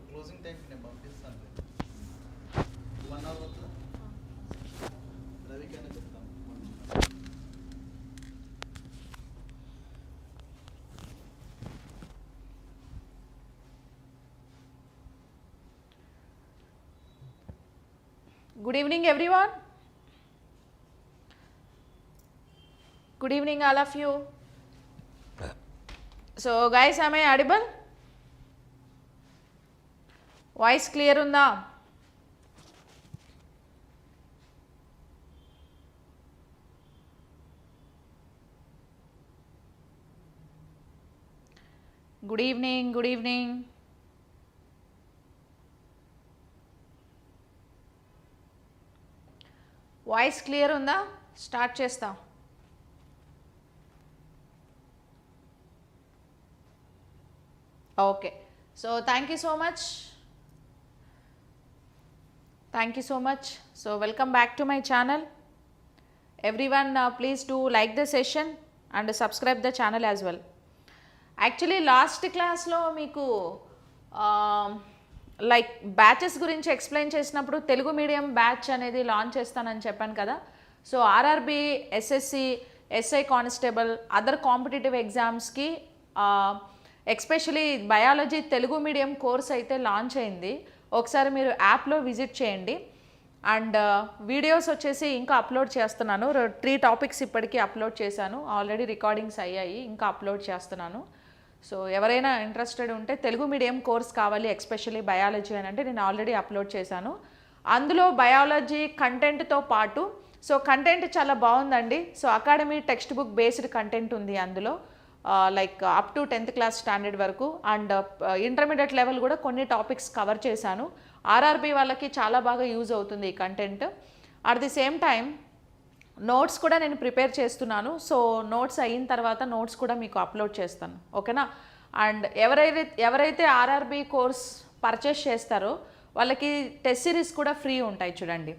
Closing టైంకి నేను పంపిస్తాను 1 అవర్ అవుతుందా రవికైనా చెప్తాను. Good evening everyone. Good evening all of you. So guys, am I audible? Voice clear unda? Good evening, good evening. Voice clear ఉందా? Start చేస్తాం. Okay, so thank you so much. So welcome back to my channel. Everyone please do like the session and subscribe the channel as well. Actually last క్లాస్లో మీకు like batches గురించి explain చేసినప్పుడు Telugu medium batch అనేది launch చేస్తానని చెప్పాను కదా. So RRB, SSC, SI constable, other competitive ఎగ్జామ్స్కి especially biology Telugu medium course అయితే లాంచ్ అయింది. ఒకసారి మీరు యాప్లో విజిట్ చేయండి. అండ్ వీడియోస్ వచ్చేసి ఇంకా అప్లోడ్ చేస్తున్నాను. 3 టాపిక్స్ ఇప్పటికీ అప్లోడ్ చేశాను. ఆల్రెడీ రికార్డింగ్స్ అయ్యాయి, ఇంకా అప్లోడ్ చేస్తున్నాను. సో ఎవరైనా ఇంట్రెస్టెడ్ ఉంటే తెలుగు మీడియం కోర్స్ కావాలి ఎస్పెషల్లీ బయాలజీ అని అంటే నేను ఆల్రెడీ అప్లోడ్ చేశాను. అందులో బయాలజీ కంటెంట్తో పాటు సో కంటెంట్ చాలా బాగుందండి. So academy text book based content ఉంది అందులో, like up to 10th class standard వరకు. అండ్ ఇంటర్మీడియట్ లెవెల్ కూడా కొన్ని టాపిక్స్ కవర్ చేశాను. ఆర్ఆర్బి వాళ్ళకి చాలా బాగా యూజ్ అవుతుంది ఈ content. At the same time notes కూడా నేను ప్రిపేర్ చేస్తున్నాను. సో నోట్స్ అయిన తర్వాత నోట్స్ కూడా మీకు అప్లోడ్ చేస్తాను, ఓకేనా. అండ్ ఎవరైతే ఆర్ఆర్బి కోర్స్ పర్చేస్ చేస్తారో వాళ్ళకి టెస్ట్ సిరీస్ కూడా ఫ్రీ ఉంటాయి చూడండి.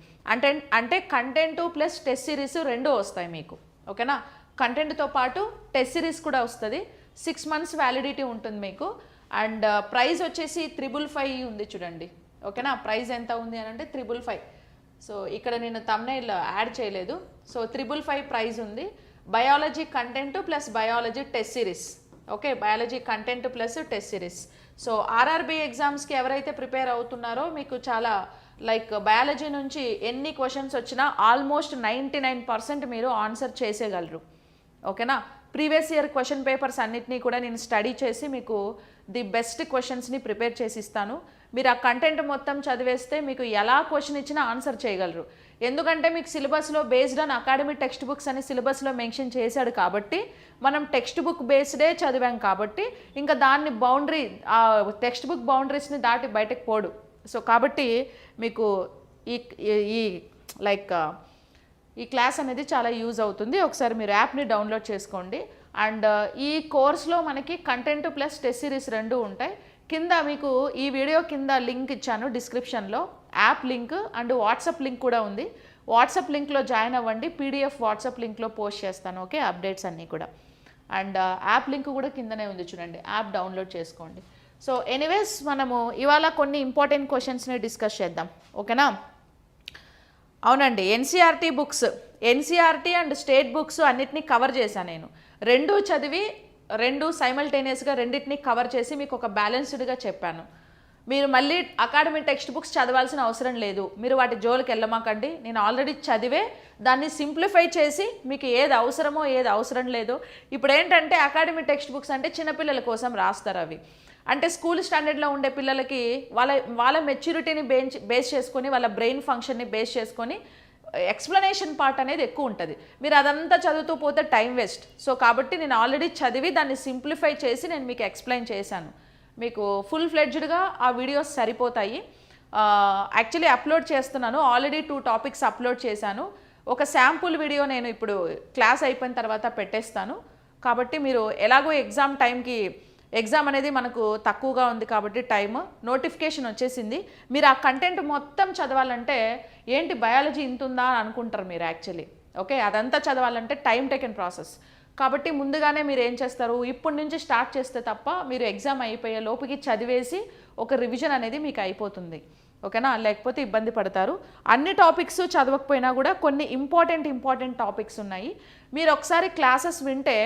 అంటే కంటెంట్ ప్లస్ టెస్ట్ సిరీస్ 2 వస్తాయి మీకు, ఓకేనా. కంటెంట్తో పాటు టెస్ట్ సిరీస్ కూడా వస్తుంది. 6 months వ్యాలిడిటీ ఉంటుంది మీకు. అండ్ ప్రైస్ వచ్చేసి 555 ఉంది చూడండి, ఓకేనా. ప్రైస్ ఎంత ఉంది అని అంటే 555. సో ఇక్కడ నేను థంబ్నెయిల్ యాడ్ చేయలేదు. సో 555 ప్రైస్ ఉంది. Biology content plus biology test series, okay. Biology content plus test series. So RRB ఎగ్జామ్స్కి ఎవరైతే ప్రిపేర్ అవుతున్నారో మీకు చాలా లైక్ బయాలజీ నుంచి ఎన్ని క్వశ్చన్స్ వచ్చినా ఆల్మోస్ట్ 99% మీరు ఆన్సర్ చేసేయగలరు, ఓకేనా. ప్రీవియస్ ఇయర్ క్వశ్చన్ పేపర్స్ అన్నిటినీ కూడా నేను స్టడీ చేసి మీకు ది బెస్ట్ క్వశ్చన్స్ని ప్రిపేర్ చేసి ఇస్తాను. మీరు ఆ కంటెంట్ మొత్తం చదివేస్తే మీకు ఎలా క్వశ్చన్ ఇచ్చినా ఆన్సర్ చేయగలరు. ఎందుకంటే మీకు సిలబస్లో based on academic text books అని సిలబస్లో మెన్షన్ చేశాడు కాబట్టి మనం టెక్స్ట్ బుక్ బేస్డే చదివాం కాబట్టి ఇంకా దాన్ని టెక్స్ట్ బుక్ బౌండరీస్ని దాటి బయటకు పోడు. సో కాబట్టి మీకు ఈ లైక్ ఈ క్లాస్ అనేది చాలా యూజ్ అవుతుంది. ఒకసారి మీరు యాప్ని డౌన్లోడ్ చేసుకోండి. అండ్ ఈ కోర్స్లో మనకి కంటెంట్ ప్లస్ టెస్ట్ సిరీస్ 2 ఉంటాయి. కింద మీకు ఈ వీడియో కింద లింక్ ఇచ్చాను డిస్క్రిప్షన్లో, app link and WhatsApp link కూడా ఉంది. వాట్సాప్ లింక్లో జాయిన్ అవ్వండి. పీడిఎఫ్ వాట్సాప్ లింక్లో పోస్ట్ చేస్తాను, ఓకే, అప్డేట్స్ అన్నీ కూడా. అండ్ యాప్ లింక్ కూడా కిందనే ఉంది చూడండి, యాప్ డౌన్లోడ్ చేసుకోండి. సో ఎనీవేస్ మనము ఇవాళ కొన్ని ఇంపార్టెంట్ క్వశ్చన్స్ని డిస్కస్ చేద్దాం, ఓకేనా. అవునండి, NCERT books, NCERT and state books అన్నిటినీ కవర్ చేశాను నేను. 2 చదివి 2 సైమల్టేనియస్గా రెండింటినీ కవర్ చేసి మీకు ఒక బ్యాలెన్స్డ్గా చెప్పాను. మీరు మళ్ళీ అకాడమిక్ టెక్స్ట్ బుక్స్ చదవాల్సిన అవసరం లేదు. మీరు వాటి జోలికి వెళ్ళమాకండి. నేను ఆల్రెడీ చదివే దాన్ని సింప్లిఫై చేసి మీకు ఏది అవసరమో ఏది అవసరం లేదో. ఇప్పుడు ఏంటంటే అకాడమిక్ టెక్స్ట్ బుక్స్ అంటే చిన్నపిల్లల కోసం రాస్తారు. అవి అంటే స్కూల్ స్టాండర్డ్లో ఉండే పిల్లలకి వాళ్ళ మెచ్యూరిటీని బేస్ చేసుకొని వాళ్ళ బ్రెయిన్ ఫంక్షన్ని బేస్ చేసుకొని ఎక్స్ప్లెనేషన్ పార్ట్ అనేది ఎక్కువ ఉంటుంది. మీరు అదంతా చదువుతూ పోతే టైం వేస్ట్. సో కాబట్టి నేను ఆల్రెడీ చదివి దాన్ని సింప్లిఫై చేసి నేను మీకు ఎక్స్ప్లెయిన్ చేశాను. మీకు ఫుల్ ఫ్లెడ్జ్డ్గా ఆ వీడియోస్ సరిపోతాయి. యాక్చువల్లీ అప్లోడ్ చేస్తున్నాను, ఆల్రెడీ 2 టాపిక్స్ అప్లోడ్ చేశాను. ఒక శాంపుల్ వీడియో నేను ఇప్పుడు క్లాస్ అయిపోయిన తర్వాత పెట్టేస్తాను. కాబట్టి మీరు ఎలాగో ఎగ్జామ్ టైంకి ఎగ్జామ్ అనేది మనకు తక్కువగా ఉంది కాబట్టి టైం నోటిఫికేషన్ వచ్చేసింది. మీరు ఆ కంటెంట్ మొత్తం చదవాలంటే ఏంటి బయాలజీ ఇంత ఉందా అని అనుకుంటారు మీరు యాక్చువల్లీ, ఓకే. అదంతా చదవాలంటే టైం టేకెన్ ప్రాసెస్. కాబట్టి ముందుగానే మీరు ఏం చేస్తారు, ఇప్పటి నుంచి స్టార్ట్ చేస్తే తప్ప మీరు ఎగ్జామ్ అయిపోయే లోపుకి చదివేసి ఒక రివిజన్ అనేది మీకు అయిపోతుంది. ఓకేనా, లేకపోతే ఇబ్బంది పడతారు. అన్ని టాపిక్స్ చదవకపోయినా కూడా కొన్ని ఇంపార్టెంట్ టాపిక్స్ ఉన్నాయి. మీరు ఒకసారి క్లాసెస్ వింటే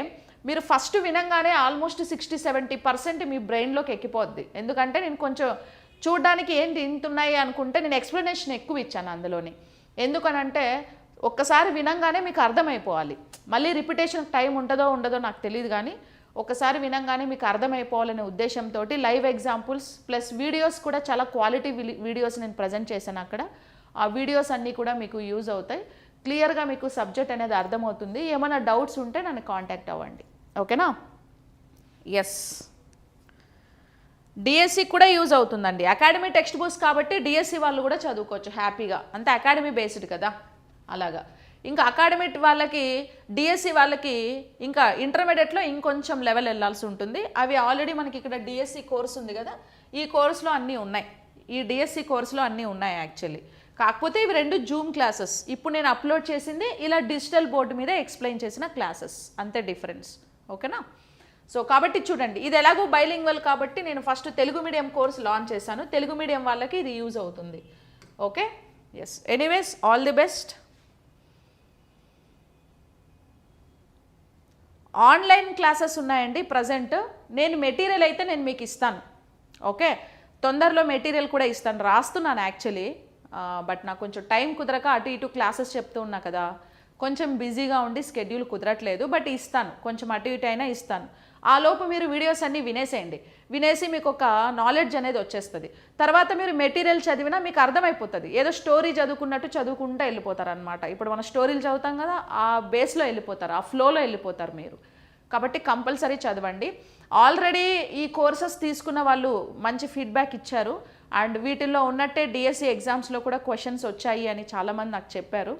మీరు ఫస్ట్ వినంగానే ఆల్మోస్ట్ 60-70% మీ బ్రెయిన్లోకి ఎక్కిపోద్ది. ఎందుకంటే నేను కొంచెం చూడడానికి ఏంటి ఇంత ఉన్నాయి అనుకుంటే నేను ఎక్స్ప్లెనేషన్ ఎక్కువ ఇచ్చాను అందులోని. ఎందుకనంటే ఒక్కసారి వినంగానే మీకు అర్థమైపోవాలి. మళ్ళీ రిపిటేషన్ టైం ఉంటుందో ఉండదో నాకు తెలియదు, కానీ ఒకసారి వినంగానే మీకు అర్థమైపోవాలనే ఉద్దేశంతో లైవ్ ఎగ్జాంపుల్స్ ప్లస్ వీడియోస్ కూడా చాలా క్వాలిటీ వీడియోస్ నేను ప్రజెంట్ చేశాను అక్కడ. ఆ వీడియోస్ అన్నీ కూడా మీకు యూజ్ అవుతాయి. క్లియర్గా మీకు సబ్జెక్ట్ అనేది అర్థమవుతుంది. ఏమైనా డౌట్స్ ఉంటే నన్ను కాంటాక్ట్ అవ్వండి. ఓకేనా. ఎస్, డిఎస్సి కూడా యూజ్ అవుతుందండి. అకాడమీ టెక్స్ట్ బుక్స్ కాబట్టి డిఎస్సి వాళ్ళు కూడా చదువుకోవచ్చు హ్యాపీగా. అంతే అకాడమీ బేస్డ్ కదా, అలాగా. ఇంకా అకాడమీ వాళ్ళకి డిఎస్సి వాళ్ళకి ఇంకా ఇంటర్మీడియట్లో ఇంకొంచెం లెవెల్ వెళ్ళాల్సి ఉంటుంది. అవి ఆల్రెడీ మనకి ఇక్కడ డిఎస్సి కోర్స్ ఉంది కదా, ఈ కోర్సులో అన్నీ ఉన్నాయి. ఈ డిఎస్సి కోర్సులో అన్నీ ఉన్నాయి యాక్చువల్లీ. కాకపోతే ఇవి రెండు జూమ్ క్లాసెస్. ఇప్పుడు నేను అప్లోడ్ చేసింది ఇలా డిజిటల్ బోర్డు మీద ఎక్స్ప్లెయిన్ చేసిన క్లాసెస్, అంతే డిఫరెన్స్. ఓకేనా. సో కాబట్టి చూడండి, ఇది ఎలాగో బైలింగ్వల్ కాబట్టి నేను first Telugu medium course launch చేశాను. తెలుగు మీడియం వాళ్ళకి ఇది యూజ్ అవుతుంది. Okay, yes. Anyways, all the best. Online classes ఉన్నాయండి ప్రజెంట్. నేను మెటీరియల్ అయితే నేను మీకు ఇస్తాను. ఓకే, తొందరలో మెటీరియల్ కూడా ఇస్తాను. రాస్తున్నాను యాక్చువల్లీ, బట్ నాకు కొంచెం టైం కుదరక అటు ఇటు క్లాసెస్ చెప్తూ ఉన్నా కదా, కొంచెం బిజీగా ఉండి స్కెడ్యూల్ కుదరట్లేదు. బట్ ఇస్తాను, కొంచెం అటు ఇటు అయినా ఇస్తాను. ఆ లోపు మీరు వీడియోస్ అన్నీ వినేసేయండి. వినేసి మీకు ఒక నాలెడ్జ్ అనేది వచ్చేస్తుంది. తర్వాత మీరు మెటీరియల్ చదివినా మీకు అర్థమైపోతుంది. ఏదో స్టోరీ చదువుకున్నట్టు చదువుకుంటూ వెళ్ళిపోతారు అనమాట. ఇప్పుడు మనం స్టోరీలు చదువుతాం కదా, ఆ బేస్లో వెళ్ళిపోతారు, ఆ ఫ్లోలో వెళ్ళిపోతారు మీరు. కాబట్టి కంపల్సరీ చదవండి. ఆల్రెడీ ఈ కోర్సెస్ తీసుకున్న వాళ్ళు మంచి ఫీడ్బ్యాక్ ఇచ్చారు. అండ్ వీటిల్లో ఉన్నట్టే డిఎస్సి ఎగ్జామ్స్లో కూడా క్వశ్చన్స్ వచ్చాయి అని చాలామంది నాకు చెప్పారు.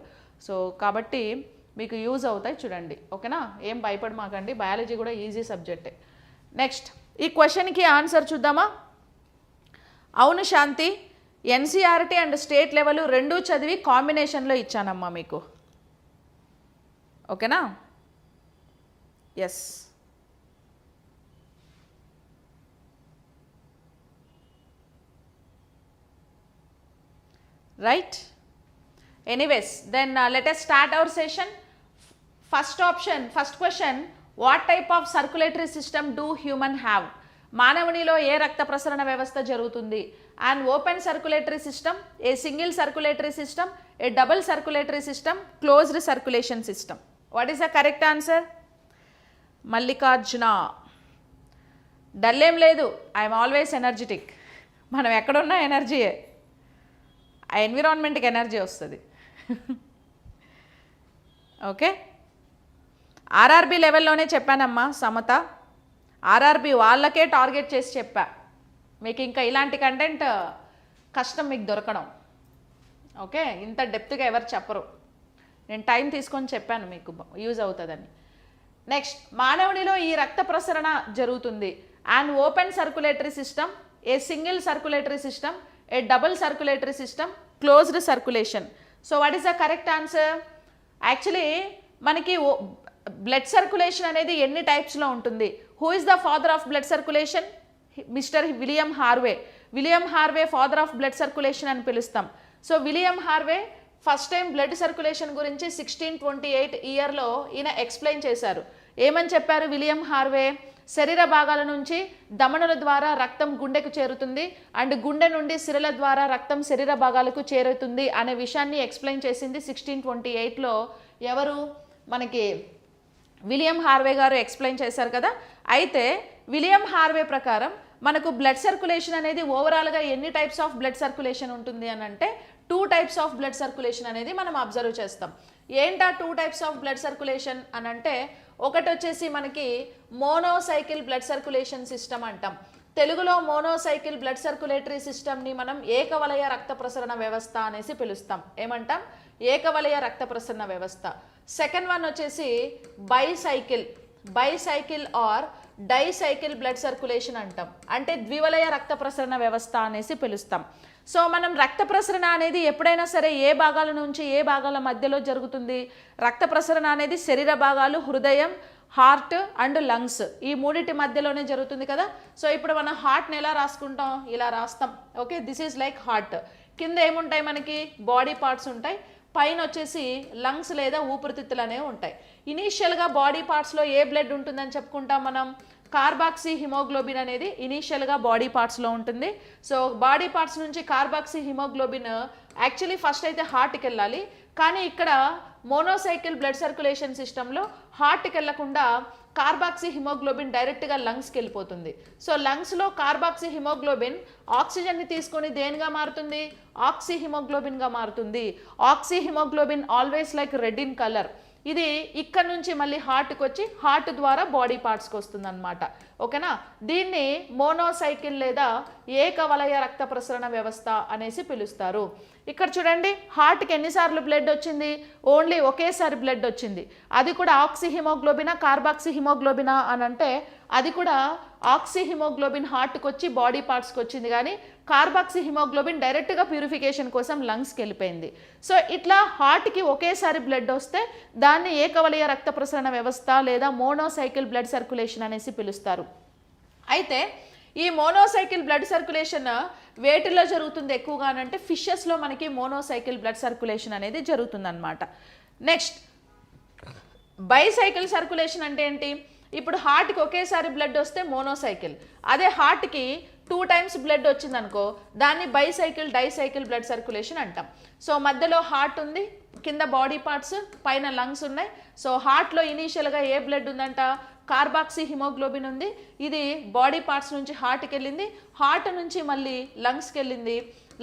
సో కాబట్టి మీకు యూజ్ అవుతాయి, చూడండి. ఓకేనా, ఏం భయపడమాకండి. బయాలజీ కూడా ఈజీ సబ్జెక్టే. నెక్స్ట్ ఈ క్వశ్చన్కి ఆన్సర్ చూద్దామా. అవును Shanti, NCERT and state level రెండూ చదివి కాంబినేషన్లో ఇచ్చానమ్మా మీకు. ఓకేనా, yes. Right. Anyways, then let us start our session. First question, what type of circulatory system do human have? మానవునిలో ఏ రక్త ప్రసరణ వ్యవస్థ జరుగుతుంది? And open circulatory system, a single circulatory system, a double circulatory system, closed circulation system. What is the correct answer? Mallikarjuna, డల్లేం లేదు, I'm always energetic. మనం ఎక్కడున్నా ఎనర్జీయే, ఆ ఎన్విరాన్మెంట్కి ఎనర్జీ వస్తుంది. ఓకే, ఆర్ఆర్బి లెవెల్లోనే చెప్పానమ్మా సమత. ఆర్ఆర్బి వాళ్ళకే టార్గెట్ చేసి చెప్పా. మీకు ఇంకా ఇలాంటి కంటెంట్ కష్టం మీకు దొరకడం. ఓకే, ఇంత డెప్త్గా ఎవరు చెప్పరు. నేను టైం తీసుకొని చెప్పాను, మీకు యూజ్ అవుతుందని. నెక్స్ట్, మానవునిలో ఈ రక్త ప్రసరణ జరుగుతుంది. And open circulatory system, a single circulatory system, a double circulatory system, closed circulation. So what is the correct answer? Actually మనకి బ్లడ్ సర్క్యులేషన్ అనేది ఎన్ని టైప్స్లో ఉంటుంది? Who is the father of blood circulation? Mister William Harvey. William Harvey father of blood circulation అని పిలుస్తాం. So William Harvey first time blood circulation గురించి 1628 ఇయర్లో ఈయన explain చేశారు. ఏమని చెప్పారు విలియం హార్వే? శరీర భాగాల నుంచి ధమనుల ద్వారా రక్తం గుండెకు చేరుతుంది, అండ్ గుండె నుండి సిరల ద్వారా రక్తం శరీర భాగాలకు చేరుతుంది అనే విషయాన్ని ఎక్స్ప్లెయిన్ చేసింది 1628లో. ఎవరు? మనకి విలియం హార్వే గారు ఎక్స్ప్లెయిన్ చేశారు కదా. అయితే విలియం హార్వే ప్రకారం మనకు బ్లడ్ సర్క్యులేషన్ అనేది ఓవరాల్గా ఎన్ని టైప్స్ ఆఫ్ బ్లడ్ సర్క్యులేషన్ ఉంటుంది అని అంటే 2 టైప్స్ ఆఫ్ బ్లడ్ సర్క్యులేషన్ అనేది మనం అబ్జర్వ్ చేస్తాం. ఏంటా 2 టైప్స్ ఆఫ్ బ్లడ్ సర్క్యులేషన్ అని అంటే, ఒకటి వచ్చేసి మనకి మోనోసైకిల్ బ్లడ్ సర్క్యులేషన్ సిస్టమ్ అంటాం. తెలుగులో మోనోసైకిల్ బ్లడ్ సర్క్యులేటరీ సిస్టమ్ని మనం ఏకవలయ రక్త ప్రసరణ వ్యవస్థ అనేసి పిలుస్తాం. ఏమంటాం? ఏకవలయ రక్త ప్రసరణ వ్యవస్థ. సెకండ్ వన్ వచ్చేసి bicycle or dicycle blood circulation అంటాం. అంటే ద్వివలయ రక్త ప్రసరణ వ్యవస్థ అనేసి పిలుస్తాం. సో మనం రక్త ప్రసరణ అనేది ఎప్పుడైనా సరే ఏ భాగాల నుంచి ఏ భాగాల మధ్యలో జరుగుతుంది? రక్త ప్రసరణ అనేది శరీర భాగాలు, హృదయం, హార్ట్ అండ్ లంగ్స్ ఈ మూడిటి మధ్యలోనే జరుగుతుంది కదా. సో ఇప్పుడు మనం హార్ట్ని ఎలా రాసుకుంటాం, ఇలా రాస్తాం. Okay, this is like heart. కింద ఏముంటాయి మనకి, బాడీ పార్ట్స్ ఉంటాయి. పైన వచ్చేసి లంగ్స్ లేదా ఊపిరితిత్తులు అనేవి ఉంటాయి. ఇనీషియల్గా బాడీ పార్ట్స్లో ఏ బ్లడ్ ఉంటుందని చెప్పుకుంటాం మనం, కార్బాక్సీ హిమోగ్లోబిన్ అనేది ఇనీషియల్గా బాడీ పార్ట్స్లో ఉంటుంది. సో బాడీ పార్ట్స్ నుంచి కార్బాక్సీ హిమోగ్లోబిన్ యాక్చువల్లీ ఫస్ట్ అయితే హార్ట్కి వెళ్ళాలి, కానీ ఇక్కడ మోనోసైకిల్ బ్లడ్ సర్క్యులేషన్ సిస్టంలో హార్ట్కి వెళ్ళకుండా కార్బాక్సీ హిమోగ్లోబిన్ డైరెక్ట్గా లంగ్స్కి వెళ్ళిపోతుంది. సో లంగ్స్లో కార్బాక్సీ హిమోగ్లోబిన్ ఆక్సిజన్ని తీసుకొని దేనిగా మారుతుంది, ఆక్సీ హిమోగ్లోబిన్గా మారుతుంది. Oxy haemoglobin always like red in colour. ఇది ఇక్కడ నుంచి మళ్ళీ హార్ట్కి వచ్చి హార్ట్ ద్వారా బాడీ పార్ట్స్కి వస్తుంది అనమాట. ఓకేనా, దీన్ని మోనోసైకిల్ లేదా ఏకవలయ రక్త ప్రసరణ వ్యవస్థ అనేసి పిలుస్తారు. ఇక్కడ చూడండి, హార్ట్కి ఎన్నిసార్లు బ్లడ్ వచ్చింది, ఓన్లీ ఒకేసారి బ్లడ్ వచ్చింది. అది కూడా ఆక్సీ హిమోగ్లోబినా కార్బాక్సీ హిమోగ్లోబినా అని అంటే అది కూడా ఆక్సీ హిమోగ్లోబిన్ హార్ట్కి వచ్చి బాడీ పార్ట్స్కి వచ్చింది, కానీ కార్బాక్సీ హిమోగ్లోబిన్ డైరెక్ట్గా ప్యూరిఫికేషన్ కోసం లంగ్స్కి వెళ్ళిపోయింది. సో ఇట్లా హార్ట్కి ఒకేసారి బ్లడ్ వస్తే దాన్ని ఏకవలయ రక్త ప్రసరణ వ్యవస్థ లేదా మోనోసైకిల్ బ్లడ్ సర్క్యులేషన్ అనేసి పిలుస్తారు. అయితే ఈ మోనోసైకిల్ బ్లడ్ సర్క్యులేషన్ వేటిలో జరుగుతుంది ఎక్కువగా అంటే ఫిషెస్లో మనకి మోనోసైకిల్ బ్లడ్ సర్క్యులేషన్ అనేది జరుగుతుంది అనమాట. నెక్స్ట్ బైసైకిల్ సర్క్యులేషన్ అంటే ఏంటి, ఇప్పుడు హార్ట్కి ఒకేసారి బ్లడ్ వస్తే మోనోసైకిల్, అదే హార్ట్కి 2 times బ్లడ్ వచ్చిందనుకో దాన్ని బైసైకిల్ డైసైకిల్ బ్లడ్ సర్క్యులేషన్ అంటాం. సో మధ్యలో హార్ట్ ఉంది, కింద బాడీ పార్ట్స్, పైన లంగ్స్ ఉన్నాయి. సో హార్ట్లో ఇనీషియల్గా ఏ బ్లడ్ ఉందంట, కార్బాక్సీ హిమోగ్లోబిన్ ఉంది. ఇది బాడీ పార్ట్స్ నుంచి హార్ట్కి వెళ్ళింది, హార్ట్ నుంచి మళ్ళీ లంగ్స్కి వెళ్ళింది.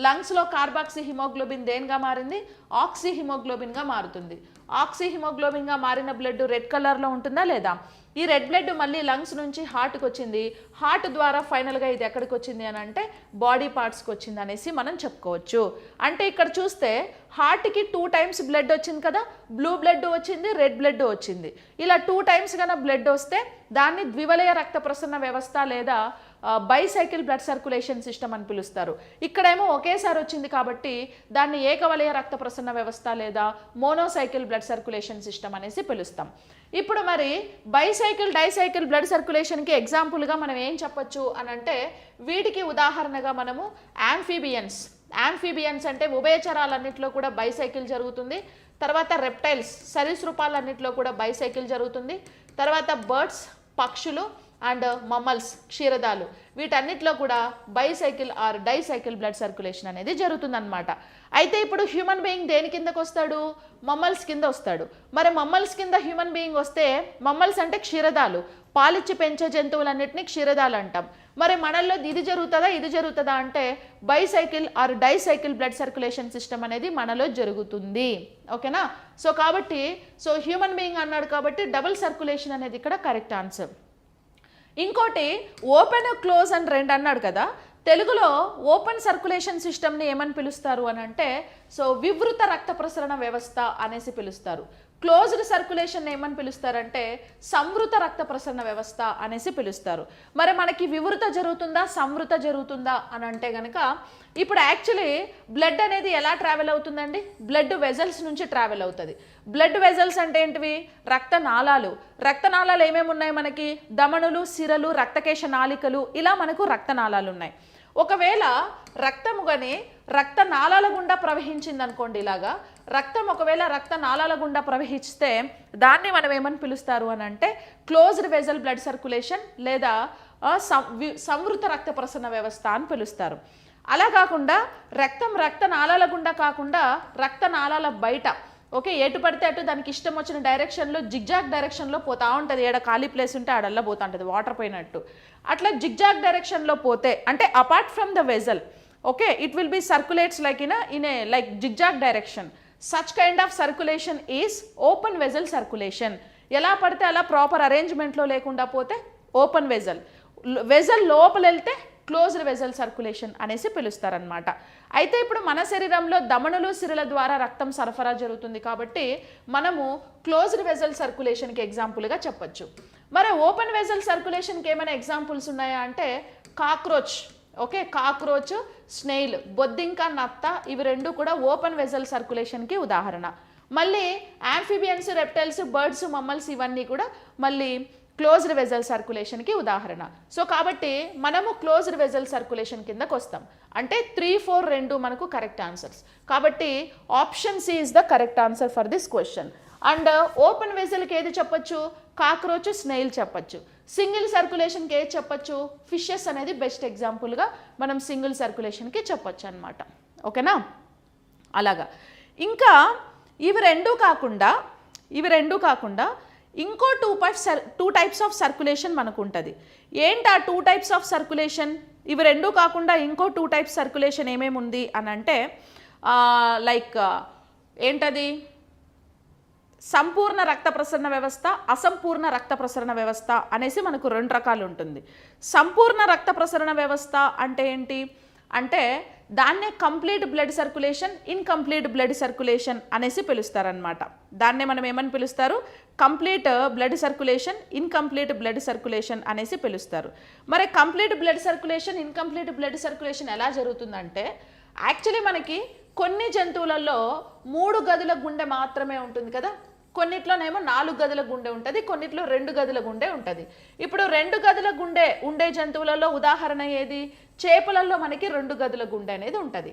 లంగ్స్లో కార్బాక్సీ హిమోగ్లోబిన్ దేనిగా మారింది, ఆక్సీ హిమోగ్లోబిన్గా మారుతుంది. ఆక్సీ హిమోగ్లోబిన్గా మారిన బ్లడ్ రెడ్ కలర్లో ఉంటుందా లేదా, ఈ రెడ్ బ్లడ్ మళ్ళీ లంగ్స్ నుంచి హార్ట్కి వచ్చింది, హార్ట్ ద్వారా ఫైనల్గా ఇది ఎక్కడికి వచ్చింది అని అంటే బాడీ పార్ట్స్కి వచ్చింది అనేసి మనం చెప్పుకోవచ్చు. అంటే ఇక్కడ చూస్తే హార్ట్కి 2 times బ్లడ్ వచ్చింది కదా, బ్లూ బ్లడ్ వచ్చింది, రెడ్ బ్లడ్ వచ్చింది. ఇలా 2 times కన్నా బ్లడ్ వస్తే దాన్ని ద్వివలయ రక్త ప్రసరణ వ్యవస్థ లేదా బైసైకిల్ బ్లడ్ సర్క్యులేషన్ సిస్టమ్ అని పిలుస్తారు. ఇక్కడేమో ఒకేసారి వచ్చింది కాబట్టి దాన్ని ఏకవలయ రక్త ప్రసరణ వ్యవస్థ లేదా మోనోసైకిల్ బ్లడ్ సర్క్యులేషన్ సిస్టమ్ అనేసి పిలుస్తాం. ఇప్పుడు మరి బైసైకిల్ డైసైకిల్ బ్లడ్ సర్క్యులేషన్కి ఎగ్జాంపుల్గా మనం ఏం చెప్పొచ్చు అని అంటే వీటికి ఉదాహరణగా మనము యాంఫీబియన్స్ అంటే ఉభయచరాలన్నింటిలో కూడా బైసైకిల్ జరుగుతుంది. తర్వాత రెప్టైల్స్ సరీసృపాలన్నింటిలో కూడా బైసైకిల్ జరుగుతుంది. తర్వాత బర్డ్స్ పక్షులు అండ్ మమ్మల్స్ క్షీరదాలు వీటన్నిటిలో కూడా bicycle or dicycle blood circulation అనేది జరుగుతుందన్నమాట. అయితే ఇప్పుడు హ్యూమన్ బీయింగ్ దేని కిందకు వస్తాడు, మమ్మల్స్ కింద వస్తాడు. మరి మమ్మల్స్ కింద హ్యూమన్ బీయింగ్ వస్తే మమ్మల్స్ అంటే క్షీరదాలు, పాలిచ్చి పెంచే జంతువులన్నింటినీ క్షీరదాలు అంటాం. మరి మనల్లో ఇది జరుగుతుందా అంటే bicycle or dicycle blood circulation system అనేది మనలో జరుగుతుంది. ఓకేనా, సో కాబట్టి హ్యూమన్ బీయింగ్ అన్నాడు కాబట్టి డబుల్ సర్క్యులేషన్ అనేది ఇక్కడ కరెక్ట్ ఆన్సర్. ఇంకోటి ఓపెన్ క్లోజ్ అని 2 అన్నాడు కదా, తెలుగులో ఓపెన్ సర్క్యులేషన్ సిస్టమ్ని ఏమని పిలుస్తారు అని అంటే వివృత రక్త ప్రసరణ వ్యవస్థ అనేసి పిలుస్తారు. క్లోజ్డ్ సర్క్యులేషన్ ఏమని పిలుస్తారంటే సంవృత రక్త ప్రసరణ వ్యవస్థ అనేసి పిలుస్తారు. మరి మనకి వివృత జరుగుతుందా సంవృత జరుగుతుందా అని అంటే కనుక ఇప్పుడు యాక్చువల్లీ బ్లడ్ అనేది ఎలా ట్రావెల్ అవుతుందండి, బ్లడ్ వెజల్స్ నుంచి ట్రావెల్ అవుతుంది. బ్లడ్ వెజల్స్ అంటే ఏంటివి, రక్తనాళాలు. రక్తనాళాలు ఏమేమి ఉన్నాయి మనకి, ధమనులు, సిరలు, రక్తకేశ నాళికలు, ఇలా మనకు రక్తనాళాలు ఉన్నాయి. ఒకవేళ రక్తము కానీ రక్తనాళాల గుండా ప్రవహించింది అనుకోండి, ఇలాగా రక్తం ఒకవేళ రక్తనాళాల గుండా ప్రవహిస్తే దాన్ని మనం ఏమని పిలుస్తారు అని అంటే క్లోజ్డ్ వెజల్ బ్లడ్ సర్క్యులేషన్ లేదా సంవృత రక్త ప్రసరణ వ్యవస్థ అని పిలుస్తారు. అలా కాకుండా రక్తనాళాల గుండా కాకుండా రక్తనాళాల బయట ఓకే ఎటు పడితే అటు దానికి ఇష్టం వచ్చిన డైరెక్షన్లో జిగ్జాగ్ డైరెక్షన్లో పోతూ ఉంటుంది. ఏడ ఖాళీ ప్లేస్ ఉంటే ఆడల్లా పోతూ ఉంటుంది వాటర్ పోయినట్టు. అట్లా జిగ్జాగ్ డైరెక్షన్లో పోతే అంటే apart from the vessel okay it will be circulates like in a like zigzag direction. Such kind of circulation is open vessel circulation. ఎలా పడితే అలా ప్రాపర్ అరేంజ్మెంట్లో లేకుండా పోతే ఓపెన్ వెజల్ లోపల వెళ్తే క్లోజ్డ్ వెజల్ సర్క్యులేషన్ అనేసి పిలుస్తారనమాట. అయితే ఇప్పుడు మన శరీరంలో ధమనులు సిరల ద్వారా రక్తం సరఫరా జరుగుతుంది కాబట్టి మనము క్లోజ్డ్ వెజల్ సర్క్యులేషన్కి ఎగ్జాంపుల్గా చెప్పచ్చు. మరి ఓపెన్ వెజల్ సర్క్యులేషన్కి ఏమైనా ఎగ్జాంపుల్స్ ఉన్నాయా అంటే కాక్రోచ్ ఓకే స్నేయిల్, బొద్దింక, నత్త ఇవి 2 కూడా ఓపెన్ వెజల్ సర్క్యులేషన్కి ఉదాహరణ. మళ్ళీ యాంఫిబియన్స్, రెప్టైల్స్, బర్డ్స్, మమ్మల్స్ ఇవన్నీ కూడా మళ్ళీ క్లోజ్డ్ వెజల్ సర్క్యులేషన్కి ఉదాహరణ. సో కాబట్టి మనము క్లోజ్డ్ వెజల్ సర్క్యులేషన్ కిందకు వస్తాం. అంటే 3, 4 రెండు మనకు కరెక్ట్ ఆన్సర్స్. కాబట్టి option C is the correct answer for this question. And open వెజల్కి ఏది చెప్పొచ్చు? కాక్రోచ్, స్నేల్ చెప్పొచ్చు. సింగిల్ సర్క్యులేషన్కి ఏది చెప్పొచ్చు? ఫిషెస్ అనేది బెస్ట్ ఎగ్జాంపుల్గా మనం సింగిల్ సర్క్యులేషన్కి చెప్పొచ్చు అనమాట. ఓకేనా? అలాగా ఇంకా ఇవి రెండు కాకుండా ఇంకో టూ టైప్స్ ఆఫ్ సర్క్యులేషన్ మనకు ఉంటుంది. ఏంటి ఆ 2 టైప్స్ ఆఫ్ సర్క్యులేషన్? ఇవి రెండు కాకుండా ఇంకో 2 టైప్స్ సర్క్యులేషన్ ఏమేమి ఉంది అని అంటే లైక్ ఏంటది? సంపూర్ణ రక్త ప్రసరణ వ్యవస్థ, అసంపూర్ణ రక్త ప్రసరణ వ్యవస్థ అనేసి మనకు 2 రకాలు ఉంటుంది. సంపూర్ణ రక్త ప్రసరణ వ్యవస్థ అంటే ఏంటి అంటే దాన్నే complete blood circulation, incomplete blood circulation అనేసి పిలుస్తారనమాట. దాన్నే మనం ఏమని పిలుస్తారు? Complete blood circulation, incomplete blood circulation అనేసి పిలుస్తారు. మరి complete blood circulation, incomplete blood circulation ఎలా జరుగుతుందంటే యాక్చువల్లీ మనకి కొన్ని జంతువులలో 3 గదుల గుండె మాత్రమే ఉంటుంది కదా, కొన్నిట్లోనేమో 4 గదుల గుండె ఉంటుంది, కొన్నిట్లో 2 గదుల గుండె ఉంటుంది. ఇప్పుడు 2 గదుల గుండె ఉండే జంతువులలో ఉదాహరణ ఏది? చేపలలో మనకి 2 గదుల గుండె అనేది ఉంటుంది.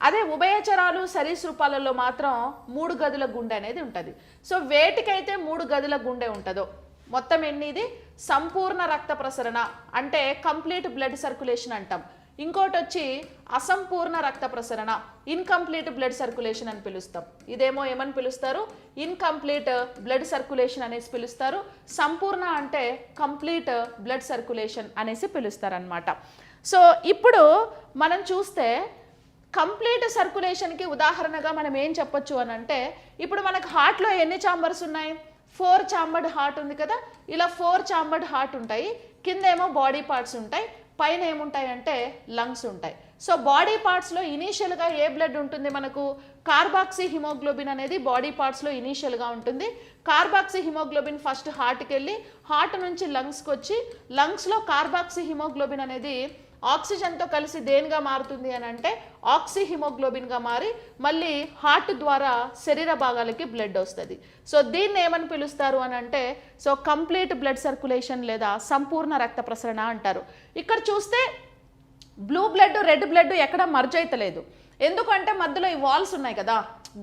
అదే ఉభయచరాలు, సరీసృపాలలో మాత్రం 3 గదుల గుండె అనేది ఉంటుంది. సో వేటికైతే 3 గదుల గుండె ఉంటుందో మొత్తం ఎన్నిది? సంపూర్ణ రక్త ప్రసరణ అంటే కంప్లీట్ బ్లడ్ సర్క్యులేషన్ అంటాం. ఇంకోటి వచ్చి అసంపూర్ణ రక్త ప్రసరణ, ఇన్కంప్లీట్ బ్లడ్ సర్క్యులేషన్ అని పిలుస్తాం. ఇదేమో ఏమని పిలుస్తారు? ఇన్కంప్లీట్ బ్లడ్ సర్క్యులేషన్ అనేసి పిలుస్తారు. సంపూర్ణ అంటే కంప్లీట్ బ్లడ్ సర్క్యులేషన్ అనేసి పిలుస్తారనమాట. సో ఇప్పుడు మనం చూస్తే కంప్లీట్ సర్క్యులేషన్కి ఉదాహరణగా మనం ఏం చెప్పొచ్చు అని అంటే ఇప్పుడు మనకు హార్ట్లో ఎన్ని ఛాంబర్స్ ఉన్నాయి? 4 ఛాంబర్డ్ హార్ట్ ఉంది కదా. ఇలా 4 ఛాంబర్డ్ హార్ట్ ఉంటాయి. కిందేమో బాడీ పార్ట్స్ ఉంటాయి, పైన ఏముంటాయి అంటే లంగ్స్ ఉంటాయి. సో బాడీ పార్ట్స్లో ఇనీషియల్గా ఏ బ్లడ్ ఉంటుంది మనకు? కార్బాక్సీ హిమోగ్లోబిన్ అనేది బాడీ పార్ట్స్లో ఇనీషియల్గా ఉంటుంది. కార్బాక్సీ హిమోగ్లోబిన్ ఫస్ట్ హార్ట్కి వెళ్ళి హార్ట్ నుంచి లంగ్స్కి వచ్చి లంగ్స్లో కార్బాక్సీ హిమోగ్లోబిన్ అనేది ఆక్సిజన్తో కలిసి దేనిగా మారుతుంది అని అంటే ఆక్సీ హిమోగ్లోబిన్గా మారి మళ్ళీ హార్ట్ ద్వారా శరీర భాగాలకి బ్లడ్ వస్తుంది. సో దీన్ని ఏమని పిలుస్తారు అని అంటే సో కంప్లీట్ బ్లడ్ సర్క్యులేషన్ లేదా సంపూర్ణ రక్త ప్రసరణ అంటారు. ఇక్కడ చూస్తే బ్లూ బ్లడ్, రెడ్ బ్లడ్ ఎక్కడ మర్జ్ అయితలేదు. ఎందుకంటే మధ్యలో ఈ వాల్స్ ఉన్నాయి కదా,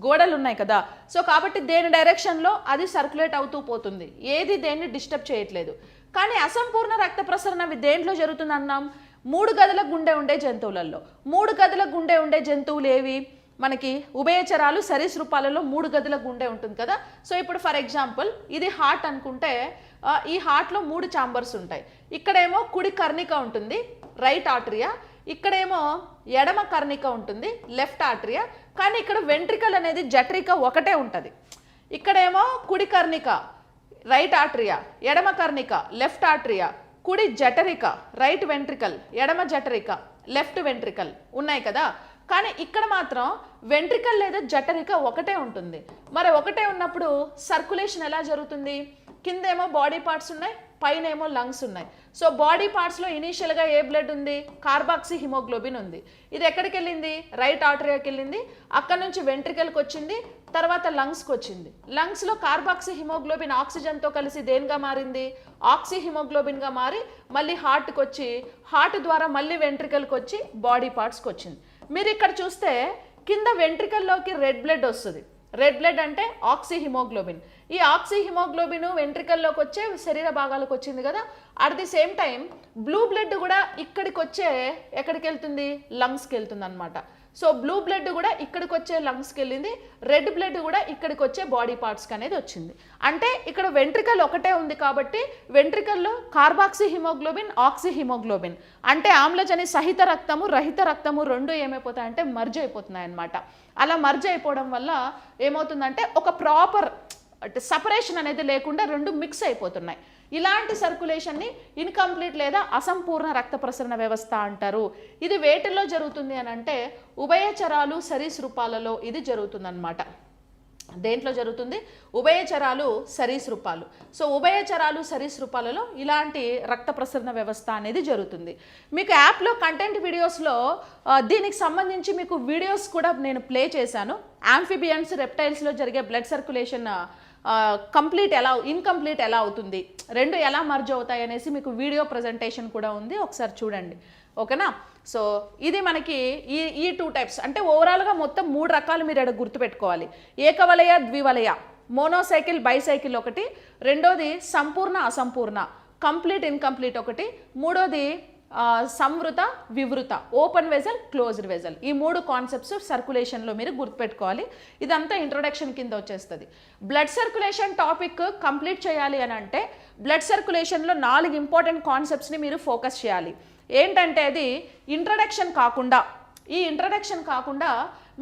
గోడలు ఉన్నాయి కదా. సో కాబట్టి దేని డైరెక్షన్లో అది సర్క్యులేట్ అవుతూ పోతుంది, ఏది దేన్ని డిస్టర్బ్ చేయట్లేదు. కానీ అసంపూర్ణ రక్త ప్రసరణ దేంట్లో జరుగుతుంది అన్నాం? 3 గదుల గుండె ఉండే జంతువులలో. 3 గదుల గుండె ఉండే జంతువులు ఏవి? మనకి ఉభయచరాలు, సరీసృపాలలో 3 గదుల గుండె ఉంటుంది కదా. సో ఇప్పుడు ఫర్ ఎగ్జాంపుల్ ఇది హార్ట్ అనుకుంటే ఈ హార్ట్లో 3 ఛాంబర్స్ ఉంటాయి. ఇక్కడేమో కుడి కర్ణిక ఉంటుంది, రైట్ ఆర్టరియా. ఇక్కడేమో ఎడమ కర్ణిక ఉంటుంది, లెఫ్ట్ ఆర్టరియా. కానీ ఇక్కడ వెంట్రికల్ అనేది జఠరిక ఒకటే ఉంటుంది. ఇక్కడేమో కుడి కర్ణిక, రైట్ ఆర్టరియా, ఎడమ కర్ణిక, లెఫ్ట్ ఆర్టరియా, కుడి జఠరిక, రైట్ వెంట్రికల్, ఎడమ జఠరిక, లెఫ్ట్ వెంట్రికల్ ఉన్నాయి కదా. కానీ ఇక్కడ మాత్రం వెంట్రికల్ లేదా జఠరిక ఒకటే ఉంటుంది. మరి ఒకటే ఉన్నప్పుడు సర్క్యులేషన్ ఎలా జరుగుతుంది? కిందేమో బాడీ పార్ట్స్ ఉన్నాయి, పైన ఏమో లంగ్స్ ఉన్నాయి. సో బాడీ పార్ట్స్లో ఇనీషియల్గా ఏ బ్లడ్ ఉంది? కార్బాక్సీ హిమోగ్లోబిన్ ఉంది. ఇది ఎక్కడికి వెళ్ళింది? రైట్ ఆర్టరీకి వెళ్ళింది. అక్కడ నుంచి వెంట్రికల్కి వచ్చింది, తర్వాత లంగ్స్కి వచ్చింది. లంగ్స్లో కార్బాక్సీ హిమోగ్లోబిన్ ఆక్సిజన్తో కలిసి దేనిగా మారింది? ఆక్సీ హిమోగ్లోబిన్గా మారి మళ్ళీ హార్ట్కి వచ్చి హార్ట్ ద్వారా మళ్ళీ వెంట్రికల్కి వచ్చి బాడీ పార్ట్స్కి వచ్చింది. మీరు ఇక్కడ చూస్తే కింద వెంట్రికల్లోకి రెడ్ బ్లడ్ వస్తుంది. రెడ్ బ్లడ్ అంటే ఆక్సీ హిమోగ్లోబిన్. ఈ ఆక్సీ హిమోగ్లోబిన్ వెంట్రికల్లోకి వచ్చే శరీర భాగాలకు వచ్చింది కదా. At the same time blue blood కూడా ఇక్కడికి వచ్చే ఎక్కడికి వెళ్తుంది? లంగ్స్కి వెళ్తుంది అనమాట. సో బ్లూ బ్లడ్ కూడా ఇక్కడికి వచ్చే లంగ్స్కి వెళ్ళింది, రెడ్ బ్లడ్ కూడా ఇక్కడికి వచ్చే బాడీ పార్ట్స్కి అనేది వచ్చింది. అంటే ఇక్కడ వెంట్రికల్ ఒకటే ఉంది కాబట్టి వెంట్రికల్లో కార్బాక్సీ హిమోగ్లోబిన్, ఆక్సీ హిమోగ్లోబిన్ అంటే ఆమ్లజని సహిత రక్తము, రహిత రక్తము రెండు ఏమైపోతాయంటే మర్జ్ అయిపోతున్నాయి అన్నమాట. అలా మర్జ్ అయిపోవడం వల్ల ఏమవుతుందంటే ఒక ప్రాపర్ సపరేషన్ అనేది లేకుండా రెండు మిక్స్ అయిపోతున్నాయి. ఇలాంటి సర్క్యులేషన్ని ఇన్కంప్లీట్ లేదా అసంపూర్ణ రక్త ప్రసరణ వ్యవస్థ అంటారు. ఇది వేటిల్లో జరుగుతుంది అని అంటే ఉభయచరాలు, సరీసృపాలలో ఇది జరుగుతుందన్నమాట. దేంట్లో జరుగుతుంది? ఉభయచరాలు సరీసృపాలు. సో ఉభయచరాలు సరీసృపాలలో ఇలాంటి రక్త ప్రసరణ వ్యవస్థ అనేది జరుగుతుంది. మీకు యాప్లో కంటెంట్ వీడియోస్లో దీనికి సంబంధించి మీకు వీడియోస్ కూడా నేను ప్లే చేశాను. యాంఫిబియన్స్ రెప్టైల్స్లో జరిగే బ్లడ్ సర్క్యులేషన్ కంప్లీట్ ఎలా ఇన్కంప్లీట్ ఎలా అవుతుంది, రెండు ఎలా మర్జ్ అవుతాయి అనేసి మీకు వీడియో ప్రజెంటేషన్ కూడా ఉంది, ఒకసారి చూడండి. ఓకేనా? సో ఇది మనకి ఈ 2 టైప్స్ అంటే ఓవరాల్గా మొత్తం 3 రకాలు మీరు ఇక్కడ గుర్తుపెట్టుకోవాలి. ఏకవలయ, ద్వివలయ, మోనోసైకిల్, బైసైకిల్ ఒకటి, రెండోది సంపూర్ణ, అసంపూర్ణ, కంప్లీట్, ఇన్కంప్లీట్ ఒకటి, మూడోది సంవృత, వివృత, ఓపెన్ వెజల్, క్లోజ్డ్ వెజల్. ఈ 3 కాన్సెప్ట్స్ సర్క్యులేషన్లో మీరు గుర్తుపెట్టుకోవాలి. ఇదంతా ఇంట్రొడక్షన్ కింద వచ్చేస్తుంది. బ్లడ్ సర్క్యులేషన్ టాపిక్ కంప్లీట్ చేయాలి అని అంటే బ్లడ్ సర్క్యులేషన్లో 4 ఇంపార్టెంట్ కాన్సెప్ట్స్ని మీరు ఫోకస్ చేయాలి. ఏంటంటే అది ఇంట్రడక్షన్ కాకుండా, ఈ ఇంట్రడక్షన్ కాకుండా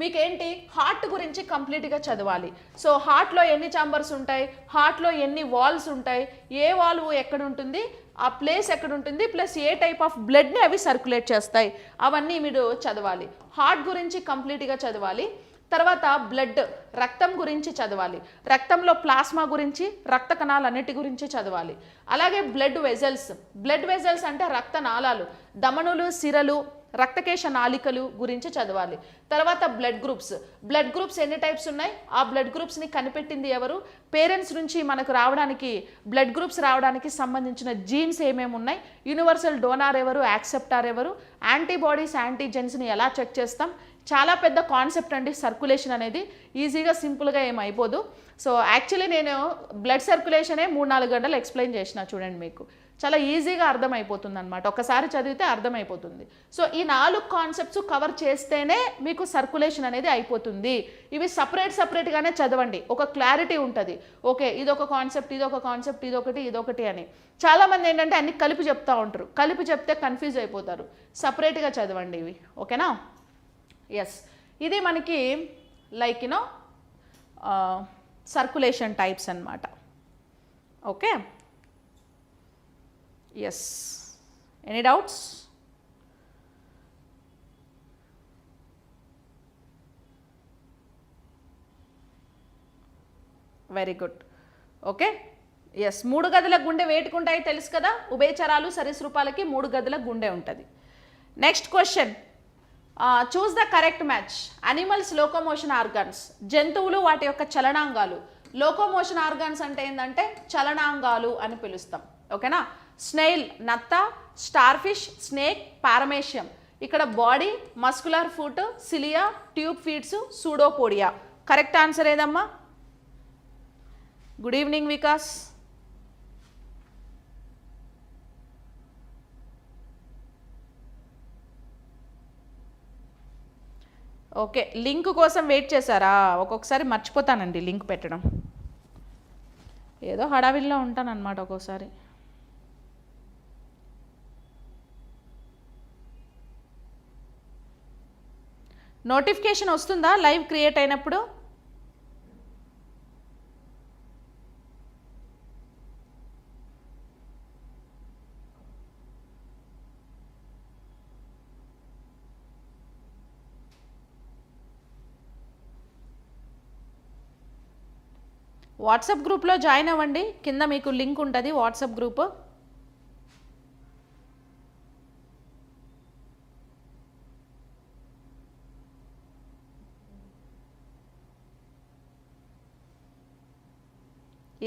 మీకేంటి హార్ట్ గురించి కంప్లీట్గా చదవాలి. సో హార్ట్లో ఎన్ని ఛాంబర్స్ ఉంటాయి, హార్ట్లో ఎన్ని వాల్స్ ఉంటాయి, ఏ వాల్వ్ ఎక్కడ ఉంటుంది, ఆ ప్లేస్ ఎక్కడ ఉంటుంది, ప్లస్ ఏ టైప్ ఆఫ్ బ్లడ్ని అవి సర్క్యులేట్ చేస్తాయి, అవన్నీ మీరు చదవాలి. హార్ట్ గురించి కంప్లీట్గా చదవాలి. తర్వాత బ్లడ్, రక్తం గురించి చదవాలి. రక్తంలో ప్లాస్మా గురించి, రక్త కణాలన్నిటి గురించి చదవాలి. అలాగే బ్లడ్ వెజల్స్ అంటే రక్త నాళాలు, ధమనులు, సిరలు, రక్తకేశ నాళికలు గురించి చదవాలి. తర్వాత బ్లడ్ గ్రూప్స్ ఎన్ని టైప్స్ ఉన్నాయి, ఆ బ్లడ్ గ్రూప్స్ని కనిపెట్టింది ఎవరు, పేరెంట్స్ నుంచి మనకు రావడానికి బ్లడ్ గ్రూప్స్ రావడానికి సంబంధించిన జీన్స్ ఏమేమి ఉన్నాయి, యూనివర్సల్ డోనార్ ఎవరు, యాక్సెప్టార్ ఎవరు, యాంటీబాడీస్, యాంటీజెన్స్ని ఎలా చెక్ చేస్తాం. చాలా పెద్ద కాన్సెప్ట్ అండి సర్క్యులేషన్ అనేది, ఈజీగా సింపుల్గా ఏమైపోదు. సో యాక్చువల్లీ నేను బ్లడ్ సర్క్యులేషనే 3-4 గంటలు ఎక్స్ప్లెయిన్ చేసిన చూడండి, మీకు చాలా ఈజీగా అర్థమైపోతుంది అనమాట, ఒకసారి చదివితే అర్థమైపోతుంది. సో ఈ 4 కాన్సెప్ట్స్ కవర్ చేస్తేనే మీకు సర్క్యులేషన్ అనేది అయిపోతుంది. ఇవి సపరేట్గానే చదవండి, ఒక క్లారిటీ ఉంటుంది. ఓకే ఇదొక కాన్సెప్ట్, ఇదొక కాన్సెప్ట్, ఇదొకటి అని. చాలామంది ఏంటంటే అన్ని కలిపి చెప్తూ ఉంటారు, కలిపి చెప్తే కన్ఫ్యూజ్ అయిపోతారు. సపరేట్గా చదవండి ఇవి. ఓకేనా? ఎస్, ఇది మనకి లైక్ యూనో సర్క్యులేషన్ టైప్స్ అన్నమాట. Okay, yes, any doubts? Very good. Okay, yes, 3 గదుల గుండె వేటుకుంటాయి తెలుసు కదా. ఉభయచరాలు సరీసృపాలకి 3 గదుల గుండె ఉంటుంది. Next question, choose the correct match. Animals locomotion organs, జంతువులు వాటి యొక్క చలనాంగాలు. లోకోమోషన్ ఆర్గాన్స్ అంటే ఏంటంటే చలనాంగాలు అని పిలుస్తాం. ఓకేనా? స్నేల్, నత్త, స్టార్ ఫిష్, స్నేక్, పారమేషియం. ఇక్కడ body, muscular foot, cilia, tube feeds, pseudopodia. Correct answer ఏదమ్మా? Good evening Vikas. Okay, link కోసం వెయిట్ చేశారా? ఒక్కొక్కసారి మర్చిపోతానండి లింక్ పెట్టడం, ఏదో హడావిడిలో ఉంటానన్నమాట ఒక్కోసారి. నోటిఫికేషన్ వస్తుందా లైవ్ క్రియేట్ అయినప్పుడు? వాట్సాప్ గ్రూప్లో జాయిన్ అవ్వండి, కింద మీకు లింక్ ఉంటుంది WhatsApp group.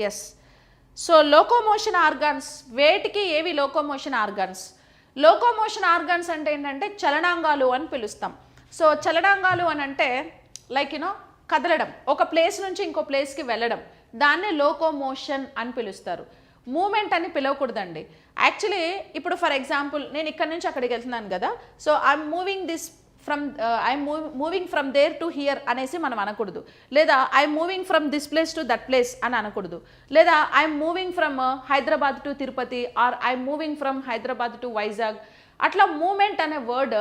Yes, so locomotion organs, వేటికి ఏవి లోకోమోషన్ ఆర్గాన్స్? లోకోమోషన్ ఆర్గాన్స్ అంటే ఏంటంటే చలనాంగాలు అని పిలుస్తాం. సో చలనాంగాలు అని అంటే లైక్ యూనో కదలడం, ఒక ప్లేస్ నుంచి ఇంకో ప్లేస్కి వెళ్ళడం, దాన్నే లోకోమోషన్ అని పిలుస్తారు. మూమెంట్ అని పిలవకూడదండి. యాక్చువల్లీ ఇప్పుడు ఫర్ ఎగ్జాంపుల్ నేను ఇక్కడ నుంచి అక్కడికి వెళ్తున్నాను కదా, so I'm moving from there to here అనేసి మనం అనకూడదు, లేదా I'm moving from this place to that place అని అనకూడదు, లేదా I'm moving from Hyderabad to Tirupati or I'm moving from Hyderabad to Vizag. అట్లా మూమెంట్ అనే వర్డ్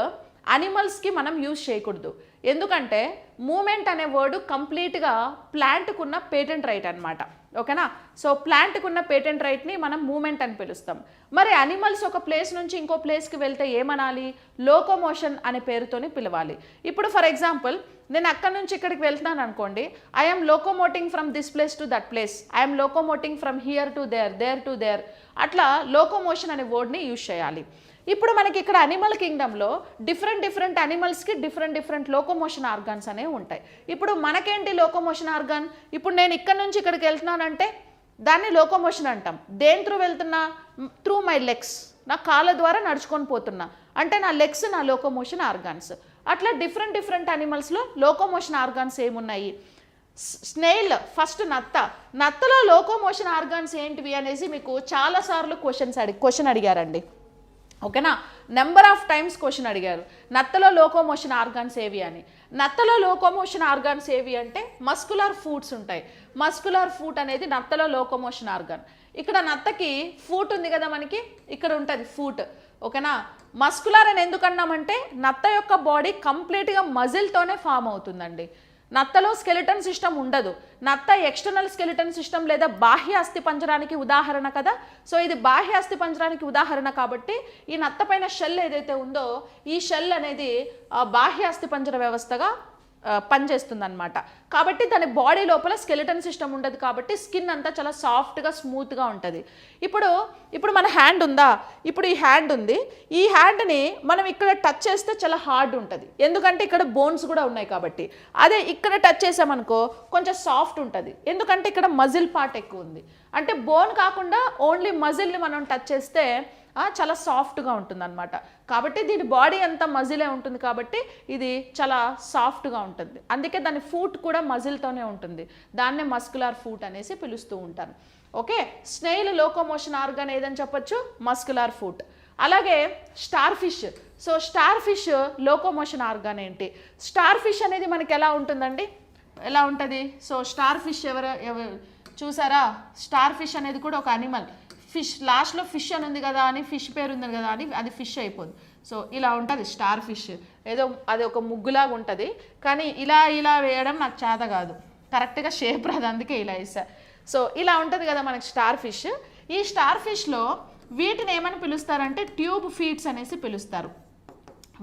అనిమల్స్కి మనం యూజ్ చేయకూడదు. ఎందుకంటే మూమెంట్ అనే వర్డ్ కంప్లీట్గా ప్లాంట్కున్న పేటెంట్ రైట్ అనమాట. ఓకేనా. సో ప్లాంట్కి ఉన్న పేటెంట్ రైట్ని మనం మూమెంట్ అని పిలుస్తాం. మరి అనిమల్స్ ఒక ప్లేస్ నుంచి ఇంకో ప్లేస్కి వెళ్తే ఏమనాలి? లోకోమోషన్ అనే పేరుతోని పిలవాలి. ఇప్పుడు ఫర్ ఎగ్జాంపుల్ నేను అక్కడ నుంచి ఇక్కడికి వెళ్తున్నాను అనుకోండి, I'm locomoting from this place to that place, I'm locomoting from here to there, there to there, అట్లా లోకోమోషన్ అనే వర్డ్ని యూజ్ చేయాలి. ఇప్పుడు మనకి ఇక్కడ అనిమల్ కింగ్డమ్లో డిఫరెంట్ అనిమల్స్కి డిఫరెంట్ లోకోమోషన్ ఆర్గాన్స్ అనేవి ఉంటాయి. ఇప్పుడు మనకేంటి లోకోమోషన్ ఆర్గాన్? ఇప్పుడు నేను ఇక్కడ నుంచి ఇక్కడికి వెళ్తున్నానంటే దాన్ని లోకోమోషన్ అంటాం. దేని త్రూ వెళ్తున్నా? త్రూ మై లెగ్స్, నా కాళ్ళ ద్వారా నడుచుకొని పోతున్నా అంటే నా లెగ్స్ నా లోకోమోషన్ ఆర్గాన్స్. అట్లా డిఫరెంట్ అనిమల్స్లో లోకోమోషన్ ఆర్గాన్స్ ఏమున్నాయి? స్నేల్ ఫస్ట్ నత్తలో లోకోమోషన్ ఆర్గాన్స్ ఏంటివి అనేసి మీకు చాలాసార్లు క్వశ్చన్ అడిగారండి. ఓకేనా, నెంబర్ ఆఫ్ టైమ్స్ క్వశ్చన్ అడిగారు, నత్తలో లోకోమోషన్ ఆర్గాన్స్ ఏవి అని. నత్తలో లోకోమోషన్ ఆర్గాన్స్ ఏవి అంటే మస్కులర్ ఫూట్స్ ఉంటాయి. మస్కులర్ ఫూట్ అనేది నత్తలో లోకోమోషన్ ఆర్గాన్. ఇక్కడ నత్తకి ఫూట్ ఉంది కదా, మనకి ఇక్కడ ఉంటుంది ఫూట్. ఓకేనా, మస్కులర్ అని ఎందుకన్నామంటే నత్త యొక్క బాడీ కంప్లీట్గా మజిల్తోనే ఫామ్ అవుతుందండి. నత్తలో స్కెలిటన్ సిస్టమ్ ఉండదు. నత్త ఎక్స్టర్నల్ స్కెలిటన్ సిస్టమ్ లేదా బాహ్య అస్థిపంజరానికి ఉదాహరణ కదా. సో ఇది బాహ్య అస్థిపంజరానికి ఉదాహరణ కాబట్టి ఈ నత్త పైన షెల్ ఏదైతే ఉందో ఈ షెల్ అనేది బాహ్య అస్థిపంజర వ్యవస్థగా పనిచేస్తుంది అనమాట. కాబట్టి దాని బాడీ లోపల స్కెలిటన్ సిస్టమ్ ఉండదు కాబట్టి స్కిన్ అంతా చాలా సాఫ్ట్గా స్మూత్గా ఉంటుంది. ఇప్పుడు మన హ్యాండ్ ఉందా, ఇప్పుడు ఈ హ్యాండ్ ఉంది, ఈ హ్యాండ్ని మనం ఇక్కడ టచ్ చేస్తే చాలా హార్డ్ ఉంటుంది, ఎందుకంటే ఇక్కడ బోన్స్ కూడా ఉన్నాయి కాబట్టి. అదే ఇక్కడ టచ్ చేసామనుకో కొంచెం సాఫ్ట్ ఉంటుంది, ఎందుకంటే ఇక్కడ మజిల్ పార్ట్ ఎక్కువ ఉంది. అంటే బోన్ కాకుండా ఓన్లీ మజిల్ని మనం టచ్ చేస్తే చాలా సాఫ్ట్గా ఉంటుంది అనమాట. కాబట్టి దీని బాడీ అంతా మజిలే ఉంటుంది కాబట్టి ఇది చాలా సాఫ్ట్గా ఉంటుంది. అందుకే దాని ఫూట్ కూడా మజిల్తోనే ఉంటుంది. దాన్నే మస్కులర్ ఫూట్ అనేసి పిలుస్తూ ఉంటాను. ఓకే, స్నేల్ లోకోమోషన్ ఆర్గాన్ ఏదని చెప్పొచ్చు? Muscular foot. అలాగే star fish. So star fish locomotion organ ఏంటి? స్టార్ ఫిష్ అనేది మనకి ఎలా ఉంటుందండి, ఎలా ఉంటుంది? సో స్టార్ ఫిష్ ఎవరు చూసారా? స్టార్ ఫిష్ అనేది కూడా ఒక అనిమల్. ఫిష్ లాస్ట్లో ఫిష్ అని ఉంది కదా అని ఫిష్ పేరు ఉంది కదా అని అది ఫిష్ అయిపోదు. సో ఇలా ఉంటుంది స్టార్ ఫిష్. ఏదో అది ఒక ముగ్గులాగా ఉంటుంది, కానీ ఇలా వేయడం నాకు చేత కాదు, కరెక్ట్గా షేప్ రాదు, అందుకే ఇలా వేసా. సో ఇలా ఉంటుంది కదా మనకి స్టార్ ఫిష్. ఈ స్టార్ ఫిష్లో వీటిని ఏమని పిలుస్తారంటే ట్యూబ్ ఫీట్స్ అనేసి పిలుస్తారు.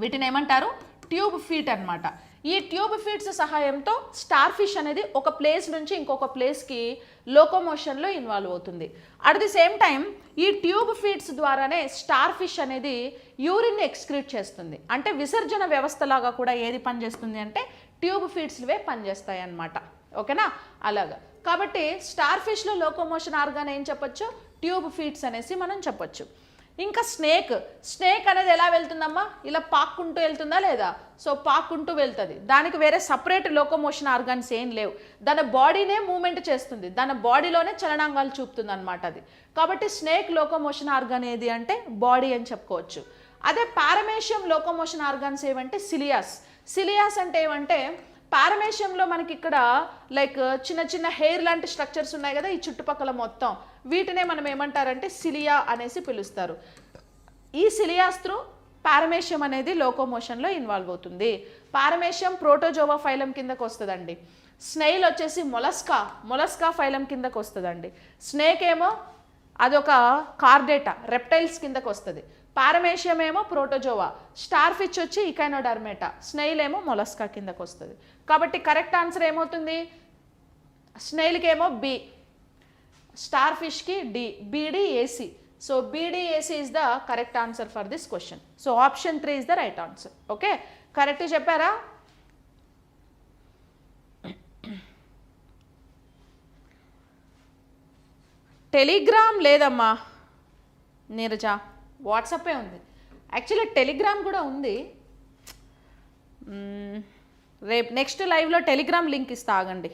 వీటిని ఏమంటారు? ట్యూబ్ ఫీట్ అనమాట. ఈ ట్యూబ్ ఫీట్స్ సహాయంతో స్టార్ ఫిష్ అనేది ఒక ప్లేస్ నుంచి ఇంకొక ప్లేస్కి లోకోమోషన్లో ఇన్వాల్వ్ అవుతుంది. అట్ ది సేమ్ టైం ఈ ట్యూబ్ ఫీట్స్ ద్వారానే స్టార్ ఫిష్ అనేది యూరిన్ ఎక్స్క్రీట్ చేస్తుంది. అంటే విసర్జన వ్యవస్థలాగా కూడా ఏది పనిచేస్తుంది అంటే ట్యూబ్ ఫీట్స్వే పనిచేస్తాయి అన్నమాట. ఓకేనా, అలాగా. కాబట్టి స్టార్ ఫిష్లో లోకోమోషన్ ఆర్గాన్ ఏం చెప్పొచ్చు? ట్యూబ్ ఫీట్స్ అనేసి మనం చెప్పొచ్చు. ఇంకా స్నేక్ అనేది ఎలా వెళ్తుందమ్మా? ఇలా పాక్కుంటూ వెళ్తుందా లేదా? సో పాక్కుంటూ వెళ్తుంది. దానికి వేరే సపరేట్ లోకోమోషన్ ఆర్గాన్స్ ఏం లేవు. దాని బాడీనే మూమెంట్ చేస్తుంది, దాని బాడీలోనే చలనాంగాలు చూపుతుంది అనమాట అది. కాబట్టి స్నేక్ లోకోమోషన్ ఆర్గాన్ ఏది అంటే బాడీ అని చెప్పుకోవచ్చు. అదే పారమేషియం లోకోమోషన్ ఆర్గాన్స్ ఏమంటే సిలియాస్ అంటే ఏమంటే పారమేషియంలో మనకి ఇక్కడ లైక్ చిన్న హెయిర్ లాంటి స్ట్రక్చర్స్ ఉన్నాయి కదా ఈ చుట్టుపక్కల మొత్తం, వీటినే మనం ఏమంటారంటే సిలియా అనేసి పిలుస్తారు. ఈ సిలియాస్ త్రూ పారమేషియం అనేది లోకోమోషన్లో ఇన్వాల్వ్ అవుతుంది. పారమేషియం ప్రోటోజోవా ఫైలం కిందకు వస్తుందండి. స్నేల్ వచ్చేసి మొలస్కా ఫైలం కిందకు వస్తుందండి. స్నేక్ ఏమో అదొక కార్డేటా రెప్టైల్స్ కిందకు వస్తుంది. పారమేషియం ఏమో ప్రోటోజోవా, స్టార్ ఫిష్ వచ్చి ఇకైనోడర్మేటా, స్నేల్ ఏమో మొలస్కా కిందకు వస్తుంది. కాబట్టి కరెక్ట్ ఆన్సర్ ఏమవుతుంది? స్నేల్కి ఏమో బి, స్టార్ ఫిష్కి D, BDAC. So BDAC is the correct answer for this question. So option 3 is the right answer. Okay, correct చెప్పారా? టెలిగ్రామ్ లేదమ్మా నీరజ, వాట్సాపే ఉంది. యాక్చువల్లీ టెలిగ్రామ్ కూడా ఉంది. రేపు నెక్స్ట్ లైవ్లో టెలిగ్రామ్ లింక్ ఇస్తా, ఆగండి,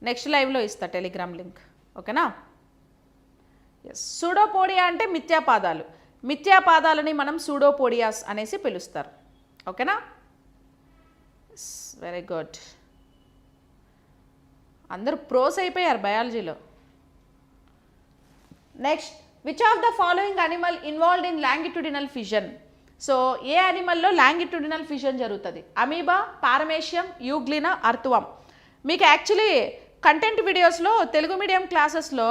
నెక్స్ట్ లైవ్లో ఇస్తా టెలిగ్రామ్ లింక్. ఓకేనా? ఎస్, సూడోపోడియా అంటే మిథ్యాపాదాలని మనం సూడోపోడియాస్ అనేసి పిలుస్తారు. ఓకేనా? వెరీ గుడ్, అందరూ ప్రోస్ అయిపోయారు బయాలజీలో. Next, which of the following animal involved in longitudinal fission? So ఏ అనిమల్లో లాంగిట్యూడినల్ ఫిజన్ జరుగుతుంది? Amoeba, paramecium, euglena, earthworm. మీకు యాక్చువల్లీ కంటెంట్ వీడియోస్లో తెలుగు మీడియం క్లాసెస్లో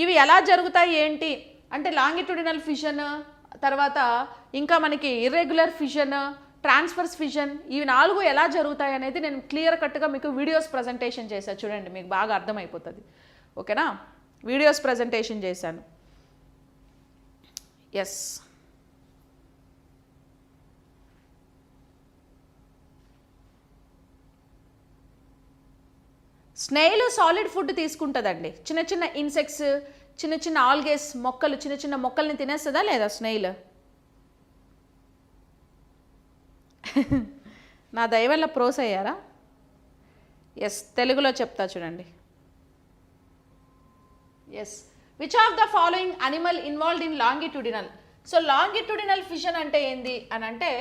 ఇవి ఎలా జరుగుతాయి ఏంటి అంటే లాంగిట్యూడినల్ ఫిషన్, తర్వాత ఇంకా మనకి ఇర్రెగ్యులర్ ఫిషన్, ట్రాన్స్ఫర్స్ ఫిషన్, ఇవి 4 ఎలా జరుగుతాయి అనేది నేను క్లియర్ కట్గా మీకు వీడియోస్ ప్రజెంటేషన్ చేశాను. చూడండి, మీకు బాగా అర్థమైపోతుంది. ఓకేనా, వీడియోస్ ప్రజెంటేషన్ చేశాను. ఎస్, స్నేయిల్ సాలిడ్ ఫుడ్ తీసుకుంటుందండి. చిన్న చిన్న ఇన్సెక్ట్స్, చిన్న చిన్న ఆల్గేస్ మొక్కలు, చిన్న చిన్న మొక్కల్ని తినేస్తుందా లేదా స్నేయిల్? నా దయ వల్ల ప్రోస్ అయ్యారా? ఎస్, తెలుగులో చెప్తా చూడండి. Yes, which of the following animal involved in longitudinal? So longitudinal fission అంటే ఏంది అని అంటే,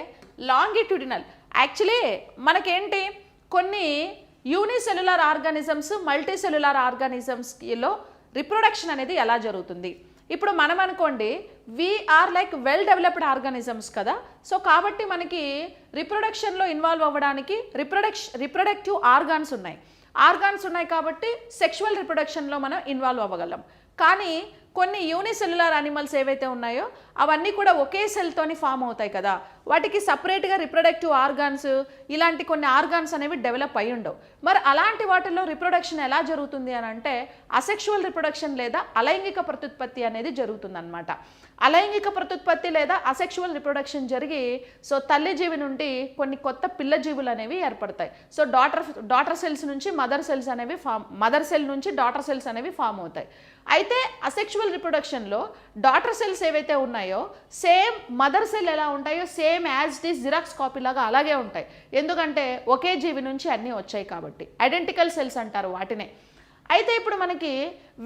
లాంగిట్యూడినల్ యాక్చువల్లీ మనకేంటి కొన్ని యూనిసెల్యులర్ ఆర్గానిజమ్స్, మల్టీ సెల్యులర్ ఆర్గానిజమ్స్లో రిప్రొడక్షన్ అనేది ఎలా జరుగుతుంది? ఇప్పుడు మనం అనుకోండి, we're like well developed organisms కదా. సో కాబట్టి మనకి రిప్రొడక్షన్లో ఇన్వాల్వ్ అవ్వడానికి రిప్రొడక్టివ్ ఆర్గాన్స్ ఉన్నాయి కాబట్టి సెక్షువల్ రిప్రొడక్షన్లో మనం ఇన్వాల్వ్ అవ్వగలం. కానీ కొన్ని యూనిసెల్యులర్ యానిమల్స్ ఏవైతే ఉన్నాయో అవన్నీ కూడా ఒకే సెల్తోని ఫామ్ అవుతాయి కదా, వాటికి సపరేట్గా రిప్రొడక్టివ్ ఆర్గాన్స్, ఇలాంటి కొన్ని ఆర్గాన్స్ అనేవి డెవలప్ అయి ఉండవు. మరి అలాంటి వాటిల్లో రిప్రొడక్షన్ ఎలా జరుగుతుంది అని అంటే అసెక్షువల్ రిప్రొడక్షన్ లేదా అలైంగిక ప్రత్యుత్పత్తి అనేది జరుగుతుందన్నమాట. అలైంగిక ప్రత్యుత్పత్తి లేదా అసెక్షువల్ రిప్రొడక్షన్ జరిగి సో తల్లి జీవి నుండి కొన్ని కొత్త పిల్ల జీవులు అనేవి ఏర్పడతాయి. సో డాటర్ సెల్స్ నుంచి మదర్ సెల్స్ అనేవి మదర్ సెల్ నుంచి డాటర్ సెల్స్ అనేవి ఫామ్ అవుతాయి. అయితే అసెక్షువల్ రిప్రొడక్షన్లో డాటర్ సెల్స్ ఏవైతే ఉన్నాయో సేమ్ మదర్ సెల్ ఎలా ఉంటాయో same as it is xerox copy లాగా అలాగే ఉంటాయి. ఎందుకంటే ఒకే జీవి నుంచి అన్నీ వచ్చాయి కాబట్టి ఐడెంటికల్ సెల్స్ అంటారు వాటినే. అయితే ఇప్పుడు మనకి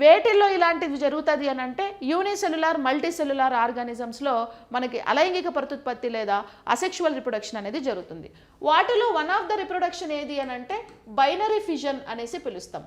వేటిల్లో ఇలాంటివి జరుగుతుంది అని అంటే యూనిసెల్యులార్, మల్టీ సెల్యులార్ ఆర్గానిజమ్స్లో మనకి అలైంగిక ప్రత్యుత్పత్తి లేదా అసెక్షువల్ రిప్రొడక్షన్ అనేది జరుగుతుంది. వాటిలో వన్ ఆఫ్ ద రిప్రొడక్షన్ ఏది అని అంటే బైనరీ ఫిజన్ అనేసి పిలుస్తాం.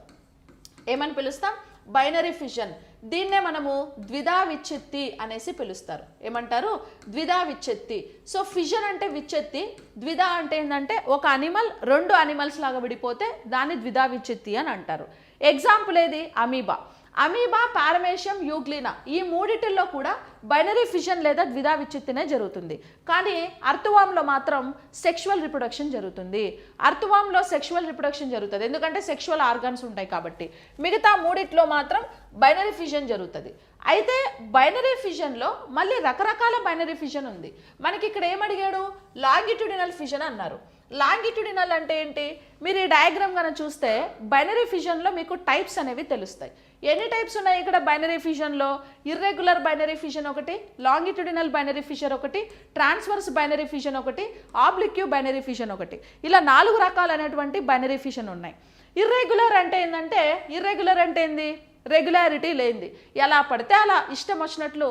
ఏమని పిలుస్తాం? Binary fission. దీన్నే మనము ద్విధా విచ్ఛత్తి అనేసి పిలుస్తారు. ఏమంటారు? ద్విధా విచ్ఛత్తి. సో ఫిజన్ అంటే విచ్ఛత్తి, ద్విధా అంటే ఏంటంటే ఒక అనిమల్ 2 అనిమల్స్ లాగా విడిపోతే దాన్ని ద్విధా విచ్ఛత్తి అని అంటారు. ఎగ్జాంపుల్ ఏది? అమీబా. అమీబా, పారమేషియం, యూగ్లినా, ఈ మూడిటిల్లో కూడా బైనరీ ఫిజన్ లేదా ద్విధా విచ్ఛత్తినే జరుగుతుంది. కానీ అర్తువాంలో మాత్రం సెక్షువల్ రిప్రొడక్షన్ జరుగుతుంది. అర్తువాంలో సెక్షువల్ రిప్రొడక్షన్ జరుగుతుంది ఎందుకంటే సెక్షువల్ ఆర్గాన్స్ ఉంటాయి కాబట్టి. మిగతా మూడిట్లో మాత్రం బైనరీ ఫిజన్ జరుగుతుంది. అయితే బైనరీ ఫిజన్లో మళ్ళీ రకరకాల బైనరీ ఫిజన్ ఉంది. మనకి ఇక్కడ ఏమడిగాడు? లాంగిట్యూడినల్ ఫిజన్ అన్నారు. లాంగిట్యూడినల్ అంటే ఏంటి? మీరు ఈ డయాగ్రామ్ కనుక చూస్తే బైనరీ ఫిజన్లో మీకు టైప్స్ అనేవి తెలుస్తాయి. ఎన్ని టైప్స్ ఉన్నాయి ఇక్కడ బైనరీ ఫిజన్లో? ఇర్రెగ్యులర్ బైనరీ ఫిజన్ ఒకటి, లాంగిట్యూడినల్ బైనరీ ఫిజన్ ఒకటి, ట్రాన్స్వర్స్ బైనరీ ఫిజన్ ఒకటి, ఆబ్లిక్యూ బైనరీ ఫిజన్ ఒకటి, ఇలా 4 రకాలైనటువంటి బైనరీ ఫిజన్ ఉన్నాయి. ఇర్రెగ్యులర్ అంటే ఏంటంటే, ఇర్రెగ్యులర్ అంటే ఏంది? రెగ్యులారిటీ లేనిది, ఎలా పడితే అలా ఇష్టం వచ్చినట్లు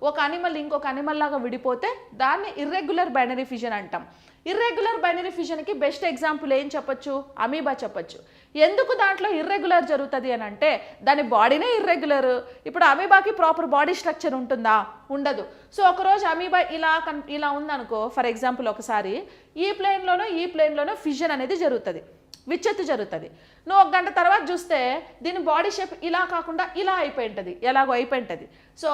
ఒక అనిమల్ ఇంకొక అనిమల్ లాగా విడిపోతే దాన్ని ఇర్రెగ్యులర్ బైనరీ ఫిజన్ అంటాం. ఇర్రెగ్యులర్ బైనరీ ఫిజన్కి బెస్ట్ ఎగ్జాంపుల్ ఏం చెప్పొచ్చు? అమీబా చెప్పొచ్చు. ఎందుకు దాంట్లో ఇర్రెగ్యులర్ జరుగుతుంది అని అంటే దాని బాడీనే ఇర్రెగ్యులర్. ఇప్పుడు అమీబాకి ప్రాపర్ బాడీ స్ట్రక్చర్ ఉంటుందా? ఉండదు. సో ఒకరోజు అమీబా ఇలా ఉందనుకో, ఫర్ ఎగ్జాంపుల్ ఒకసారి ఈ ప్లేన్లోనో ఫిజన్ అనేది జరుగుతుంది, విచ్ఛత్తి జరుగుతుంది. నువ్వు 1 గంట తర్వాత చూస్తే దీని బాడీ షేప్ ఇలా కాకుండా ఇలా అయిపోయి ఉంటుంది, ఎలాగో అయిపోయి ఉంటుంది. సో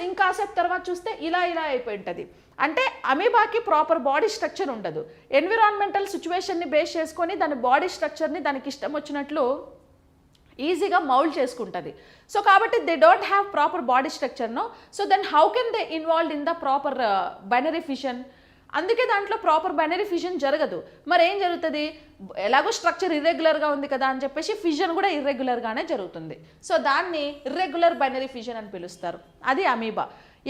ఇంకాసేపు తర్వాత చూస్తే ఇలా అయిపోయి ఉంటుంది. అంటే అమీబాకి ప్రాపర్ బాడీ స్ట్రక్చర్ ఉండదు. ఎన్విరాన్మెంటల్ సిచ్యువేషన్ని బేస్ చేసుకొని దాని బాడీ స్ట్రక్చర్ని దానికి ఇష్టం వచ్చినట్లు ఈజీగా మౌల్డ్ చేసుకుంటుంది. సో కాబట్టి they don't have proper body structure. No, so then how can they involved in the proper binary fission? అందుకే దాంట్లో ప్రాపర్ బైనరీ ఫిజన్ జరగదు. మరి ఏం జరుగుతుంది? ఎలాగో స్ట్రక్చర్ ఇర్రెగ్యులర్గా ఉంది కదా అని చెప్పేసి ఫిజన్ కూడా ఇర్రెగ్యులర్గానే జరుగుతుంది. సో దాన్ని ఇర్రెగ్యులర్ బైనరీ ఫిజన్ అని పిలుస్తారు. అది అమీబా.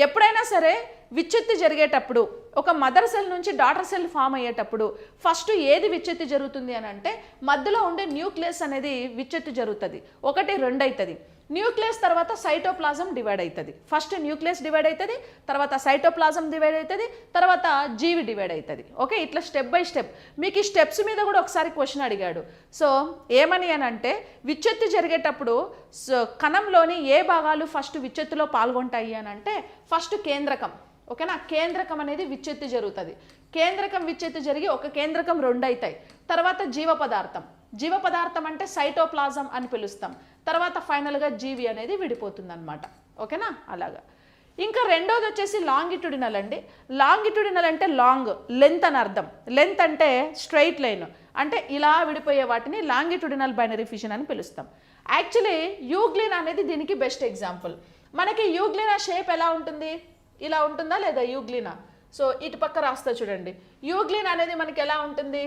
ఎప్పుడైనా సరే విచ్ఛత్తి జరిగేటప్పుడు, ఒక మదర్ సెల్ నుంచి డాటర్ సెల్ ఫామ్ అయ్యేటప్పుడు ఫస్ట్ ఏది విచ్ఛత్తి జరుగుతుంది అని అంటే మధ్యలో ఉండే న్యూక్లియస్ అనేది విచ్ఛత్తి జరుగుతుంది. 1, 2 అవుతుంది. న్యూక్లియస్ తర్వాత సైటోప్లాజం డివైడ్ అవుతుంది. ఫస్ట్ న్యూక్లియస్ డివైడ్ అవుతుంది, తర్వాత సైటోప్లాజం డివైడ్ అవుతుంది, తర్వాత జీవి డివైడ్ అవుతుంది. ఓకే, ఇట్లా స్టెప్ బై స్టెప్. మీకు ఈ స్టెప్స్ మీద కూడా ఒకసారి క్వశ్చన్ అడిగాడు. సో ఏమని అని అంటే విచ్ఛత్తి జరిగేటప్పుడు కణంలోని ఏ భాగాలు ఫస్ట్ విచ్ఛత్తిలో పాల్గొంటాయి అని అంటే ఫస్ట్ కేంద్రకం. ఓకేనా, కేంద్రకం అనేది విచ్ఛత్తి జరుగుతుంది. కేంద్రకం విచ్ఛత్తి జరిగి ఒక కేంద్రకం 2 అవుతాయి. తర్వాత జీవ పదార్థం, జీవ పదార్థం అంటే సైటోప్లాజం అని పిలుస్తాం. తర్వాత ఫైనల్గా జీవి అనేది విడిపోతుంది అనమాట. ఓకేనా? అలాగా. ఇంకా రెండోది వచ్చేసి లాంగిట్యూడినల్ అండి. లాంగిట్యూడినల్ అంటే లాంగ్, లెంత్ అని అర్థం. లెంత్ అంటే స్ట్రైట్ లైన్, అంటే ఇలా విడిపోయే వాటిని లాంగిట్యూడినల్ బైనరీ ఫిషన్ అని పిలుస్తాం. యాక్చువల్లీ యూగ్లినా అనేది దీనికి బెస్ట్ ఎగ్జాంపుల్. మనకి యూగ్లినా షేప్ ఎలా ఉంటుంది? ఇలా ఉంటుందా లేదా యూగ్లినా? సో ఇటు పక్క రాస్తా చూడండి. యూగ్లినా అనేది మనకి ఎలా ఉంటుంది?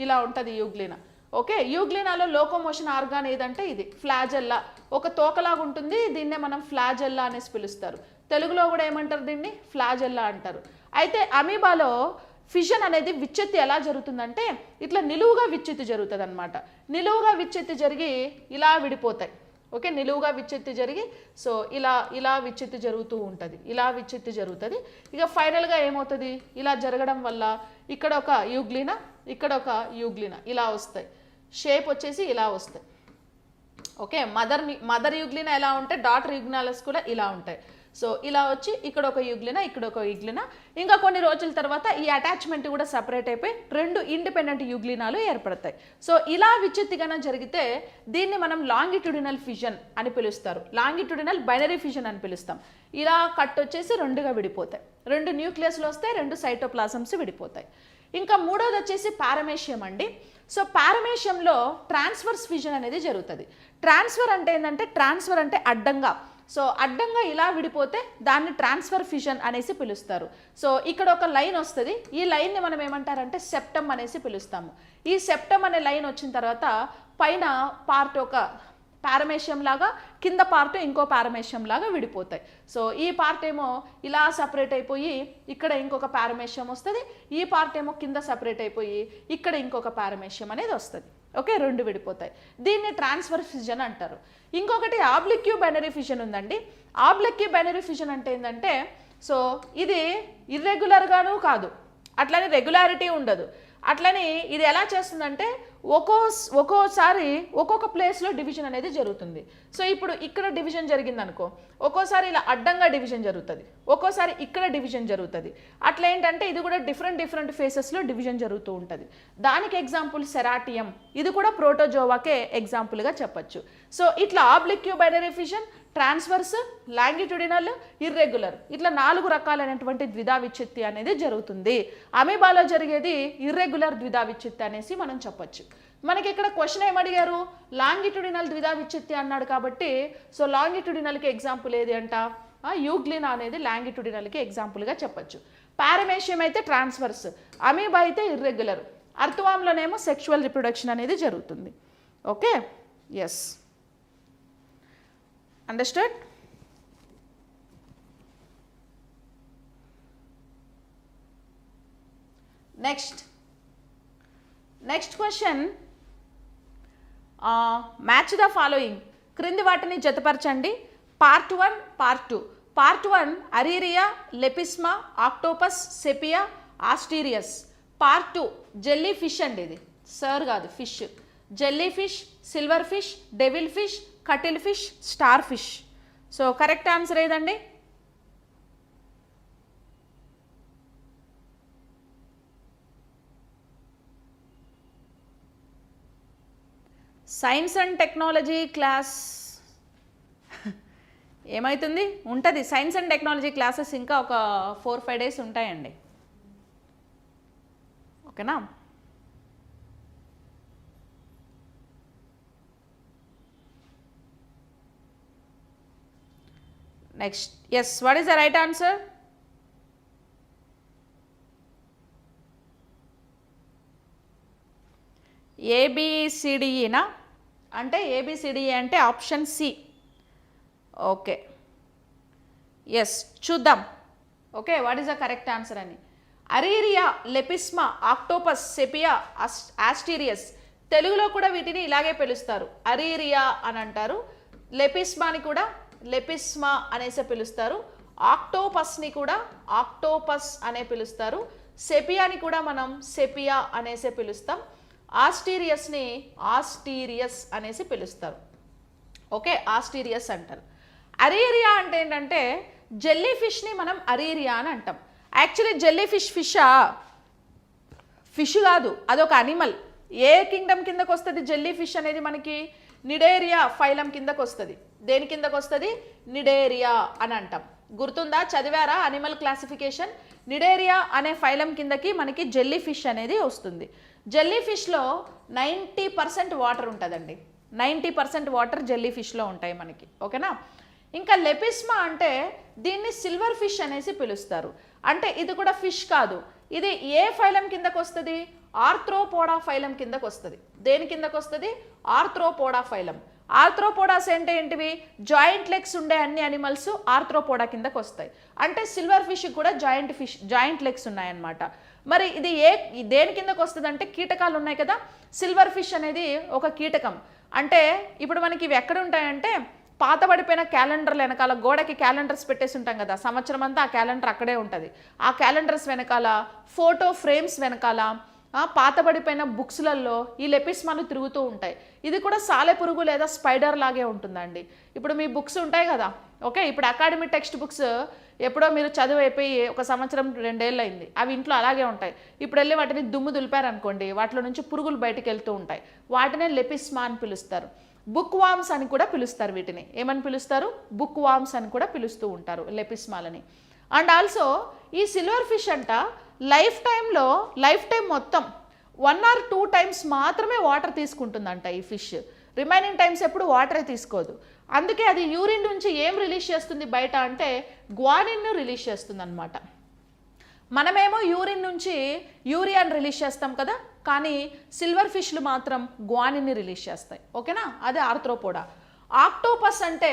ఇలా ఉంటుంది యూగ్లినా. ఓకే, యూగ్లినాలో లోకోమోషన్ ఆర్గాన్ ఏదంటే ఇది ఫ్లాజెల్లా, ఒక తోకలాగా ఉంటుంది. దీన్నే మనం ఫ్లాజెల్లా అనేసి పిలుస్తారు. తెలుగులో కూడా ఏమంటారు? దీన్ని ఫ్లాజెల్లా అంటారు. అయితే అమీబాలో ఫిషన్ అనేది విచ్ఛత్తి ఎలా జరుగుతుందంటే ఇట్లా నిలువుగా విచ్ఛత్తి జరుగుతుంది అనమాట. నిలువుగా విచ్ఛత్తి జరిగి ఇలా విడిపోతాయి. ఓకే, నిలువుగా విచ్ఛత్తి జరిగి సో ఇలా విచ్ఛత్తి జరుగుతూ ఉంటుంది. ఇలా విచ్ఛత్తి జరుగుతుంది. ఇక ఫైనల్గా ఏమవుతుంది? ఇలా జరగడం వల్ల ఇక్కడ ఒక యూగ్లినా, ఇక్కడ ఒక యూగ్లినా ఇలా వస్తాయి. షేప్ వచ్చేసి ఇలా వస్తాయి. ఓకే, మదర్ యూగ్లినా ఎలా ఉంటాయి, డాటర్ యూగ్లినాస్ కూడా ఇలా ఉంటాయి. సో ఇలా వచ్చి ఇక్కడ ఒక యూగ్లినా, ఇక్కడ ఒక యూగ్లినా. ఇంకా కొన్ని రోజుల తర్వాత ఈ అటాచ్మెంట్ కూడా సపరేట్ అయిపోయి రెండు ఇండిపెండెంట్ యూగ్లినాలు ఏర్పడతాయి. సో ఇలా విచ్ఛత్తిగా జరిగితే దీన్ని మనం లాంగిట్యూడినల్ ఫిషన్ అని పిలుస్తారు. లాంగిట్యూడినల్ బైనరీ ఫిషన్ అని పిలుస్తాం. ఇలా కట్ వచ్చేసి రెండుగా విడిపోతాయి. రెండు న్యూక్లియస్లు వస్తాయి, రెండు సైటోప్లాజమ్స్ విడిపోతాయి. ఇంకా మూడోది వచ్చేసి పారమేషియం అండి. సో పారమేషియంలో ట్రాన్స్వర్స్ ఫిషన్ అనేది జరుగుతుంది. ట్రాన్స్ఫర్ అంటే ఏంటంటే, ట్రాన్స్ఫర్ అంటే అడ్డంగా. సో అడ్డంగా ఇలా విడిపోతే దాన్ని ట్రాన్స్ఫర్ ఫిషన్ అనేసి పిలుస్తారు. సో ఇక్కడ ఒక లైన్ వస్తుంది. ఈ లైన్ని మనం ఏమంటారంటే సెప్టమ్ అనేసి పిలుస్తాము. ఈ సెప్టమ్ అనే లైన్ వచ్చిన తర్వాత పైన పార్ట్ ఒక పారమేషియం లాగా, కింద పార్ట్ ఇంకో పారమేషియం లాగా విడిపోతాయి. సో ఈ పార్ట్ ఏమో ఇలా సపరేట్ అయిపోయి ఇక్కడ ఇంకొక పారమేషియం వస్తుంది. ఈ పార్ట్ ఏమో కింద సపరేట్ అయిపోయి ఇక్కడ ఇంకొక పారమేషియం అనేది వస్తుంది. ఓకే, రెండు విడిపోతాయి. దీన్ని ట్రాన్స్ఫర్ ఫిషన్ అంటారు. ఇంకొకటి ఆబ్లిక్యూ బైనరీ ఫిషన్ ఉందండి. ఆబ్లిక్యూ బైనరీ ఫిషన్ అంటే ఏంటంటే, సో ఇది ఇర్రెగ్యులర్గాను కాదు, అట్లనే రెగ్యులారిటీ ఉండదు. అట్లని ఇది ఎలా చేస్తుందంటే ఒక్కోసారి ఒక్కొక్క ప్లేస్లో డివిజన్ అనేది జరుగుతుంది. సో ఇప్పుడు ఇక్కడ డివిజన్ జరిగింది అనుకో, ఒక్కోసారి ఇలా అడ్డంగా డివిజన్ జరుగుతుంది, ఒక్కోసారి ఇక్కడ డివిజన్ జరుగుతుంది. అట్లా ఏంటంటే ఇది కూడా డిఫరెంట్ ఫేసెస్లో డివిజన్ జరుగుతూ ఉంటుంది. దానికి ఎగ్జాంపుల్ సెరాటియం, ఇది కూడా ప్రోటోజోవాకే ఎగ్జాంపుల్గా చెప్పచ్చు. సో ఇట్లా oblique binary fission, transverse, longitudinal, irregular, ఇట్లా 4 రకాలైనటువంటి ద్విధా విచ్ఛత్తి అనేది జరుగుతుంది. అమీబాలో జరిగేది ఇర్రెగ్యులర్ ద్విధా విచ్ఛత్తి అనేసి మనం చెప్పొచ్చు. మనకి ఇక్కడ క్వశ్చన్ ఏమడిగారు? లాంగిట్యూడినల్ ద్విధా విచ్ఛత్తి అన్నాడు కాబట్టి సో లాంగిట్యూడినల్కి ఎగ్జాంపుల్ ఏది అంట? యూగ్లినా అనేది లాంగిట్యూడినల్కి ఎగ్జాంపుల్గా చెప్పొచ్చు. పారమేషియం అయితే ట్రాన్స్వర్స్, అమీబా అయితే ఇర్రెగ్యులర్, అర్థవాంలోనేమో సెక్షువల్ రిప్రొడక్షన్ అనేది జరుగుతుంది. Okay, yes, understood? Next question, match the following, క్రింది వాటిని జతపరచండి. Part 1, part 2. Part 1 Aurelia, Lepisma, octopus, Sepia, Asterias. Part 2 jelly fish అండి, ఇది సర్ కాదు fish. Jelly fish, silver fish, devil fish, cuttle fish, star fish. So correct answer ఏదండి? Science and technology class ఏమవుతుంది? ఉంటుంది. Science and technology classes ఇంకా ఒక 4-5 days ఉంటాయండి. ఓకేనా? Next, yes, what is the right answer? ఏబిసిడిఈనా? అంటే ఏబిసిడిఈ అంటే ఆప్షన్ సి. ఓకే, ఎస్, చూద్దాం. Okay, what is the correct answer అని. Aurelia, Lepisma, octopus, Sepia, Asterias. తెలుగులో కూడా వీటిని ఇలాగే పిలుస్తారు, అరీరియా అని అంటారు. లెపిస్మాని కూడా లెపిస్మా అనేసి పిలుస్తారు. ఆక్టోపస్ని కూడా ఆక్టోపస్ అనే పిలుస్తారు. సెపియాని కూడా మనం సెపియా అనేసి పిలుస్తాం. ఆస్టీరియస్ని ఆస్టీరియస్ అనేసి పిలుస్తారు. ఓకే, ఆస్టీరియస్ అంటారు. అరీరియా అంటే ఏంటంటే జెల్లీ ఫిష్ని మనం అరీరియా అని అంటాం. యాక్చువల్లీ జెల్లీ ఫిష్ ఫిష్ కాదు, అదొక అనిమల్. ఏ కింగ్డమ్ కిందకు వస్తుంది జెల్లీ ఫిష్ అనేది మనకి? నిడేరియా ఫైలం కిందకు వస్తుంది. దేని కిందకు వస్తుంది? నిడేరియా అని అంటాం. గుర్తుందా? చదివారా అనిమల్ క్లాసిఫికేషన్? నిడేరియా అనే ఫైలం కిందకి మనకి జెల్లీ ఫిష్ అనేది వస్తుంది. జెల్లీ ఫిష్లో 90% వాటర్ ఉంటుందండి. 90% వాటర్ జెల్లీ ఫిష్లో ఉంటాయి మనకి. ఓకేనా? ఇంకా లెపిస్మా అంటే దీన్ని సిల్వర్ ఫిష్ అనేసి పిలుస్తారు. అంటే ఇది కూడా ఫిష్ కాదు. ఇది ఏ ఫైలం కిందకు వస్తుంది? ఆర్థ్రోపోడా ఫైలం కిందకు వస్తుంది. దేని కిందకు వస్తుంది? Arthropoda phylum. ఆర్థ్రోపోడాస్ అంటే ఏంటివి? జాయింట్ లెగ్స్ ఉండే అన్ని అనిమల్స్ ఆర్థ్రోపోడా కిందకు వస్తాయి. అంటే సిల్వర్ ఫిష్ కూడా జాయింట్ లెగ్స్ ఉన్నాయన్నమాట. మరి ఇది దేని కిందకు వస్తుంది అంటే కీటకాలు ఉన్నాయి కదా. సిల్వర్ ఫిష్ అనేది ఒక కీటకం. అంటే ఇప్పుడు మనకి ఇవి ఎక్కడ ఉంటాయంటే పాతబడిపోయిన క్యాలెండర్లు వెనకాల, గోడకి క్యాలెండర్స్ పెట్టేసి ఉంటాం కదా, సంవత్సరం అంతా ఆ క్యాలెండర్ అక్కడే ఉంటుంది. ఆ క్యాలెండర్స్ వెనకాల, ఫోటో ఫ్రేమ్స్ వెనకాల, పాతబడిపోయిన బుక్స్లలో ఈ లెపిస్మాలు తిరుగుతూ ఉంటాయి. ఇది కూడా సాలెపురుగు లేదా స్పైడర్ లాగే ఉంటుందండి. ఇప్పుడు మీ బుక్స్ ఉంటాయి కదా, ఓకే, ఇప్పుడు అకాడమీ టెక్స్ట్ బుక్స్ ఎప్పుడో మీరు చదువు అయిపోయి 1 సంవత్సరం 2 ఏళ్ళు అయింది, అవి ఇంట్లో అలాగే ఉంటాయి. ఇప్పుడు వెళ్ళి వాటిని దుమ్ము దులిపారనుకోండి, వాటిలో నుంచి పురుగులు బయటకు వెళ్తూ ఉంటాయి. వాటినే లెపిస్మా అని పిలుస్తారు. బుక్ వామ్స్ అని కూడా పిలుస్తారు. వీటిని ఏమని పిలుస్తారు? బుక్ వామ్స్ అని కూడా పిలుస్తూ ఉంటారు లెపిస్మాలని. అండ్ ఆల్సో ఈ సిల్వర్ ఫిష్ అంట లైఫ్ టైం మొత్తం 1 or 2 టైమ్స్ మాత్రమే వాటర్ తీసుకుంటుందంట ఈ ఫిష్. రిమైనింగ్ టైమ్స్ ఎప్పుడు వాటరే తీసుకోదు. అందుకే అది యూరిన్ నుంచి ఏం రిలీజ్ చేస్తుంది బయట అంటే గ్వానిన్ను రిలీజ్ చేస్తుంది అనమాట. మనమేమో యూరిన్ నుంచి యూరియాని రిలీజ్ చేస్తాం కదా, కానీ సిల్వర్ ఫిష్లు మాత్రం గ్వానిన్ని రిలీజ్ చేస్తాయి. ఓకేనా? అదే ఆర్థ్రోపోడా. ఆక్టోపస్ అంటే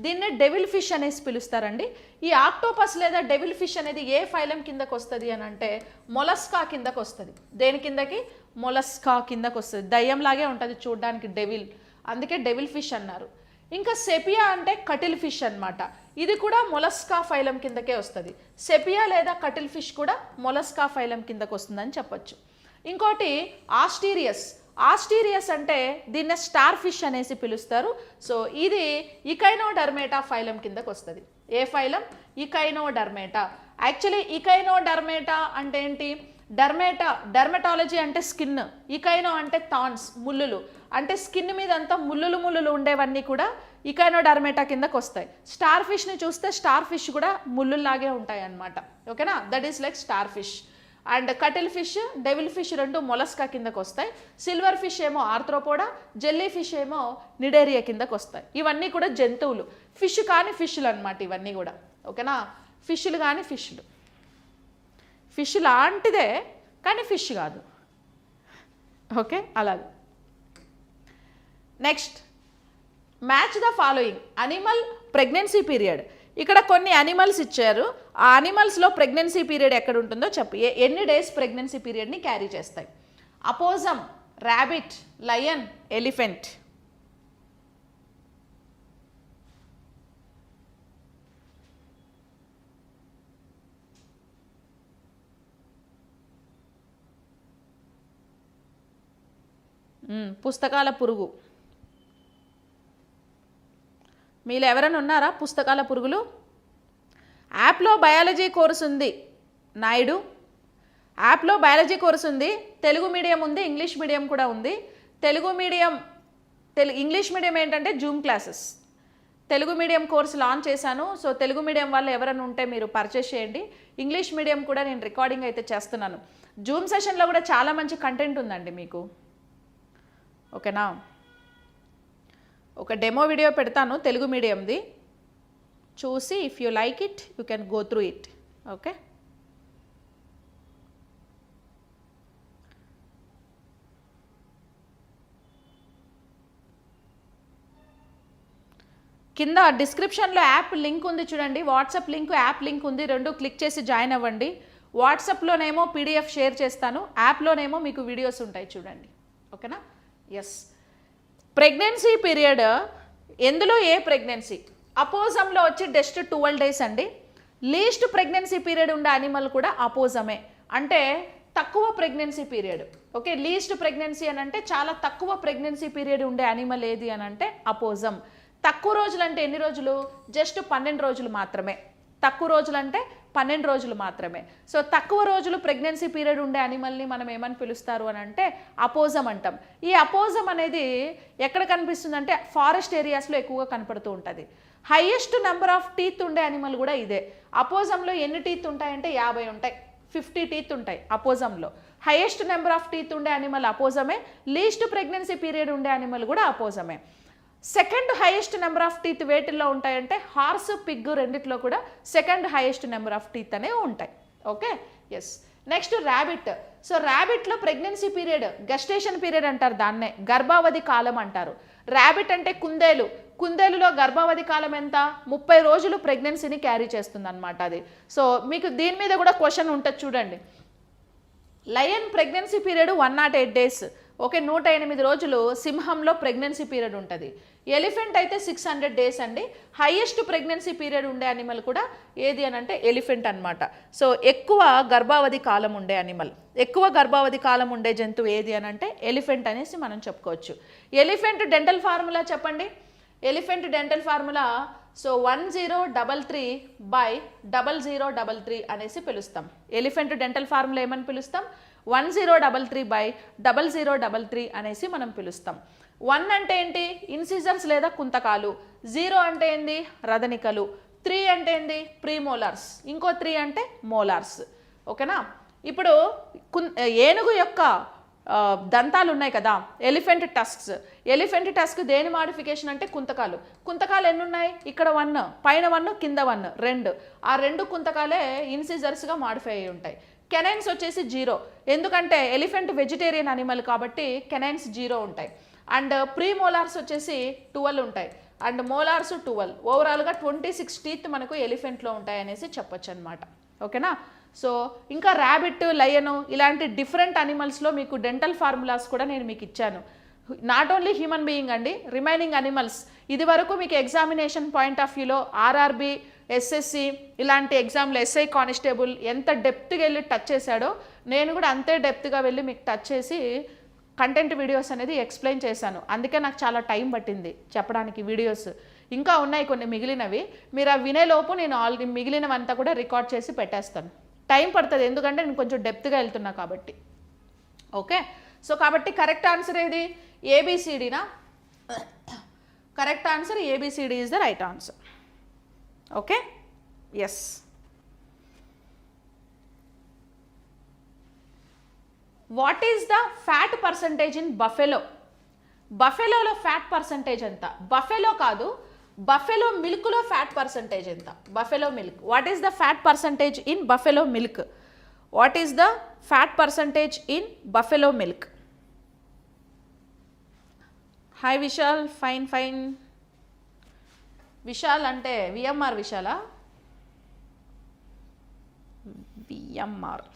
దీన్నే డెవిల్ ఫిష్ అనేసి పిలుస్తారండి. ఈ ఆక్టోపస్ లేదా డెవిల్ ఫిష్ అనేది ఏ ఫైలం కిందకు వస్తుంది అని అంటే మొలస్కా కిందకు వస్తుంది. దేని కిందకి? మొలస్కా కిందకు వస్తుంది. దయ్యంలాగే ఉంటుంది చూడడానికి డెవిల్, అందుకే డెవిల్ ఫిష్ అన్నారు. ఇంకా సెపియా అంటే కటిల్ ఫిష్ అన్నమాట. ఇది కూడా మొలస్కా ఫైలం కిందకే వస్తుంది. సెపియా లేదా కటిల్ ఫిష్ కూడా మొలస్కా ఫైలం కిందకు వస్తుందని చెప్పొచ్చు. ఇంకోటి ఆస్టీరియస్ అంటే దీన్ని స్టార్ ఫిష్ అనేసి పిలుస్తారు. సో ఇది ఇకైనోడర్మేటా ఫైలం కిందకు వస్తుంది. ఏ ఫైలం? ఇకైనోడర్మేటా. యాక్చువల్లీ ఇకైనోడర్మేటా అంటే ఏంటి? డర్మటాలజీ అంటే స్కిన్, ఇకైనో అంటే థాన్స్, ముళ్ళులు. అంటే స్కిన్ మీద అంతా ముళ్ళులు ఉండేవన్నీ కూడా ఇకైనోడర్మేటా కిందకు వస్తాయి. స్టార్ ఫిష్ని చూస్తే స్టార్ ఫిష్ కూడా ముళ్ళులాగే ఉంటాయి అన్నమాట. ఓకేనా? That is like star fish. And cuttle fish, devil fish రెండు మొలస్కా కిందకు వస్తాయి. సిల్వర్ ఫిష్ ఏమో ఆర్థ్రోపోడా, జెల్లీ ఫిష్ ఏమో నిడేరియా కిందకు వస్తాయి. ఇవన్నీ కూడా జంతువులు, ఫిష్ కాని ఫిష్లు అనమాట ఇవన్నీ కూడా. ఓకేనా? ఫిష్లు కానీ ఫిష్ లాంటిదే కానీ ఫిష్ కాదు. ఓకే, అలాగే. Next, match the following animal pregnancy period. ఇక్కడ కొన్ని అనిమల్స్ ఇచ్చారు. ఆ అనిమల్స్లో ప్రెగ్నెన్సీ పీరియడ్ ఎక్కడ ఉంటుందో చెప్పు. ఎన్ని డేస్ ప్రెగ్నెన్సీ పీరియడ్ని క్యారీ చేస్తాయి? అపోజమ్, ర్యాబిట్, లయన్, ఎలిఫెంట్. పుస్తకాల పురుగు. మీలో ఎవరైనా ఉన్నారా పుస్తకాల పురుగులు? యాప్లో బయాలజీ కోర్స్ ఉంది నాయుడు. యాప్లో బయాలజీ కోర్స్ ఉంది. తెలుగు మీడియం ఉంది, ఇంగ్లీష్ మీడియం కూడా ఉంది. ఇంగ్లీష్ మీడియం ఏంటంటే Zoom classes. Telugu medium course launch చేశాను. సో తెలుగు మీడియం వాళ్ళు ఎవరైనా ఉంటే మీరు పర్చేస్ చేయండి. ఇంగ్లీష్ మీడియం కూడా నేను రికార్డింగ్ అయితే చేస్తున్నాను. జూమ్ సెషన్లో కూడా చాలా మంచి కంటెంట్ ఉందండి మీకు. ఓకేనా? ఒక డెమో వీడియో పెడతాను తెలుగు మీడియంది, చూసి if you like it you can go through it. Okay, కింద డిస్క్రిప్షన్లో యాప్ లింక్ ఉంది చూడండి, వాట్సాప్ లింక్, యాప్ లింక్ ఉంది. రెండు క్లిక్ చేసి జాయిన్ అవ్వండి. వాట్సాప్లోనేమో పీడిఎఫ్ షేర్ చేస్తాను, యాప్లోనేమో మీకు వీడియోస్ ఉంటాయి చూడండి. ఓకేనా? ఎస్. ప్రెగ్నెన్సీ పీరియడ్ ఎందులో ఏ ప్రెగ్నెన్సీ? అపోజంలో వచ్చి జస్ట్ 12 days అండి. లీస్ట్ ప్రెగ్నెన్సీ పీరియడ్ ఉండే అనిమల్ కూడా అపోజమే, అంటే తక్కువ pregnancy period. Okay, least pregnancy అని అంటే చాలా తక్కువ ప్రెగ్నెన్సీ పీరియడ్ ఉండే అనిమల్ ఏది అని అంటే అపోజం. తక్కువ రోజులు అంటే ఎన్ని రోజులు? జస్ట్ 12 రోజులు మాత్రమే. తక్కువ రోజులు అంటే 12 రోజులు మాత్రమే. సో తక్కువ రోజులు ప్రెగ్నెన్సీ పీరియడ్ ఉండే యానిమల్ని మనం ఏమని పిలుస్తారు అని అంటే అపోజం అంటాం. ఈ అపోజం అనేది ఎక్కడ కనిపిస్తుందంటే ఫారెస్ట్ ఏరియాస్లో ఎక్కువగా కనపడుతూ ఉంటుంది. హైయెస్ట్ నెంబర్ ఆఫ్ టీత్ ఉండే యానిమల్ కూడా ఇదే. అపోజంలో ఎన్ని టీత్ ఉంటాయంటే 50 ఉంటాయి, 50 టీత్ ఉంటాయి అపోజంలో. హైయెస్ట్ నెంబర్ ఆఫ్ టీత్ ఉండే యానిమల్ అపోజమే, లీస్ట్ ప్రెగ్నెన్సీ పీరియడ్ ఉండే యానిమల్ కూడా అపోజమే. Second highest number of teeth వేటిల్లో ఉంటాయంటే హార్స్, పిగ్ రెండిట్లో కూడా second highest number of teeth అనేవి ఉంటాయి. Okay, yes. Next rabbit. So ర్యాబిట్లో ప్రెగ్నెన్సీ పీరియడ్, గెస్టేషన్ పీరియడ్ అంటారు, దాన్నే గర్భావధి కాలం అంటారు. ర్యాబిట్ అంటే కుందేలు. కుందేలులో గర్భావధి కాలం ఎంత? 30 రోజులు ప్రెగ్నెన్సీని క్యారీ చేస్తుంది అనమాట అది. సో మీకు దీని మీద కూడా క్వశ్చన్ ఉంటుంది చూడండి. Lion pregnancy period 108 days. Okay, 108 రోజులు సింహంలో ప్రెగ్నెన్సీ పీరియడ్ ఉంటుంది. ఎలిఫెంట్ అయితే 600 డేస్ అండి. హైయెస్ట్ ప్రెగ్నెన్సీ పీరియడ్ ఉండే అనిమల్ కూడా ఏది అని అంటే ఎలిఫెంట్ అనమాట. సో ఎక్కువ గర్భావధి కాలం ఉండే అనిమల్, ఎక్కువ గర్భావధి కాలం ఉండే జంతువు ఏది అని అంటే ఎలిఫెంట్ అనేసి మనం చెప్పుకోవచ్చు. ఎలిఫెంట్ డెంటల్ ఫార్ములా చెప్పండి. ఎలిఫెంట్ డెంటల్ ఫార్ములా సో 1033/0033 అనేసి పిలుస్తాం. ఎలిఫెంట్ డెంటల్ ఫార్ములా ఏమని పిలుస్తాం? 1033/0033 అనేసి మనం పిలుస్తాం. 1 అంటే ఏంటి? ఇన్సిజర్స్ లేదా కుంతకాలు. 0 అంటే ఏంది? రదనికలు. 3 అంటే ఏంది? ప్రీమోలార్స్. ఇంకో 3 అంటే మోలార్స్. ఓకేనా? ఇప్పుడు ఏనుగు యొక్క దంతాలు ఉన్నాయి కదా, ఎలిఫెంట్ టస్క్స్. ఎలిఫెంట్ టస్క్ దేని మాడిఫికేషన్ అంటే కుంతకాలు. కుంతకాలు ఎన్ని ఉన్నాయి? ఇక్కడ 1, పైన 1, కింద 1, 2. ఆ 2 కుంతకాలే ఇన్సిజర్స్గా మాడిఫై అయి ఉంటాయి. కెనైన్స్ వచ్చేసి 0, ఎందుకంటే ఎలిఫెంట్ వెజిటేరియన్ అనిమల్ కాబట్టి కెనైన్స్ 0 ఉంటాయి. అండ్ ప్రీమోలార్స్ వచ్చేసి 12 ఉంటాయి, అండ్ మోలార్స్ 12. ఓవరాల్గా 26 టీత్ మనకు ఎలిఫెంట్లో ఉంటాయి అనేసి చెప్పొచ్చు అనమాట. ఓకేనా? సో ఇంకా ర్యాబిట్, లయను ఇలాంటి డిఫరెంట్ అనిమల్స్లో మీకు డెంటల్ ఫార్ములాస్ కూడా నేను మీకు ఇచ్చాను. నాట్ ఓన్లీ హ్యూమన్ బీయింగ్ అండి, రిమైనింగ్ అనిమల్స్. ఇది వరకు మీకు ఎగ్జామినేషన్ పాయింట్ ఆఫ్ వ్యూలో ఆర్ఆర్బి, ఎస్ఎస్సి ఇలాంటి ఎగ్జామ్లో ఎస్ఐ కానిస్టేబుల్ ఎంత డెప్త్గా వెళ్ళి టచ్ చేశాడో నేను కూడా అంతే డెప్త్గా వెళ్ళి మీకు టచ్ చేసి కంటెంట్ వీడియోస్ అనేది ఎక్స్ప్లెయిన్ చేశాను. అందుకే నాకు చాలా టైం పట్టింది చెప్పడానికి వీడియోస్. ఇంకా ఉన్నాయి కొన్ని మిగిలినవి, మీరు ఆ వినేలోపు నేను ఆల్రెడీ మిగిలినవంతా కూడా రికార్డ్ చేసి పెట్టేస్తాను. టైం పడుతుంది, ఎందుకంటే నేను కొంచెం డెప్త్గా వెళ్తున్నా కాబట్టి. ఓకే, సో కాబట్టి కరెక్ట్ ఆన్సర్ ఏది? ఏబిసిడినా? Correct answer A B C D is the right answer. Okay, yes. What is the fat percentage in buffalo? బఫెలోలో ఫ్యాట్ పర్సంటేజ్ ఎంత? బఫెలో కాదు, బఫెలో మిల్క్లో ఫ్యాట్ పర్సంటేజ్ ఎంత? Buffalo milk. What is the fat percentage in buffalo milk? What is the fat percentage in buffalo milk? Hi Vishal, fine fine. Vishal అంటే V M R విశాలా? V M R.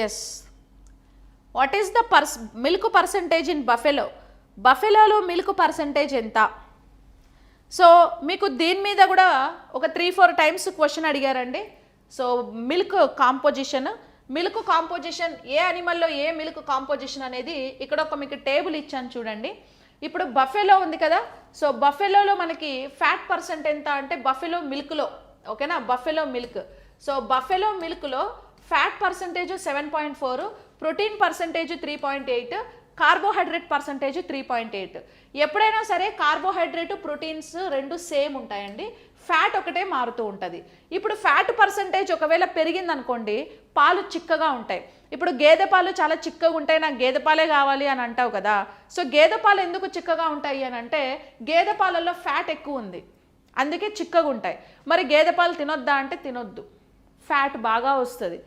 Yes. What is the milk percentage in buffalo? బఫెలోలో milk percentage ఎంత? So మీకు దీని మీద కూడా ఒక 3-4 times question అడిగారండి. సో మిల్క్ కాంపోజిషన్ ఏ అనిమల్లో ఏ మిల్క్ కాంపోజిషన్ అనేది ఇక్కడ ఒక మీకు టేబుల్ ఇచ్చాను చూడండి. ఇప్పుడు బఫెలో ఉంది కదా, సో బఫెలోలో మనకి ఫ్యాట్ పర్సెంట్ ఎంత అంటే బఫెలో మిల్క్లో, ఓకేనా, బఫెలో మిల్క్. సో బఫెలో మిల్క్లో fat percentage 7.4, protein percentage 3.8, carbohydrate percentage 3.8. ఎప్పుడైనా సరే కార్బోహైడ్రేట్, ప్రోటీన్స్ రెండు సేమ్ ఉంటాయండి, ఫ్యాట్ ఒకటే మారుతూ ఉంటుంది. ఇప్పుడు ఫ్యాట్ పర్సంటేజ్ ఒకవేళ పెరిగిందనుకోండి పాలు చిక్కగా ఉంటాయి. ఇప్పుడు గేదె పాలు చాలా చిక్కగా ఉంటాయి, నాకు గేదె పాలే కావాలి అని అంటావు కదా. సో గేదె పాలు ఎందుకు చిక్కగా ఉంటాయి అని అంటే గేదె పాలల్లో ఫ్యాట్ ఎక్కువ ఉంది, అందుకే చిక్కగా ఉంటాయి. మరి గేదె పాలు తినొద్దా అంటే తినొద్దు, ఫ్యాట్ బాగా వస్తుంది.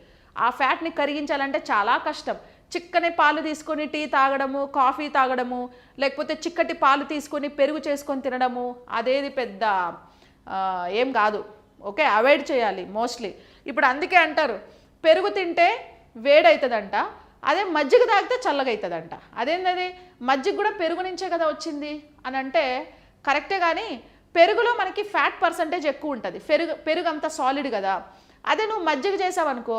ఆ ఫ్యాట్ని కరిగించాలంటే చాలా కష్టం. చిక్కని పాలు తీసుకొని టీ తాగడము, కాఫీ తాగడము, లేకపోతే చిక్కటి పాలు తీసుకొని పెరుగు చేసుకొని తినడము అదేది పెద్ద ఏం కాదు. ఓకే, అవాయిడ్ చేయాలి మోస్ట్లీ. ఇప్పుడు అందుకే అంటారు పెరుగు తింటే వేడవుతుందంట, అదే మజ్జిగ తాగితే చల్లగా అవుతుందంట. అదేంటది, మజ్జిగ కూడా పెరుగు నుంచే కదా వచ్చింది అని అంటే కరెక్టే, కానీ పెరుగులో మనకి ఫ్యాట్ పర్సంటేజ్ ఎక్కువ ఉంటుంది. పెరుగు అంతా సాలిడ్ కదా. అదే నువ్వు మజ్జిగ చేసావనుకో,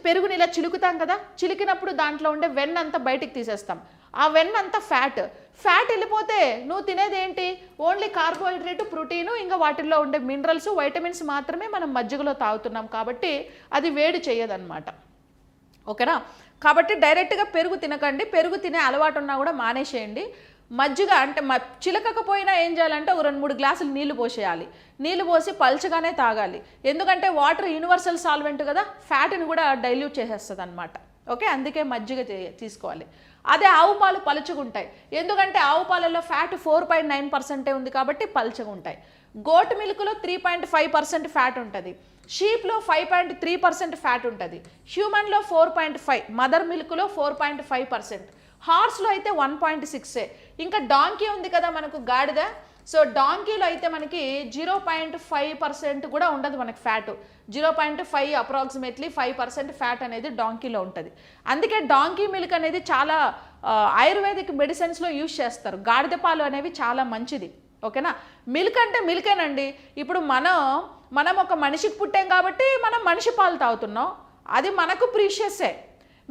పెరుగుని ఇలా చిలుకుతాం కదా, చిలికినప్పుడు దాంట్లో ఉండే వెన్న అంతా బయటికి తీసేస్తాం. ఆ వెన్న అంతా ఫ్యాట్ వెళ్ళిపోతే నువ్వు తినేది ఏంటి, ఓన్లీ కార్బోహైడ్రేట్, ప్రోటీను, ఇంకా వాటిల్లో ఉండే మినరల్స్, వైటమిన్స్ మాత్రమే మనం మజ్జిగలో తాగుతున్నాం కాబట్టి అది వేడి చేయదన్నమాట. ఓకేనా. కాబట్టి డైరెక్ట్గా పెరుగు తినకండి. పెరుగు తినే అలవాటు ఉన్నా కూడా మానేసేయండి. మజ్జిగ అంటే చిలకకపోయినా ఏం చేయాలంటే 2-3 గ్లాసులు నీళ్లు పోసేయాలి. నీళ్లు పోసి పల్చగానే తాగాలి. ఎందుకంటే వాటర్ యూనివర్సల్ సాల్వెంట్ కదా, ఫ్యాట్ని కూడా డైల్యూట్ చేసేస్తుంది అనమాట. ఓకే, అందుకే మజ్జిగ తీసుకోవాలి. అదే ఆవు పాలు పలుచుకుంటాయి, ఎందుకంటే ఆవు పాలలో ఫ్యాట్ 4.9% ఉంది కాబట్టి పలుచగా. గోట్ మిల్క్లో 3.5% ఫ్యాట్ ఉంటుంది. షీప్లో 5.3% ఫ్యాట్ ఉంటుంది. హ్యూమన్లో 4.5, మదర్ మిల్క్లో 4.5%, హార్స్లో అయితే 1.6. ఇంకా డాంకీ ఉంది కదా మనకు గాడిద, సో డాంకీలో అయితే మనకి 0.5% కూడా ఉండదు మనకి ఫ్యాట్. 0.5 అప్రాక్సిమేట్లీ 5% ఫ్యాట్ అనేది డాంకీలో ఉంటుంది. అందుకే డాంకీ మిల్క్ అనేది చాలా ఆయుర్వేదిక్ మెడిసిన్స్లో యూజ్ చేస్తారు. గాడిద పాలు అనేవి చాలా మంచిది. ఓకేనా. మిల్క్ అంటే మిల్కేనండి. ఇప్పుడు మనం ఒక మనిషికి పుట్టాం కాబట్టి మనం మనిషి పాలు తాగుతున్నాం, అది మనకు ప్రీషియస్సే.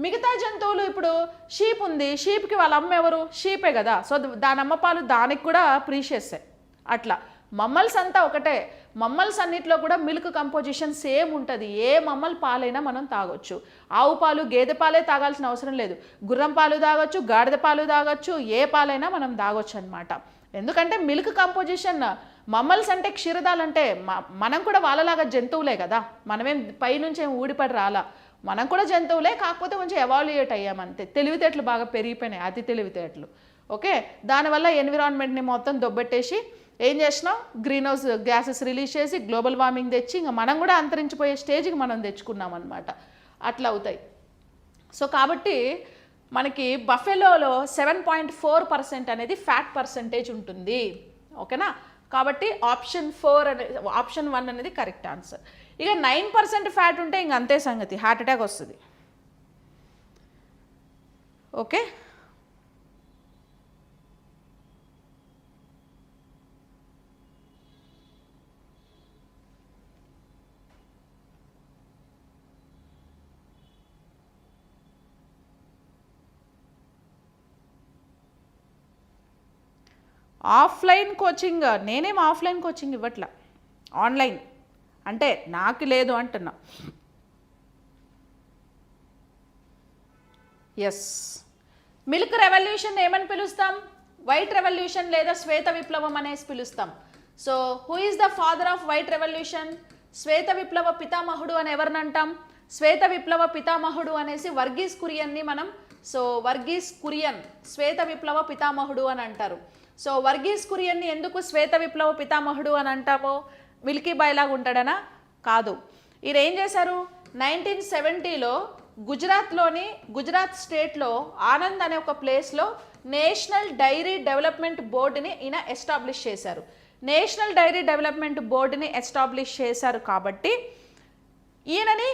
మిగతా జంతువులు, ఇప్పుడు షీప్ ఉంది, షీప్కి వాళ్ళ అమ్మ ఎవరు, షీపే కదా, సో దాని అమ్మ పాలు దానికి కూడా ప్రీషియస్సే. అట్లా మమ్మల్స్ అంతా ఒకటే. మమ్మల్స్ అన్నిట్లో కూడా మిల్క్ కంపోజిషన్ సేమ్ ఉంటుంది. ఏ మమ్మల్ పాలైనా మనం తాగొచ్చు. ఆవు పాలు, గేదె పాలే తాగాల్సిన అవసరం లేదు. గుర్రం పాలు తాగొచ్చు, గాడిద పాలు తాగొచ్చు, ఏ పాలైనా మనం తాగొచ్చు అనమాట. ఎందుకంటే మిల్క్ కంపోజిషన్, మమ్మల్స్ అంటే క్షీరదాలంటే మనం కూడా వాళ్ళలాగా జంతువులే కదా, మనమేం పైనుంచి ఏం ఊడిపడి రాలా, మనం కూడా జంతువులే, కాకపోతే కొంచెం ఎవాల్యుయేట్ అయ్యామంతే. తెలివితేటలు బాగా పెరిగిపోయినాయి, అతి తెలివితేటలు. ఓకే, దానివల్ల ఎన్విరాన్మెంట్ని మొత్తం దొబ్బెట్టేసి ఏం చేసినాం, గ్రీన్ హౌస్ గ్యాసెస్ రిలీజ్ చేసి గ్లోబల్ వార్మింగ్ తెచ్చి ఇంకా మనం కూడా అంతరించిపోయే స్టేజ్కి మనం తెచ్చుకున్నాం అనమాట. అట్లా అవుతాయి. సో కాబట్టి మనకి బఫెలోలో 7.4% అనేది ఫ్యాట్ పర్సంటేజ్ ఉంటుంది. ఓకేనా. కాబట్టి ఆప్షన్ 1 అనేది కరెక్ట్ ఆన్సర్. ఇక 9% ఫ్యాట్ ఉంటే ఇంక అంతే సంగతి, హార్ట్ అటాక్ వస్తుంది. ఓకే. ఆఫ్లైన్ కోచింగ్, నేనేం ఆఫ్లైన్ కోచింగ్ ఇవ్వట్లా, ఆన్లైన్. అంటే నాకు లేదు అంటున్నా. ఎస్, మిల్క్ రెవల్యూషన్ ఏమని పిలుస్తాం, వైట్ రెవల్యూషన్ లేదా శ్వేత విప్లవం అనేసి పిలుస్తాం. So who is the father of white revolution, శ్వేత విప్లవ పితామహుడు అని ఎవరిని అంటాం, శ్వేత విప్లవ పితామహుడు అనేసి వర్గీస్ కురియన్ని మనం, సో వర్గీస్ కురియన్ శ్వేత విప్లవ పితామహుడు అని అంటారు. సో వర్గీస్ కురియన్ని ఎందుకు శ్వేత విప్లవ పితామహుడు అని అంటామో, మిల్కీ బాయ్ లాగా ఉంటాడనా, కాదు. ఈయన ఏం చేశారు, 1970లో గుజరాత్ స్టేట్లో ఆనంద్ అనే ఒక ప్లేస్లో నేషనల్ డైరీ డెవలప్మెంట్ బోర్డుని ఈయన ఎస్టాబ్లిష్ చేశారు. నేషనల్ డైరీ డెవలప్మెంట్ బోర్డుని ఎస్టాబ్లిష్ చేశారు కాబట్టి ఈయనని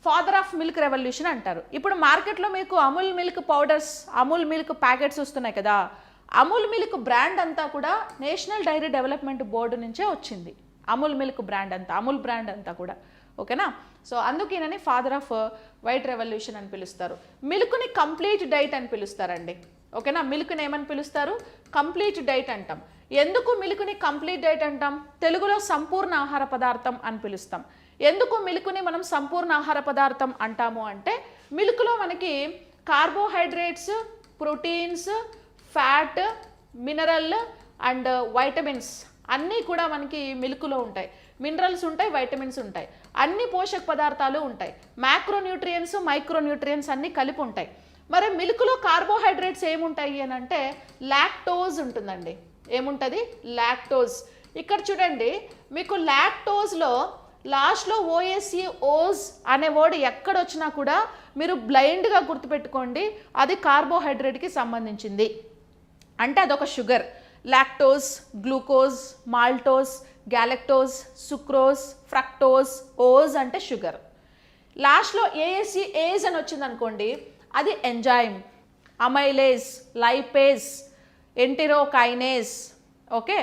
ఫాదర్ ఆఫ్ మిల్క్ రెవల్యూషన్ అంటారు. ఇప్పుడు మార్కెట్లో మీకు Amul milk powders, Amul milk packets వస్తున్నాయి కదా, అమూల్ మిల్క్ బ్రాండ్ అంతా కూడా నేషనల్ డైరీ డెవలప్మెంట్ బోర్డు నుంచే వచ్చింది. అమూల్ మిల్క్ బ్రాండ్ అంతా, అమూల్ బ్రాండ్ అంతా కూడా. ఓకేనా. సో అందుకేనని ఫాదర్ ఆఫ్ వైట్ రెవల్యూషన్ అని పిలుస్తారు. మిల్క్ని కంప్లీట్ డైట్ అని పిలుస్తారండి. ఓకేనా. మిల్క్ని ఏమని పిలుస్తారు, కంప్లీట్ డైట్ అంటాం. ఎందుకు మిల్క్ని కంప్లీట్ డైట్ అంటాం, తెలుగులో సంపూర్ణ ఆహార పదార్థం అని పిలుస్తాం. ఎందుకు మిల్క్ని మనం సంపూర్ణ ఆహార పదార్థం అంటాము అంటే, మిల్క్లో మనకి carbohydrates, proteins, fat, mineral and vitamins అన్నీ కూడా మనకి మిల్క్లో ఉంటాయి. మినరల్స్ ఉంటాయి, వైటమిన్స్ ఉంటాయి, అన్ని పోషక పదార్థాలు ఉంటాయి. మ్యాక్రోన్యూట్రియన్స్, మైక్రోన్యూట్రియన్స్ అన్నీ కలిపి ఉంటాయి. మరి మిల్క్లో కార్బోహైడ్రేట్స్ ఏముంటాయి అని అంటే లాక్టోజ్ ఉంటుందండి. ఏముంటుంది, లాక్టోజ్. ఇక్కడ చూడండి, మీకు లాక్టోజ్లో లాస్ట్లో ఓఎస్సి, ఓజ్ అనే వర్డ్ ఎక్కడొచ్చినా కూడా మీరు బ్లైండ్గా గుర్తుపెట్టుకోండి, అది కార్బోహైడ్రేట్కి సంబంధించింది. అంటే అదొక sugar. Lactose, glucose, maltose, galactose, sucrose, fructose, ose అంటే షుగర్. లాస్ట్లో ఏఎస్సి, ఏజ్ అని వచ్చింది అనుకోండి, అది enzyme. Amylase, lipase, enterokinase, okay,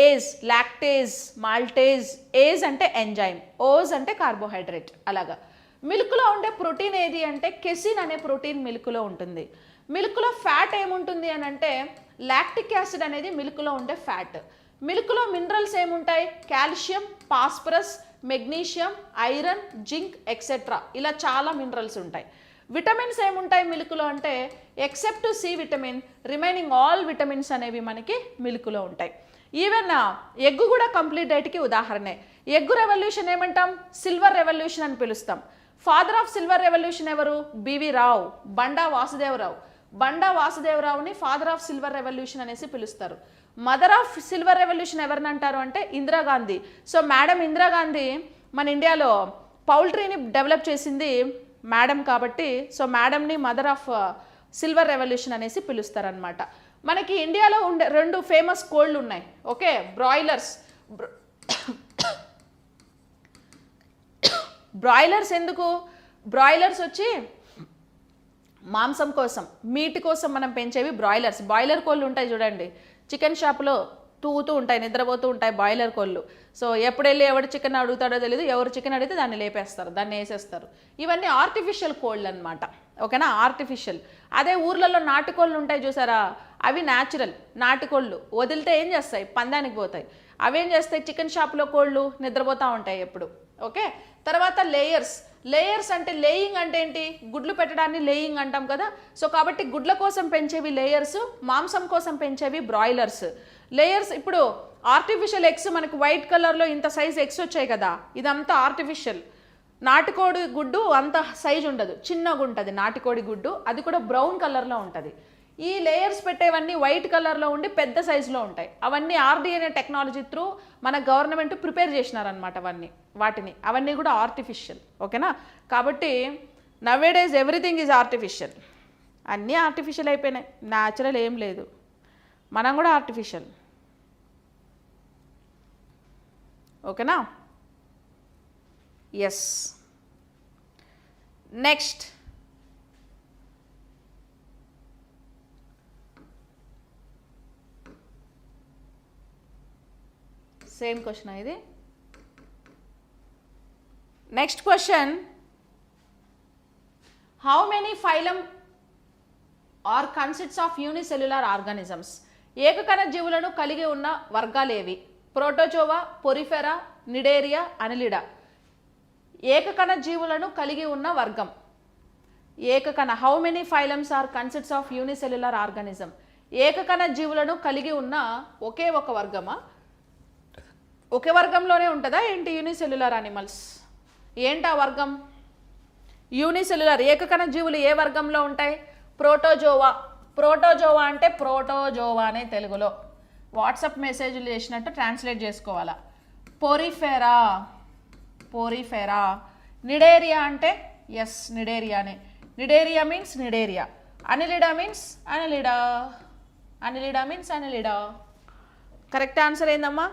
ase lactase, maltase. Ase అంటే ఎంజైమ్, ఓజ్ అంటే కార్బోహైడ్రేట్. అలాగా మిల్క్లో ఉండే ప్రోటీన్ ఏది అంటే కెసిన్ అనే ప్రోటీన్ మిల్క్లో ఉంటుంది. మిల్క్లో ఫ్యాట్ ఏముంటుంది అని అంటే లాక్టిక్ యాసిడ్ అనేది మిల్క్లో ఉండే ఫ్యాట్. మిల్క్లో మినరల్స్ ఏముంటాయి? Calcium, phosphorus, magnesium, iron, zinc etcetera. ఇలా చాలా మినరల్స్ ఉంటాయి. విటమిన్స్ ఏముంటాయి మిల్క్లో అంటే except C vitamin, remaining all vitamins అనేవి మనకి మిల్క్లో ఉంటాయి. ఈవెన్ ఎగ్ కూడా కంప్లీట్ డైట్కి ఉదాహరణే. ఎగ్ రెవల్యూషన్ ఏమంటాం? సిల్వర్ రెవల్యూషన్ అని పిలుస్తాం. ఫాదర్ ఆఫ్ సిల్వర్ రెవల్యూషన్ ఎవరు? బివి రావు, బండా వాసుదేవరావు. బండా వాసుదేవరావుని ఫాదర్ ఆఫ్ సిల్వర్ రెవల్యూషన్ అనేసి పిలుస్తారు. మదర్ ఆఫ్ సిల్వర్ రెవల్యూషన్ ఎవరిని అంటారు అంటే ఇందిరాగాంధీ. సో మేడం ఇందిరాగాంధీ మన ఇండియాలో పౌల్ట్రీని డెవలప్ చేసింది మేడం కాబట్టి సో మేడంని మదర్ ఆఫ్ సిల్వర్ రెవల్యూషన్ అనేసి పిలుస్తారనమాట. మనకి ఇండియాలో ఉండే 2 ఫేమస్ కోళ్ళు ఉన్నాయి, ఓకే, బ్రాయిలర్స్. బ్రాయిలర్స్ ఎందుకు? బ్రాయిలర్స్ వచ్చి మాంసం కోసం, మీట్ కోసం మనం పెంచేవి బ్రాయిలర్స్. బాయిలర్ కోళ్ళు ఉంటాయి చూడండి, చికెన్ షాప్లో తూగుతూ ఉంటాయి, నిద్రపోతూ ఉంటాయి బాయిలర్ కోళ్ళు. సో ఎప్పుడు వెళ్ళి ఎవడు చికెన్ అడుగుతాడో తెలియదు, ఎవరు చికెన్ అడిగితే దాన్ని లేపేస్తారు, దాన్ని వేసేస్తారు. ఇవన్నీ ఆర్టిఫిషియల్ కోళ్ళు అనమాట, ఓకేనా, ఆర్టిఫిషియల్. అదే ఊర్లలో నాటుకోళ్ళు ఉంటాయి చూసారా, అవి న్యాచురల్ నాటుకోళ్ళు. వదిలితే ఏం చేస్తాయి? పందానికి పోతాయి. అవేం చేస్తాయి? చికెన్ షాప్లో కోళ్ళు నిద్రపోతూ ఉంటాయి ఎప్పుడు, ఓకే. తర్వాత లేయర్స్. లేయర్స్ అంటే లేయింగ్ అంటే ఏంటి? గుడ్లు పెట్టడాన్ని లేయింగ్ అంటాం కదా. సో కాబట్టి గుడ్ల కోసం పెంచేవి లేయర్స్, మాంసం కోసం పెంచేవి బ్రాయిలర్స్. లేయర్స్ ఇప్పుడు ఆర్టిఫిషియల్ ఎగ్స్ మనకు వైట్ కలర్లో ఇంత సైజ్ ఎగ్స్ వచ్చాయి కదా, ఇదంతా ఆర్టిఫిషియల్. నాటుకోడి గుడ్డు అంత సైజు ఉండదు, చిన్నగా ఉంటుంది నాటుకోడి గుడ్డు, అది కూడా బ్రౌన్ కలర్లో ఉంటుంది. ఈ లేయర్స్ పెట్టేవన్నీ వైట్ కలర్లో ఉండి పెద్ద సైజులో ఉంటాయి. అవన్నీ ఆర్డిఎన్ఏ టెక్నాలజీ త్రూ మన గవర్నమెంట్ ప్రిపేర్ చేసినారనమాట అవన్నీ కూడా ఆర్టిఫిషియల్, ఓకేనా. కాబట్టి నవేడేస్ ఎవ్రీథింగ్ ఈజ్ ఆర్టిఫిషియల్. అన్నీ ఆర్టిఫిషియల్ అయిపోయినాయి, న్యాచురల్ ఏం లేదు. మనం కూడా ఆర్టిఫిషియల్, ఓకేనా. ఎస్. నెక్స్ట్ సేమ్ క్వశ్చన్ ఇది. Next question, how many phylum are consists of unicellular organisms? ఏకకణ జీవులను కలిగి ఉన్న వర్గాలేవి? Protozoa, Porifera, Cnidaria, Annelida. ఏకకణ జీవులను కలిగి ఉన్న వర్గం ఏకకణ. How many phylums are consists of unicellular organism? ఏకకణ జీవులను కలిగి ఉన్న ఒకే ఒక వర్గమా? ఒకే వర్గంలోనే ఉంటుందా ఏంటి యూనిసెల్యులర్ అనిమల్స్? ఏంటి ఆ వర్గం? యూనిసెల్యులర్ ఏకకణ జీవులు ఏ వర్గంలో ఉంటాయి? ప్రోటోజోవా. ప్రోటోజోవా అంటే ప్రోటోజోవా అనే తెలుగులో వాట్సాప్ మెసేజ్లు చేసినట్టు ట్రాన్స్లేట్ చేసుకోవాలా. Porifera, Porifera. నిడేరియా అంటే ఎస్ నిడేరియానే. Cnidaria means Cnidaria. Annelida means Annelida. Annelida means Annelida. Correct answer ఏందమ్మా?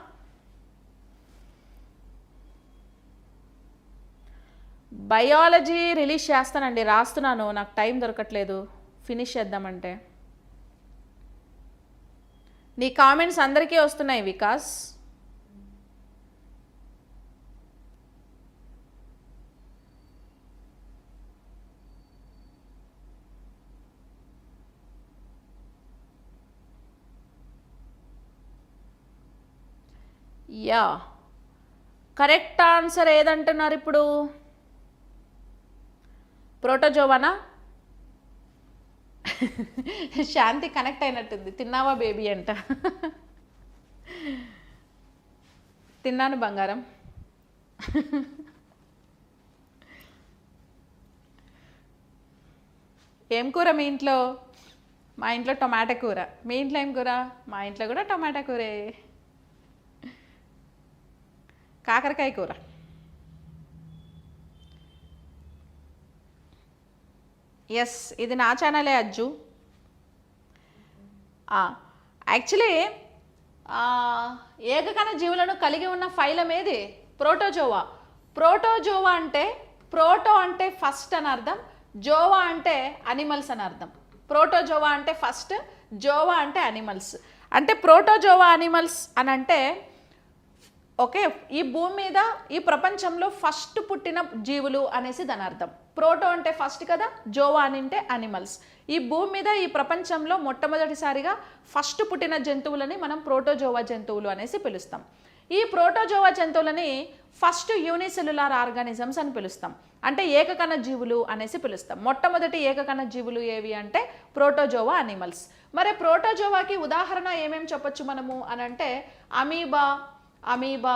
బయాలజీ రిలీజ్ చేస్తానండి, రాస్తున్నాను, నాకు టైం దొరకట్లేదు, ఫినిష్ చేద్దామంటే. నీ కామెంట్స్ అందరికీ వస్తున్నాయి వికాస్. యా, కరెక్ట్ ఆన్సర్ ఏదంటున్నారు ఇప్పుడు? ప్రోటోజోవానా? శాంతి కనెక్ట్ అయినట్టుంది. తిన్నావా బేబీ అంట. తిన్నాను బంగారం. ఏం కూర మీ ఇంట్లో? మా ఇంట్లో టొమాటో కూర. మీ ఇంట్లో ఏం కూర? మా ఇంట్లో కూడా టొమాటో కూరే. కాకరకాయ కూర. ఎస్, ఇది నా ఛానలే అజ్జు. యాక్చువల్లీ ఏకకణ జీవులను కలిగి ఉన్న ఫైలం ఏది? ప్రోటోజోవా. ప్రోటోజోవా అంటే ప్రోటో అంటే ఫస్ట్ అని అర్థం, జోవా అంటే అనిమల్స్ అని అర్థం. ప్రోటోజోవా అంటే ఫస్ట్, జోవా అంటే అనిమల్స్. అంటే ప్రోటోజోవా అనిమల్స్ అని అంటే ఓకే, ఈ భూమి మీద ఈ ప్రపంచంలో ఫస్ట్ పుట్టిన జీవులు అనేసి దాని అర్థం. ప్రోటో అంటే ఫస్ట్ కదా, జోవా అని అంటే అనిమల్స్. ఈ భూమి మీద ఈ ప్రపంచంలో మొట్టమొదటిసారిగా ఫస్ట్ పుట్టిన జంతువులని మనం ప్రోటోజోవా జంతువులు అనేసి పిలుస్తాం. ఈ ప్రోటోజోవా జంతువులని ఫస్ట్ యూనిసెల్యులార్ ఆర్గానిజమ్స్ అని పిలుస్తాం, అంటే ఏకకణ జీవులు అనేసి పిలుస్తాం. మొట్టమొదటి ఏకకణ జీవులు ఏవి అంటే ప్రోటోజోవా అనిమల్స్. మరి ప్రోటోజోవాకి ఉదాహరణ ఏమేమి చెప్పొచ్చు మనము అని అంటే amoeba,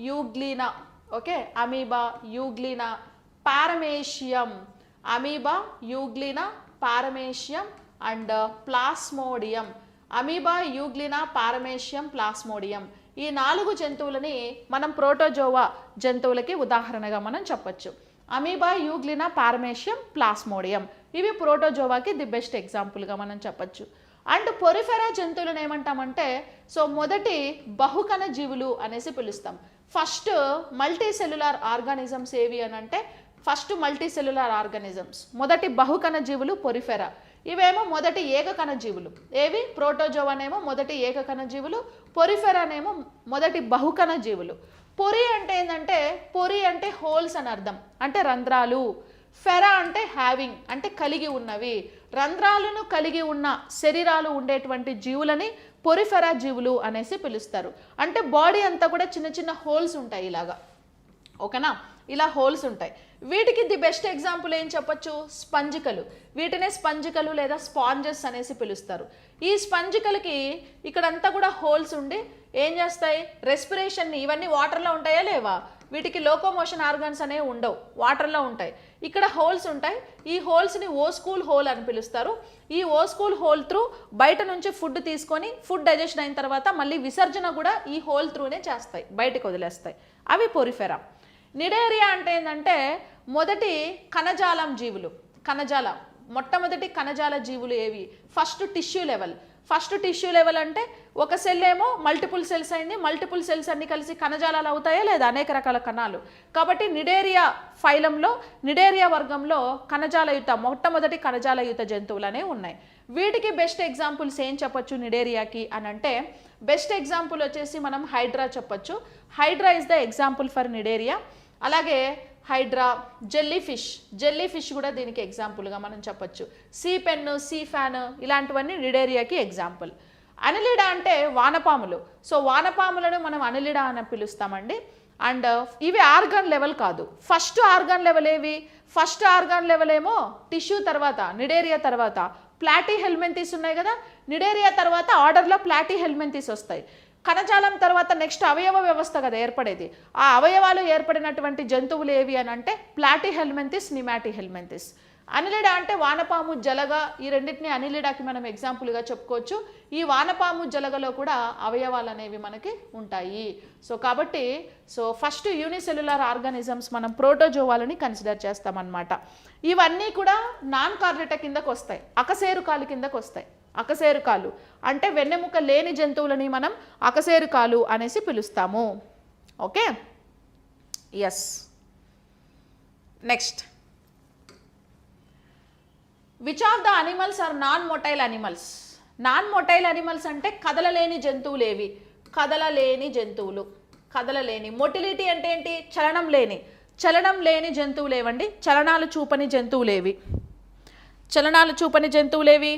euglena, okay, amoeba, euglena, paramecium, amoeba, euglena, paramecium and plasmodium. Amoeba, euglena, paramecium, plasmodium, ఈ 4 జంతువులని మనం ప్రోటోజోవా జంతువులకి ఉదాహరణగా మనం చెప్పొచ్చు. అమీబా, యూగ్లీనా, పారమేషియం, ప్లాస్మోడియం ఇవి ప్రోటోజోవాకి ది బెస్ట్ ఎగ్జాంపుల్గా మనం చెప్పొచ్చు. అండ్ పొరిఫెరా జంతువులను ఏమంటామంటే మొదటి బహుకణ జీవులు అనేసి పిలుస్తాం. ఫస్ట్ మల్టీ సెల్యులార్ ఆర్గానిజమ్స్ ఏవి అని అంటే ఫస్ట్ మల్టీ సెల్యులార్ ఆర్గానిజమ్స్, మొదటి బహుకణ జీవులు పొరిఫెరా. ఇవేమో మొదటి ఏకకణ జీవులు. ఏవి? ప్రోటోజోవానేమో మొదటి ఏకకణ జీవులు, పొరిఫెరానేమో మొదటి బహుకణ జీవులు. పొరి అంటే ఏంటంటే పొరి అంటే హోల్స్ అని అర్థం, అంటే రంధ్రాలు. ఫెరా అంటే హ్యావింగ్, అంటే కలిగి ఉన్నవి. రంధ్రాలను కలిగి ఉన్న శరీరాలు ఉండేటువంటి జీవులని పొరిఫెరా జీవులు అనేసి పిలుస్తారు. అంటే బాడీ అంతా కూడా చిన్న చిన్న హోల్స్ ఉంటాయి ఇలాగా, ఓకేనా, ఇలా హోల్స్ ఉంటాయి. వీటికి ది బెస్ట్ ఎగ్జాంపుల్ ఏం చెప్పొచ్చు? స్పంజికలు. వీటినే స్పంజికలు లేదా స్పాంజెస్ అనేసి పిలుస్తారు. ఈ స్పంజికలకి ఇక్కడంతా కూడా హోల్స్ ఉండి ఏం చేస్తాయి? రెస్పిరేషన్ని, ఇవన్నీ వాటర్లో ఉంటాయా లేవా? వీటికి లోకోమోషన్ ఆర్గన్స్ అనేవి ఉండవు, వాటర్లో ఉంటాయి. ఇక్కడ హోల్స్ ఉంటాయి. ఈ హోల్స్ని ఓస్కూల్ హోల్ అని పిలుస్తారు. ఈ ఓస్కూల్ హోల్ త్రూ బయట నుంచి ఫుడ్ తీసుకొని ఫుడ్ డైజెషన్ అయిన తర్వాత మళ్ళీ విసర్జన కూడా ఈ హోల్ త్రూనే చేస్తాయి, బయటకు వదిలేస్తాయి. అవి పొరిఫెరా. నిడేరియా అంటే ఏంటంటే మొదటి కణజాలం జీవులు. కణజాలం, మొట్టమొదటి కణజాల జీవులు ఏవి? First tissue level. First tissue level అంటే ఒక సెల్ ఏమో మల్టిపుల్ సెల్స్ అయింది, మల్టిపుల్ సెల్స్ అన్ని కలిసి కణజాలాలు అవుతాయా లేదా? అనేక రకాల కణాలు. కాబట్టి నిడేరియా ఫైలంలో, నిడేరియా వర్గంలో కణజాలయుత, మొట్టమొదటి కణజాలయుత జంతువులు అనేవి ఉన్నాయి. వీటికి బెస్ట్ ఎగ్జాంపుల్స్ ఏం చెప్పొచ్చు నిడేరియాకి అని అంటే బెస్ట్ ఎగ్జాంపుల్ వచ్చేసి మనం హైడ్రా చెప్పొచ్చు. Hydra is the example for cnidaria. అలాగే హైడ్రా, జెల్లీ ఫిష్ కూడా దీనికి ఎగ్జాంపుల్గా మనం చెప్పొచ్చు. సీ పెన్, సీ ఫ్యాన్ ఇలాంటివన్నీ నిడేరియాకి ఎగ్జాంపుల్. అనిలిడా అంటే వానపాములు. సో వానపాములను మనం అనిలిడా అని పిలుస్తామండి. అండ్ ఇవి ఆర్గాన్ లెవెల్ కాదు. ఫస్ట్ ఆర్గాన్ లెవెల్ ఏవి? ఫస్ట్ ఆర్గాన్ లెవెల్ ఏమో టిష్యూ తర్వాత, నిడేరియా తర్వాత ప్లాటీ హెల్మెంతిస్ ఉన్నాయి కదా, నిడేరియా తర్వాత ఆర్డర్లో ప్లాటీ హెల్మెంతిస్ వస్తాయి. కణజాలం తర్వాత నెక్స్ట్ అవయవ వ్యవస్థ కదా ఏర్పడేది. ఆ అవయవాలు ఏర్పడినటువంటి జంతువులు ఏవి అని అంటే ప్లాటీ హెల్మెంతిస్, నిమాటీ హెల్మెంతిస్. అనిలిడా అంటే వానపాము, జలగ, ఈ రెండింటిని అనిలిడాకి మనం ఎగ్జాంపుల్గా చెప్పుకోవచ్చు. ఈ వానపాము, జలగలో కూడా అవయవాలు అనేవి మనకి ఉంటాయి. సో కాబట్టి ఫస్ట్ యూనిసెల్యులార్ ఆర్గానిజమ్స్ మనం ప్రోటోజోవాలని కన్సిడర్ చేస్తామన్నమాట. ఇవన్నీ కూడా నాన్ కార్డేటా కిందకు వస్తాయి, అకశేరుకాలు కిందకు వస్తాయి. అకశేరుకాలు అంటే వెన్నెముక లేని జంతువులని మనం అకశేరుకాలు అనేసి పిలుస్తాము. Okay, yes. Next, which of the animals are non motile animals? Non motile animals అంటే కదలలేని జంతువులు ఏవి? కదలలేని జంతువులు, కదలలేని. మొటిలిటీ అంటే ఏంటి? చలనం లేని జంతువులు ఏవండి? చలనాలు చూపని జంతువులేవి? చలనాలు చూపని జంతువులేవి?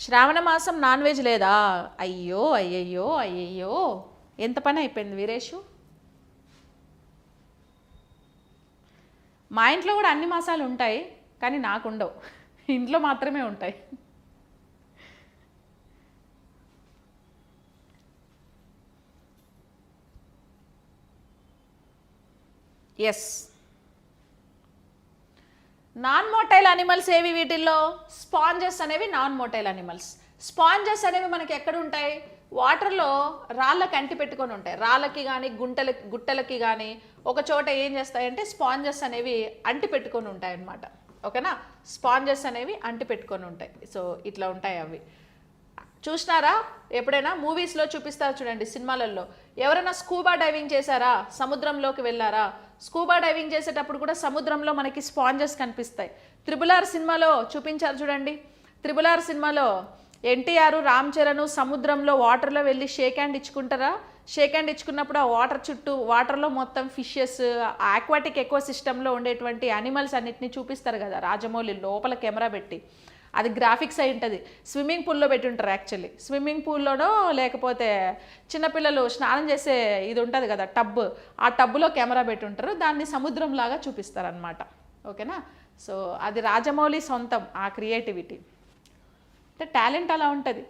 శ్రావణ మాసం నాన్ వెజ్ లేదా? అయ్యో అయ్యయ్యో అయ్యయ్యో, ఎంత పని అయిపోయింది వీరేషు. మా ఇంట్లో కూడా అన్ని మాసాలు ఉంటాయి, కానీ నాకు ఉండవు, ఇంట్లో మాత్రమే ఉంటాయి. ఎస్, నాన్ మోటైల్ అనిమల్స్ ఏవి? వీటిల్లో స్పాంజెస్ అనేవి నాన్ మోటైల్ అనిమల్స్. స్పాంజెస్ అనేవి మనకి ఎక్కడ ఉంటాయి? వాటర్లో రాళ్ళకి అంటి పెట్టుకొని ఉంటాయి. రాళ్ళకి కానీ గుట్టలకి కానీ ఒక చోట ఏం చేస్తాయంటే స్పాంజెస్ అనేవి అంటి పెట్టుకొని ఉంటాయి అన్నమాట. ఓకేనా, స్పాంజెస్ అనేవి అంటి పెట్టుకొని ఉంటాయి. సో ఇట్లా ఉంటాయి అవి. చూసినారా ఎప్పుడైనా మూవీస్లో చూపిస్తారు చూడండి, సినిమాలలో ఎవరైనా స్కూబా డైవింగ్ చేశారా, సముద్రంలోకి వెళ్ళారా? స్కూబా డైవింగ్ చేసేటప్పుడు కూడా సముద్రంలో మనకి స్పాంజెస్ కనిపిస్తాయి. త్రిబుల్ ఆర్ సినిమాలో చూపించారు చూడండి. త్రిబుల్ ఆర్ సినిమాలో ఎన్టీఆర్, రామ్ చరణ్ సముద్రంలో వాటర్లో వెళ్ళి షేక్ హ్యాండ్ ఇచ్చుకుంటారా? షేక్ హ్యాండ్ ఇచ్చుకున్నప్పుడు ఆ వాటర్ చుట్టూ, వాటర్లో మొత్తం ఫిషెస్, ఆక్వాటిక్ ఎకో సిస్టంలో ఉండేటువంటి యానిమల్స్ అన్నిటిని చూపిస్తారు కదా రాజమౌళి లోపల కెమెరా పెట్టి. అది గ్రాఫిక్స్ అయి ఉంటుంది. స్విమ్మింగ్ పూల్లో పెట్టి ఉంటారు యాక్చువల్లీ. స్విమ్మింగ్ పూల్లోనో లేకపోతే చిన్నపిల్లలు స్నానం చేసే ఇది ఉంటుంది కదా టబ్, ఆ టబ్లో కెమెరా పెట్టి ఉంటారు, దాన్ని సముద్రంలాగా చూపిస్తారనమాట. ఓకేనా? సో అది రాజమౌళి సొంతం ఆ క్రియేటివిటీ. అంటే టాలెంట్ అలా ఉంటుంది.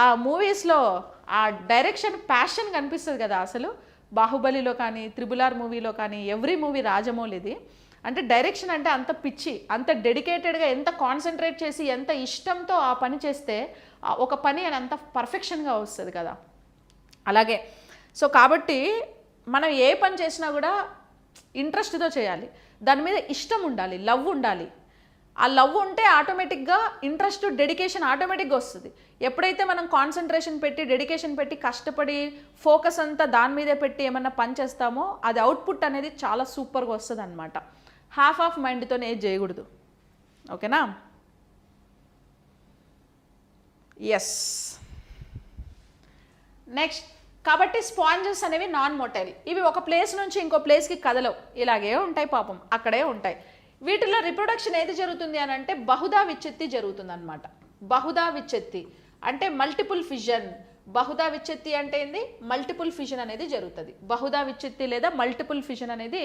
ఆ మూవీస్లో ఆ డైరెక్షన్ ప్యాషన్ కనిపిస్తుంది కదా అసలు. బాహుబలిలో కానీ, త్రిబుల్ ఆర్ మూవీలో కానీ, ఎవ్రీ మూవీ రాజమౌళిది. అంటే డైరెక్షన్ అంటే అంత పిచ్చి, అంత డెడికేటెడ్గా, ఎంత కాన్సన్ట్రేట్ చేసి, ఎంత ఇష్టంతో ఆ పని చేస్తే ఒక పని అని అంత పర్ఫెక్షన్గా వస్తుంది కదా. అలాగే సో కాబట్టి మనం ఏ పని చేసినా కూడా ఇంట్రెస్ట్తో చేయాలి, దాని మీద ఇష్టం ఉండాలి, లవ్ ఉండాలి. ఆ లవ్ ఉంటే ఆటోమేటిక్గా ఇంట్రెస్ట్, డెడికేషన్ ఆటోమేటిక్గా వస్తుంది. ఎప్పుడైతే మనం కాన్సన్ట్రేషన్ పెట్టి, డెడికేషన్ పెట్టి, కష్టపడి ఫోకస్ అంతా దాని మీదే పెట్టి ఏమన్నా పని చేస్తామో అది అవుట్పుట్ అనేది చాలా సూపర్గా వస్తుంది అనమాట. హాఫ్ ఆఫ్ మైండ్తోనే ఏది చేయకూడదు. ఓకేనా? ఎస్. నెక్స్ట్, కాబట్టి స్పాంజెస్ అనేవి నాన్ మోటైల్. ఇవి ఒక ప్లేస్ నుంచి ఇంకో ప్లేస్కి కదలవు, ఇలాగే ఉంటాయి పాపం, అక్కడే ఉంటాయి. వీటిలో రిప్రొడక్షన్ ఏది జరుగుతుంది అని అంటే బహుదా విచ్ఛత్తి జరుగుతుంది అనమాట. బహుదా విచ్ఛత్తి అంటే మల్టిపుల్ ఫిజన్. బహుదా విచ్ఛత్తి అంటే ఏంది? మల్టిపుల్ ఫిజన్ అనేది జరుగుతుంది. బహుదా విచ్ఛత్తి లేదా మల్టిపుల్ ఫిజన్ అనేది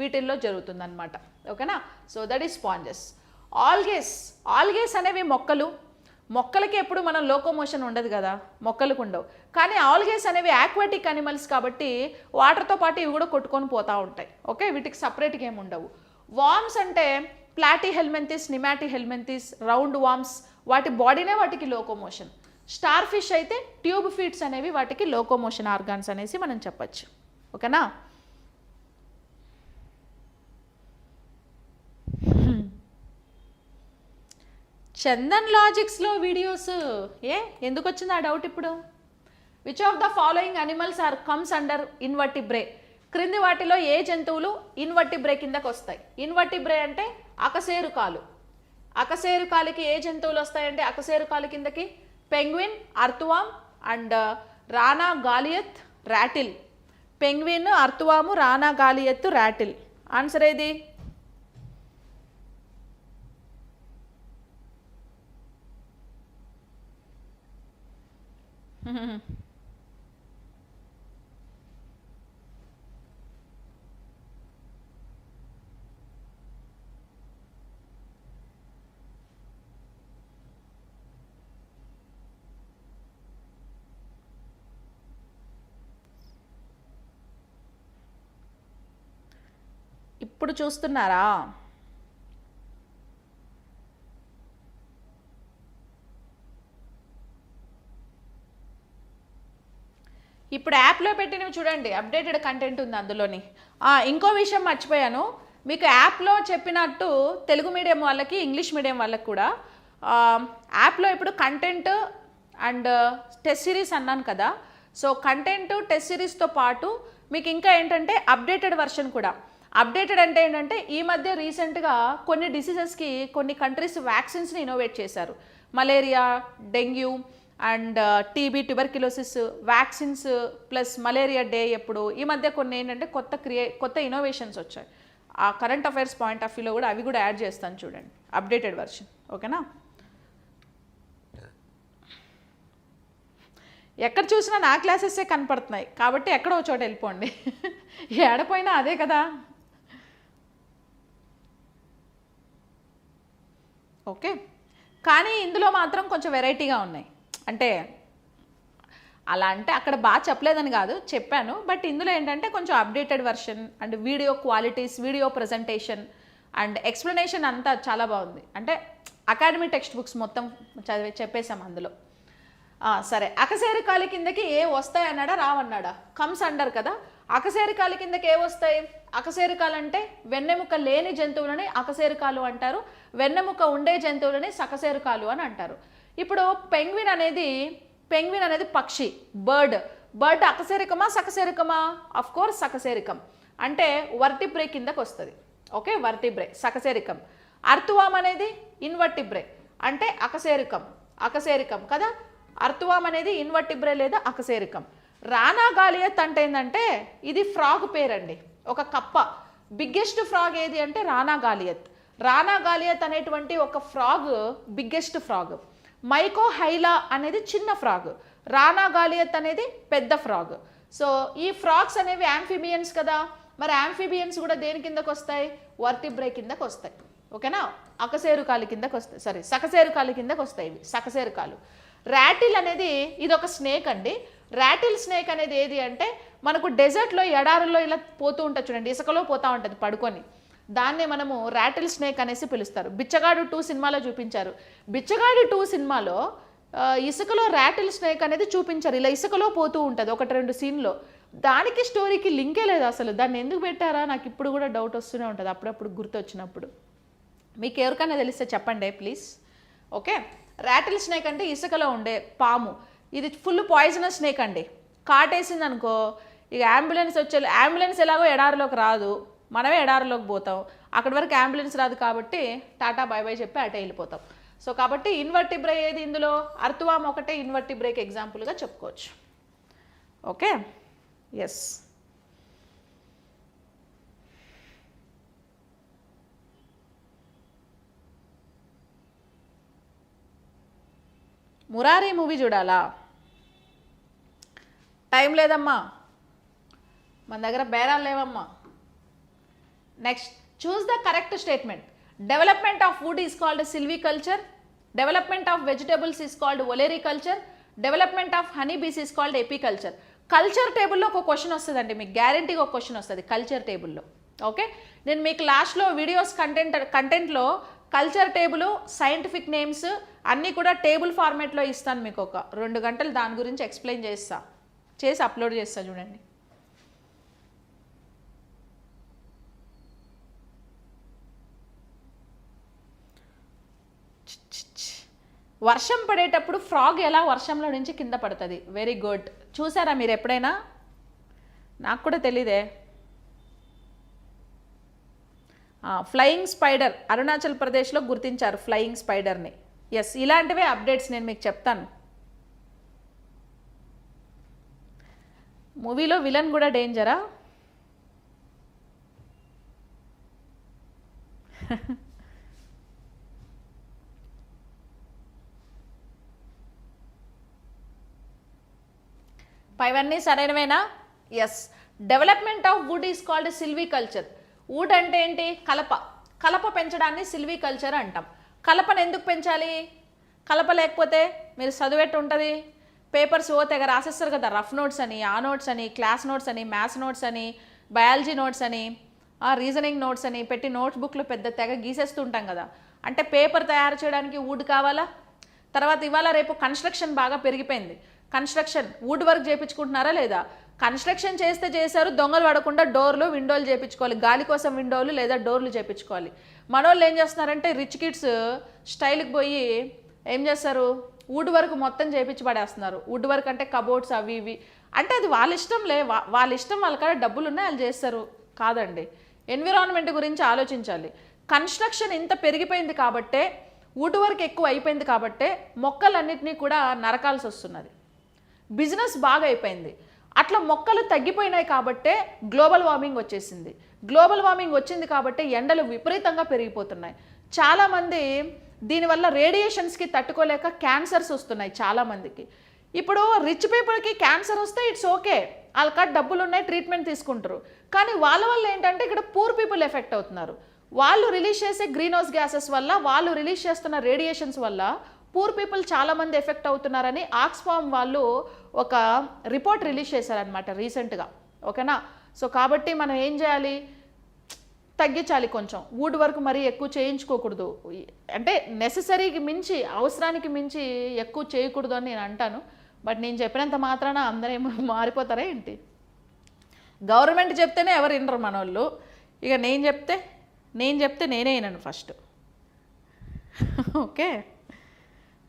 వీటిల్లో జరుగుతుంది అనమాట. ఓకేనా? So that is sponges. ఆల్గేస్, ఆల్గేస్ అనేవి మొక్కలు. మొక్కలకి ఎప్పుడు మనం లోకోమోషన్ ఉండదు కదా, మొక్కలకు ఉండవు. కానీ ఆల్గేస్ అనేవి ఆక్వాటిక్ అనిమల్స్ కాబట్టి వాటర్తో పాటు ఇవి కూడా కొట్టుకొని పోతూ ఉంటాయి. ఓకే, వీటికి సపరేట్గా ఏమి ఉండవు. వామ్స్ అంటే ప్లాటీ హెల్మెంతిస్, నిమాటి హెల్మెంతిస్, రౌండ్ వామ్స్, వాటి బాడీనే వాటికి లోకోమోషన్. స్టార్ ఫిష్ అయితే ట్యూబ్ ఫీట్స్ అనేవి వాటికి లోకోమోషన్ ఆర్గాన్స్ అనేసి మనం చెప్పచ్చు. ఓకేనా? చందన్ లాజిక్స్లో వీడియోస్ ఎందుకు వచ్చింది ఆ డౌట్ ఇప్పుడు? Which of the following animals are comes under invertebrate? క్రింది వాటిలో ఏ జంతువులు ఇన్వర్టిబ్రే కిందకు వస్తాయి? ఇన్వర్టిబ్రే అంటే అకశేరుకాలు. అకశేరుకాలకి ఏ జంతువులు వస్తాయంటే అకశేరుకాలు కిందకి penguin, earthworm and Rana goliath, ratel. Penguin, earthworm, Rana goliath, ratel. Answer ఏది? ఇప్పుడు చూస్తున్నారా? ఇప్పుడు యాప్లో పెట్టినవి చూడండి, అప్డేటెడ్ కంటెంట్ ఉంది అందులోని. ఇంకో విషయం మర్చిపోయాను, మీకు యాప్లో చెప్పినట్టు తెలుగు మీడియం వాళ్ళకి, ఇంగ్లీష్ మీడియం వాళ్ళకి కూడా యాప్లో ఇప్పుడు కంటెంట్ అండ్ టెస్ట్ సిరీస్ అన్నాను కదా. సో కంటెంట్, టెస్ట్ సిరీస్తో పాటు మీకు ఇంకా ఏంటంటే అప్డేటెడ్ వర్షన్ కూడా. అప్డేటెడ్ అంటే ఏంటంటే ఈ మధ్య రీసెంట్గా కొన్ని డిసీజెస్కి కొన్ని కంట్రీస్ వ్యాక్సిన్స్ని ఇన్నోవేట్ చేశారు. Malaria, dengue and TB, tuberculosis vaccines plus malaria day ఎప్పుడు ఈ మధ్య కొన్ని ఏంటంటే కొత్త ఇన్నోవేషన్స్ వచ్చాయి. ఆ కరెంట్ అఫైర్స్ పాయింట్ ఆఫ్ వ్యూలో కూడా అవి కూడా యాడ్ చేస్తాను చూడండి, అప్డేటెడ్ వర్షన్. ఓకేనా? ఎక్కడ చూసినా నా క్లాసెస్సే కనపడుతున్నాయి కాబట్టి ఎక్కడో చోట వెళ్ళిపోండి. ఏడపోయినా అదే కదా. ఓకే, కానీ ఇందులో మాత్రం కొంచెం వెరైటీగా ఉన్నాయి. అంటే అలా అంటే అక్కడ బాగా చెప్పలేదని కాదు, చెప్పాను. బట్ ఇందులో ఏంటంటే కొంచెం updated version and video qualities, video presentation and explanation అంతా చాలా బాగుంది. అంటే అకాడమీ టెక్స్ట్ బుక్స్ మొత్తం చెప్పేశాం అందులో. సరే, అకశేరుకాల కిందకి ఏ వస్తాయి అన్నాడా, రావన్నాడా? కమ్స్ అండర్ కదా. అకశేరుకాల కిందకి ఏ వస్తాయి? అకశేరుకాలు అంటే వెన్నెముక లేని జంతువులని అకశేరుకాలు అంటారు, వెన్నెముక ఉండే జంతువులని సకశేరుకాలు అని అంటారు. ఇప్పుడు పెంగ్విన్ అనేది పెంగ్విన్ అనేది పక్షి, బర్డ్. బర్డ్ అకశేరుకమా సకశేరుకమా? అఫ్ కోర్స్ సకశేరుకం, అంటే వర్టిబ్రే కిందకు వస్తుంది. Okay, vertebrae సకశేరుకం. అర్తువామ్ అనేది ఇన్వర్టిబ్రే, అంటే అకశేరుకం, అకశేరుకం కదా. అర్తువామ్ అనేది ఇన్వర్టిబ్రే లేదా అకశేరుకం. రానా గాలియత్ అంటే ఏంటంటే ఇది ఫ్రాగ్ పేరండి, ఒక కప్ప. బిగ్గెస్ట్ ఫ్రాగ్ ఏది అంటే రానా గాలియత్. రానా గాలియత్ అనేటువంటి ఒక ఫ్రాగ్ బిగ్గెస్ట్ ఫ్రాగ్. మైకో హైలా అనేది చిన్న ఫ్రాగ్, రానా గాలియత్ అనేది పెద్ద ఫ్రాగ్. సో ఈ ఫ్రాగ్స్ అనేవి యాంఫిబియన్స్ కదా, మరి యాంఫిబియన్స్ కూడా దేని కిందకు వస్తాయి? వర్టిబ్రే కిందకు వస్తాయి. ఓకేనా, అకశేరుకాలు కిందకు వస్తాయి, సారీ సకశేరుకాలు కిందకు వస్తాయి ఇవి, సకశేరుకాలు. ర్యాటిల్ అనేది ఇది ఒక స్నేక్ అండి. ర్యాటిల్ స్నేక్ అనేది ఏది అంటే మనకు డెజర్ట్లో ఎడారుల్లో ఇలా పోతూ ఉంటుంది చూడండి, ఇసుకలో పోతూ ఉంటుంది పడుకొని, దాన్నే మనము ర్యాటిల్ స్నేక్ అనేసి పిలుస్తారు. బిచ్చగాడు 2 సినిమాలో చూపించారు. బిచ్చగాడు 2 సినిమాలో ఇసుకలో ర్యాటిల్ స్నేక్ అనేది చూపించారు, ఇలా ఇసుకలో పోతూ ఉంటుంది 1-2 సీన్లో. దానికి స్టోరీకి లింకే లేదు అసలు, దాన్ని ఎందుకు పెట్టారా నాకు ఇప్పుడు కూడా డౌట్ వస్తూనే ఉంటుంది అప్పుడప్పుడు గుర్తొచ్చినప్పుడు. మీకు ఎవరికైనా తెలిస్తే చెప్పండి ప్లీజ్. ఓకే, ర్యాటిల్ స్నేక్ అంటే ఇసుకలో ఉండే పాము. ఇది ఫుల్ పాయిజనస్ స్నేక్ అండి. కాటేసింది అనుకో ఇక అంబులెన్స్ ఎలాగో ఎడారిలోకి రాదు, మనమే ఎడారిలోకి పోతాం. అక్కడి వరకు అంబులెన్స్ రాదు కాబట్టి టాటా బై బై చెప్పి అటే వెళ్ళిపోతాం. సో కాబట్టి ఇన్వర్టిబ్రే ఏది ఇందులో? అర్తువామ్ ఒకటే ఇన్వర్టిబ్రేకి ఎగ్జాంపుల్గా చెప్పుకోవచ్చు. Okay, yes. మురారి మూవీ చూడాలా? టైం లేదమ్మా, మన దగ్గర బేరాలు లేవమ్మా. Next, choose the correct statement. Development of wood is called silviculture, development of vegetables is called olericulture, development of honey bees is called apiculture. Culture టేబుల్లో ఒక క్వశ్చన్ వస్తుందండి, మీకు గ్యారంటీగా ఒక క్వశ్చన్ వస్తుంది కల్చర్ టేబుల్లో. ఓకే, నేను మీకు లాస్ట్లో వీడియోస్ కంటెంట్లో కల్చర్ టేబుల్, సైంటిఫిక్ నేమ్స్ అన్నీ కూడా టేబుల్ ఫార్మేట్లో ఇస్తాను. మీకు ఒక 2 గంటలు దాని గురించి ఎక్స్ప్లెయిన్ చేసి అప్లోడ్ చేస్తా చూడండి. వర్షం పడేటప్పుడు ఫ్రాగ్ ఎలా వర్షంలో నుంచి కింద పడుతుంది? Very good. చూసారా మీరు ఎప్పుడైనా? నాకు కూడా తెలీదే. ఫ్లయింగ్ స్పైడర్ అరుణాచల్ ప్రదేశ్లో గుర్తించారు ఫ్లయింగ్ స్పైడర్ని. ఎస్, ఇలాంటివే అప్డేట్స్ నేను మీకు చెప్తాను. మూవీలో విలన్ కూడా డేంజరా? పైవన్నీ సరైనవేనా? Yes. Development of wood is called silviculture. Wood అంటే ఏంటి? కలప. కలప పెంచడాన్ని సిల్వికల్చర్ అంటాం. కలపను ఎందుకు పెంచాలి? కలప లేకపోతే మీరు చదివేట్టు ఉంటుంది, పేపర్స్ తెగ రాసేస్తారు కదా, రఫ్ నోట్స్ అని, ఆ నోట్స్ అని, క్లాస్ నోట్స్ అని, మ్యాథ్స్ నోట్స్ అని, బయాలజీ నోట్స్ అని, రీజనింగ్ నోట్స్ అని పెట్టి నోట్ బుక్లో పెద్ద తెగ గీసేస్తూ ఉంటాం కదా. అంటే పేపర్ తయారు చేయడానికి వుడ్ కావాలా? తర్వాత ఇవాళ రేపు కన్స్ట్రక్షన్ బాగా పెరిగిపోయింది. కన్స్ట్రక్షన్ వుడ్ వర్క్ చేయించుకుంటున్నారా లేదా? కన్స్ట్రక్షన్ చేశారు, దొంగలు పడకుండా డోర్లు విండోలు చేయించుకోవాలి, గాలి కోసం విండోలు లేదా డోర్లు చేయించుకోవాలి. మనోళ్ళు ఏం చేస్తున్నారంటే రిచ్ కిడ్స్ స్టైల్కి పోయి ఏం చేస్తారు, వుడ్ వర్క్ మొత్తం చేయించి పడేస్తున్నారు. వుడ్ వర్క్ అంటే కబోర్డ్స్ అవి ఇవి, అంటే అది వాళ్ళ ఇష్టంలే, వాళ్ళ ఇష్టం, వాళ్ళ కాడ డబ్బులు ఉన్నాయి వాళ్ళు చేస్తారు. కాదండి, ఎన్విరాన్మెంట్ గురించి ఆలోచించాలి. కన్స్ట్రక్షన్ ఇంత పెరిగిపోయింది కాబట్టే, వుడ్ వర్క్ ఎక్కువ అయిపోయింది కాబట్టే మొక్కలన్నింటినీ కూడా నరకాల్సి వస్తున్నది. బిజినెస్ బాగా అయిపోయింది. అట్లా మొక్కలు తగ్గిపోయినాయి కాబట్టే గ్లోబల్ వార్మింగ్ వచ్చేసింది. గ్లోబల్ వార్మింగ్ వచ్చింది కాబట్టి ఎండలు విపరీతంగా పెరిగిపోతున్నాయి. చాలామంది దీనివల్ల రేడియేషన్స్కి తట్టుకోలేక క్యాన్సర్స్ వస్తున్నాయి చాలామందికి. ఇప్పుడు రిచ్ పీపుల్కి క్యాన్సర్ వస్తే ఇట్స్ ఓకే, వాళ్ళకి డబ్బులు ఉన్నాయి, ట్రీట్మెంట్ తీసుకుంటారు. కానీ వాళ్ళ వల్ల ఏంటంటే ఇక్కడ పూర్ పీపుల్ ఎఫెక్ట్ అవుతున్నారు. వాళ్ళు రిలీజ్ చేసే గ్రీన్ హౌస్ గ్యాసెస్ వల్ల, వాళ్ళు రిలీజ్ చేస్తున్న రేడియేషన్స్ వల్ల పూర్ పీపుల్ చాలామంది ఎఫెక్ట్ అవుతున్నారని ఆక్స్ఫామ్ వాళ్ళు ఒక రిపోర్ట్ రిలీజ్ చేశారనమాట రీసెంట్గా. ఓకేనా? సో కాబట్టి మనం ఏం చేయాలి, తగ్గించాలి కొంచెం. వుడ్ వర్క్ మరీ ఎక్కువ చేయించుకోకూడదు, అంటే నెససరీకి మించి, అవసరానికి మించి ఎక్కువ చేయకూడదు అని నేను అంటాను. బట్ నేను చెప్పినంత మాత్రాన అందరూ ఏమో మారిపోతారా ఏంటి? గవర్నమెంట్ చెప్తేనే ఎవరు వినరు మనోళ్ళు. ఇక నేను చెప్తే నేనే వినను ఫస్ట్. ఓకే,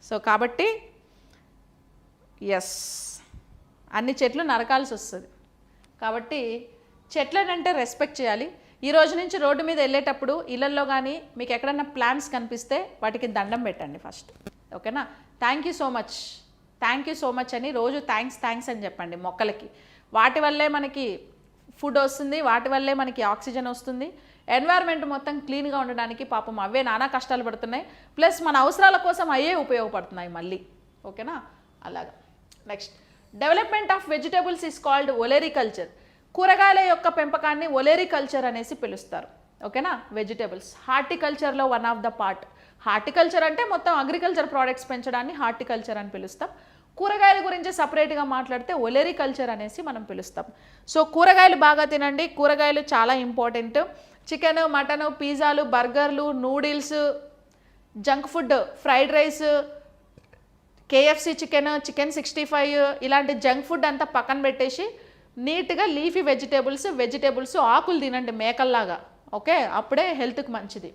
సో కాబట్టి ఎస్, అన్ని చెట్లు నరకాల్సి వస్తుంది. కాబట్టి చెట్లనంటే రెస్పెక్ట్ చేయాలి. ఈ రోజు నుంచి రోడ్డు మీద వెళ్ళేటప్పుడు ఇళ్ళల్లో కానీ మీకు ఎక్కడన్నా ప్లాంట్స్ కనిపిస్తే వాటికి దండం పెట్టండి ఫస్ట్. ఓకేనా? థ్యాంక్ యూ సో మచ్ అని రోజు థ్యాంక్స్ అని చెప్పండి మొక్కలకి. వాటి వల్లే మనకి ఫుడ్ వస్తుంది, వాటి వల్లే మనకి ఆక్సిజన్ వస్తుంది. ఎన్వైర్న్మెంట్ మొత్తం క్లీన్గా ఉండడానికి పాపం అవే నానా కష్టాలు పడుతున్నాయి. ప్లస్ మన అవసరాల కోసం అయ్యే ఉపయోగపడుతున్నాయి మళ్ళీ. ఓకేనా? అలాగా. Next, development of vegetables is called olericulture. కూరగాయల యొక్క పెంపకాన్ని ఒలెరికల్చర్ అనేసి పిలుస్తారు. ఓకేనా? వెజిటేబుల్స్ హార్టికల్చర్లో one of the part. Horticulture అంటే మొత్తం అగ్రికల్చర్ ప్రోడక్ట్స్ పెంచడాన్ని హార్టికల్చర్ అని పిలుస్తాం. కూరగాయల గురించి సపరేట్గా మాట్లాడితే ఒలెరికల్చర్ అనేసి మనం పిలుస్తాం. సో కూరగాయలు బాగా తినండి, కూరగాయలు చాలా ఇంపార్టెంట్. చికెన్, మటన్, పిజ్జాలు, బర్గర్లు, noodles, junk food, fried rice, KFC chicken, chicken 65 ఇలాంటి జంక్ ఫుడ్ అంతా పక్కన పెట్టేసి నీట్గా లీఫీ వెజిటేబుల్స్ ఆకులు తినండి మేకల్లాగా. ఓకే? అప్పుడే హెల్త్కి మంచిది.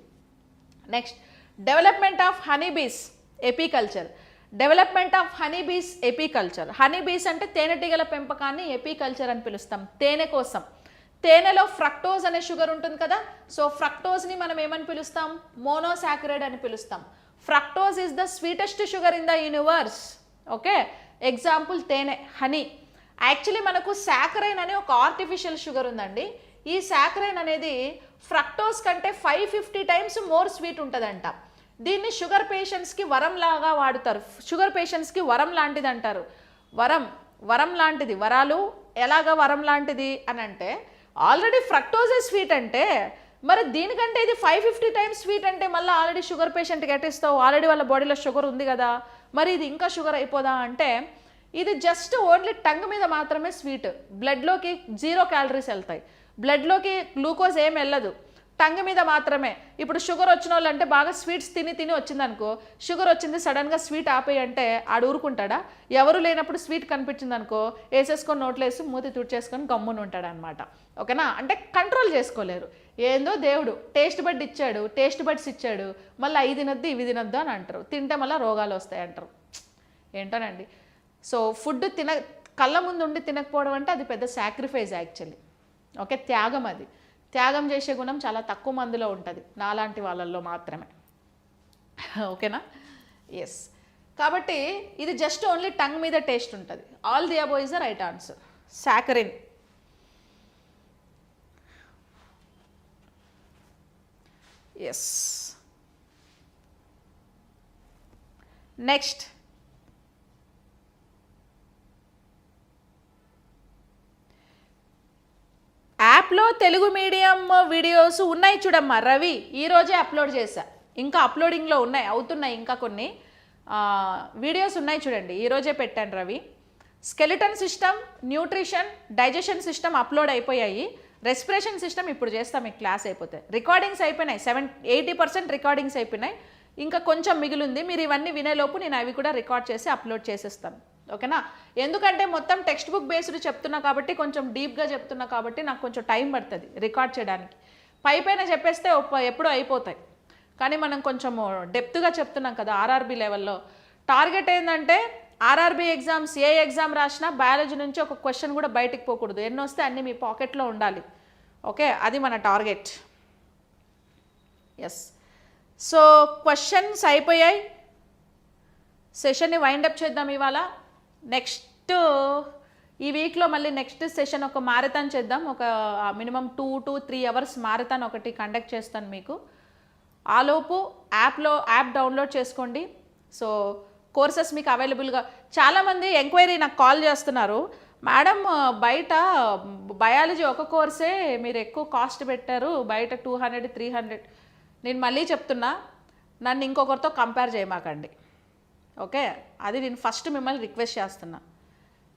Next, development of honeybees apiculture. Honeybees అంటే తేనెటీగల పెంపకాన్ని ఎపికల్చర్ అని పిలుస్తాం. తేనె కోసం. తేనెలో ఫ్రక్టోజ్ అనే షుగర్ ఉంటుంది కదా, సో ఫ్రక్టోజ్ని మనం ఏమని పిలుస్తాం? మోనోసాకరైడ్ అని పిలుస్తాం. Fructose is the sweetest sugar in the universe. Okay? Example తేనె, హనీ. యాక్చువల్లీ మనకు సాకరైన్ అనే ఒక ఆర్టిఫిషియల్ షుగర్ ఉందండి. ఈ సాకరైన్ అనేది ఫ్రక్టోజ్ కంటే 550 టైమ్స్ మోర్ స్వీట్ ఉంటుందంట. దీన్ని షుగర్ పేషెంట్స్కి వరం లాగా వాడుతారు. షుగర్ పేషెంట్స్కి వరం లాంటిది అంటారు. వరం లాంటిది. వరాలు ఎలాగా వరం లాంటిది అని అంటే, ఆల్రెడీ ఫ్రక్టోజే స్వీట్ అంటే మరి దీనికంటే ఇది 550 టైమ్స్ స్వీట్ అంటే మళ్ళీ ఆల్రెడీ షుగర్ పేషెంట్కి ఎట్టిస్తావు? ఆల్రెడీ వాళ్ళ బాడీలో షుగర్ ఉంది కదా, మరి ఇది ఇంకా షుగర్ అయిపోదా అంటే, ఇది జస్ట్ ఓన్లీ టంగ్ మీద మాత్రమే స్వీట్. బ్లడ్లోకి 0 క్యాలరీస్ వెళ్తాయి. బ్లడ్లోకి గ్లూకోజ్ ఏం వెళ్ళదు, టంగ్ మీద మాత్రమే. ఇప్పుడు షుగర్ వచ్చిన వాళ్ళు అంటే బాగా స్వీట్స్ తిని వచ్చిందనుకో, షుగర్ వచ్చింది సడన్గా స్వీట్ ఆపేయి అంటే ఆడు ఊరుకుంటాడా? ఎవరు లేనప్పుడు స్వీట్ కనిపించింది అనుకో, వేసేసుకొని నోట్లో వేసి మూతి తుడిచేసుకొని గమ్మున ఉంటాడు అనమాట. ఓకేనా? అంటే కంట్రోల్ చేసుకోలేరు. ఏందో దేవుడు టేస్ట్ బడ్ ఇచ్చాడు, టేస్ట్ బడ్స్ ఇచ్చాడు, మళ్ళీ అవి తినొద్దు ఇవి తినొద్దు అని అంటారు. తింటే మళ్ళీ రోగాలు వస్తాయి అంటారు. ఏంటోనండి. సో ఫుడ్ కళ్ళ ముందు ఉండి తినకపోవడం అంటే అది పెద్ద సాక్రిఫైస్ యాక్చువల్లీ. ఓకే? త్యాగం. అది త్యాగం చేసే గుణం చాలా తక్కువ మందిలో ఉంటుంది, నాలాంటి వాళ్ళల్లో మాత్రమే. ఓకేనా? ఎస్. కాబట్టి ఇది జస్ట్ ఓన్లీ టంగ్ మీద టేస్ట్ ఉంటుంది. All the above is the right answer. Saccharin. Yes. Next, యాప్లో తెలుగు మీడియం వీడియోస్ ఉన్నాయి చూడమ్మా రవి, ఈరోజే అప్లోడ్ చేశా. ఇంకా అప్లోడింగ్లో అవుతున్నాయి ఇంకా కొన్ని వీడియోస్ ఉన్నాయి చూడండి, ఈరోజే పెట్టాను Ravi. Skeleton system, nutrition, digestion system upload అయిపోయాయి. రెస్పిరేషన్ సిస్టమ్ ఇప్పుడు చేస్తాం, మీకు క్లాస్ అయిపోతే. రికార్డింగ్స్ అయిపోయినాయి, 80% రికార్డింగ్స్ అయిపోయినాయి. ఇంకా కొంచెం మిగిలింది. మీరు ఇవన్నీ వినేలోపు నేను అవి కూడా రికార్డ్ చేసి అప్లోడ్ చేసేస్తాను. ఓకేనా? ఎందుకంటే మొత్తం టెక్స్ట్ బుక్ బేస్డ్ చెప్తున్నా కాబట్టి, కొంచెం డీప్గా చెప్తున్నా కాబట్టి నాకు కొంచెం టైం పడుతుంది రికార్డ్ చేయడానికి. పైన చెప్పేస్తే ఎప్పుడో అయిపోతాయి, కానీ మనం కొంచెము డెప్త్గా చెప్తున్నాం కదా ఆర్ఆర్బీ లెవెల్లో. టార్గెట్ ఏంటంటే ఆర్ఆర్బీ ఎగ్జామ్స్ ఏ ఎగ్జామ్ రాసినా బయాలజీ నుంచి ఒక క్వశ్చన్ కూడా బయటికి పోకూడదు. ఎన్ని వస్తే అన్నీ మీ పాకెట్లో ఉండాలి. ఓకే? అది మన టార్గెట్. ఎస్. సో క్వశ్చన్స్ అయిపోయాయి. సెషన్ని వైండప్ చేద్దాం ఇవాళ. నెక్స్ట్ ఈ వీక్లో మళ్ళీ నెక్స్ట్ సెషన్ ఒక మారథాన్ చేద్దాం. ఒక మినిమం 2 to 3 అవర్స్ మారథాన్ ఒకటి కండక్ట్ చేస్తాను మీకు. ఆలోపు యాప్ డౌన్లోడ్ చేసుకోండి. సో కోర్సెస్ మీకు అవైలబుల్గా. చాలామంది ఎంక్వైరీ నాకు కాల్ చేస్తున్నారు, మేడం బయట బయాలజీ ఒక కోర్సే మీరు ఎక్కువ కాస్ట్ పెట్టారు, బయట 200, 300. నేను మళ్ళీ చెప్తున్నా, నన్ను ఇంకొకరితో కంపేర్ చేయమాకండి. ఓకే? అది నేను ఫస్ట్ మిమ్మల్ని రిక్వెస్ట్ చేస్తున్నా.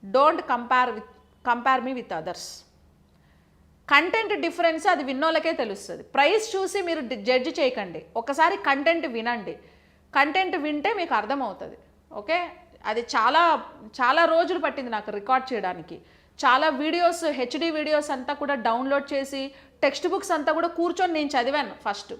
Don't compare me with others. Content difference అది విన్నోళ్ళకే తెలుస్తుంది. ప్రైస్ చూసి మీరు జడ్జ్ చేయకండి. ఒకసారి కంటెంట్ వినండి. కంటెంట్ వింటే మీకు అర్థమవుతుంది. ఓకే? అది చాలా రోజులు పట్టింది నాకు రికార్డ్ చేయడానికి. చాలా వీడియోస్, హెచ్డి వీడియోస్ అంతా కూడా డౌన్లోడ్ చేసి, టెక్స్ట్ బుక్స్ అంతా కూడా కూర్చొని నేను చదివాను ఫస్ట్.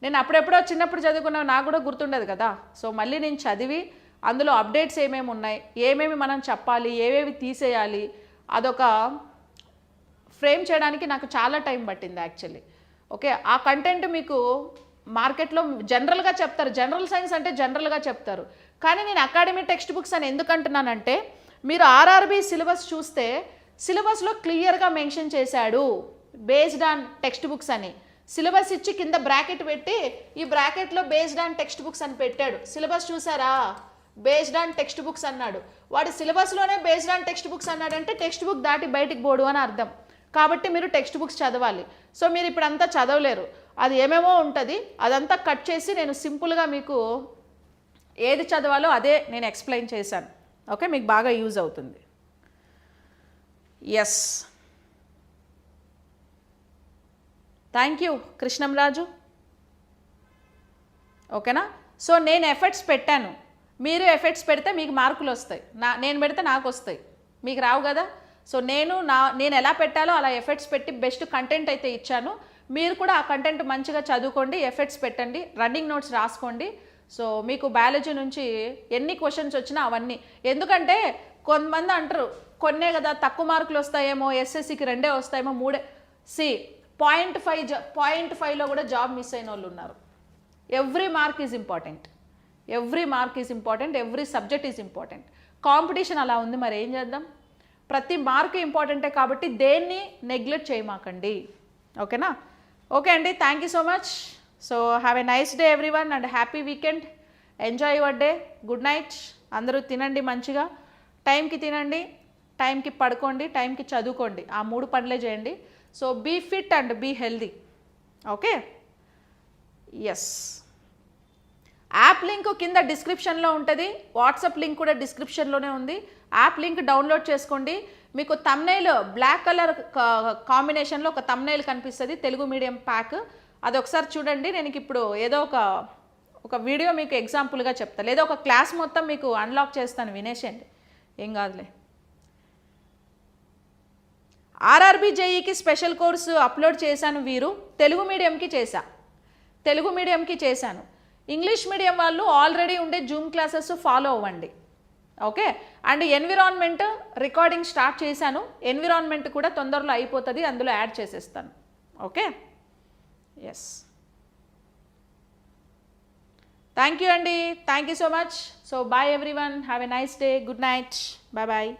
నేను అప్పుడెప్పుడో చిన్నప్పుడు చదువుకున్నా, నాకు కూడా గుర్తుండదు కదా. సో మళ్ళీ నేను చదివి అందులో అప్డేట్స్ ఏమేమి ఉన్నాయి, ఏమేమి మనం చెప్పాలి, ఏవేవి తీసేయాలి, అదొక ఫ్రేమ్ చేయడానికి నాకు చాలా టైం పట్టింది యాక్చువల్లీ. ఓకే, ఆ కంటెంట్ మీకు మార్కెట్లో జనరల్గా చెప్తారు, జనరల్ సైన్స్ అంటే జనరల్గా చెప్తారు. కానీ నేను అకాడమీ టెక్స్ట్ బుక్స్ అని ఎందుకు అంటున్నానంటే, మీరు ఆర్ఆర్బి సిలబస్ చూస్తే సిలబస్లో క్లియర్గా మెన్షన్ చేశాడు బేస్డ్ ఆన్ టెక్స్ట్ బుక్స్ అని. సిలబస్ ఇచ్చి కింద బ్రాకెట్ పెట్టి ఈ బ్రాకెట్లో బేస్డ్ ఆన్ టెక్స్ట్ బుక్స్ అని పెట్టాడు. సిలబస్ చూసారా, బేస్డ్ ఆన్ టెక్స్ట్ బుక్స్ అన్నాడు. వాడు సిలబస్లోనే బేస్డ్ ఆన్ టెక్స్ట్ బుక్స్ అన్నాడంటే టెక్స్ట్ బుక్ దాటి బయటికి పోడు అని అర్థం. కాబట్టి మీరు టెక్స్ట్ బుక్స్ చదవాలి. సో మీరు ఇప్పుడు అంతా చదవలేరు, అది ఏమేమో ఉంటుంది, అదంతా కట్ చేసి నేను సింపుల్గా మీకు ఏది చదవాలో అదే నేను ఎక్స్ప్లెయిన్ చేశాను. ఓకే, మీకు బాగా యూజ్ అవుతుంది. Yes, thank you Krishnamraju. ఓకేనా, సో నేను ఎఫర్ట్స్ పెట్టాను, మీరు ఎఫర్ట్స్ పెడితే మీకు మార్కులు వస్తాయి, నేను పెడితే నాకు వస్తాయి, మీకు రావు కదా. సో నేను ఎలా పెట్టాలో అలా ఎఫర్ట్స్ పెట్టి బెస్ట్ కంటెంట్ అయితే ఇచ్చాను. మీరు కూడా ఆ కంటెంట్ మంచిగా చదువుకోండి, ఎఫర్ట్స్ పెట్టండి, రన్నింగ్ నోట్స్ రాసుకోండి. సో మీకు బయాలజీ నుంచి ఎన్ని క్వశ్చన్స్ వచ్చినా అవన్నీ, ఎందుకంటే కొంతమంది అంటారు కొన్నే కదా తక్కువ మార్కులు వస్తాయేమో, ఎస్ఎస్సికి 2 వస్తాయేమో, 3 0.5లో కూడా జాబ్ మిస్ అయిన వాళ్ళు ఉన్నారు. Every mark is important, every mark is important, every subject is important. Competition అలా ఉంది, మరి ఏం చేద్దాం. ప్రతి మార్క్ ఇంపార్టెంటే కాబట్టి దేన్ని నెగ్లెక్ట్ చేయమాకండి. ఓకేనా, ఓకే అండి, thank you so much. So have a nice day everyone and happy weekend. Enjoy your day. Good night. అందరూ తినండి, మంచిగా టైంకి తినండి, టైంకి పడుకోండి, టైంకి చదువుకోండి. ఆ 3 పనులే చేయండి. So be fit and be healthy. Okay, yes. App link కింద డిస్క్రిప్షన్లో ఉంటుంది, వాట్సాప్ లింక్ కూడా డిస్క్రిప్షన్లోనే ఉంది. యాప్ లింక్ డౌన్లోడ్ చేసుకోండి. మీకు థంబ్నెయిల్ బ్లాక్ కలర్ కాంబినేషన్లో ఒక థంబ్నెయిల్ కనిపిస్తుంది, తెలుగు మీడియం ప్యాక్. అది ఒకసారి చూడండి. నేను ఇప్పుడు ఏదో ఒక వీడియో మీకు ఎగ్జాంపుల్గా చెప్తాను, లేదా ఒక క్లాస్ మొత్తం మీకు అన్లాక్ చేస్తాను, వినేసేయండి, ఏం కాదులే. ఆర్ఆర్బి జేఈకి స్పెషల్ కోర్సు అప్లోడ్ చేశాను, వీరు తెలుగు మీడియంకి చేశాను. ఇంగ్లీష్ మీడియం వాళ్ళు ఆల్రెడీ ఉండే జూమ్ క్లాసెస్ ఫాలో అవ్వండి. Okay, and environment recording start చేశాను, ఎన్విరాన్మెంట్ కూడా తొందరలో అయిపోతుంది, అందులో యాడ్ చేసేస్తాను. Okay, yes. థ్యాంక్ యూ అండి, thank you so much. So bye everyone, have a nice day, good night, bye bye.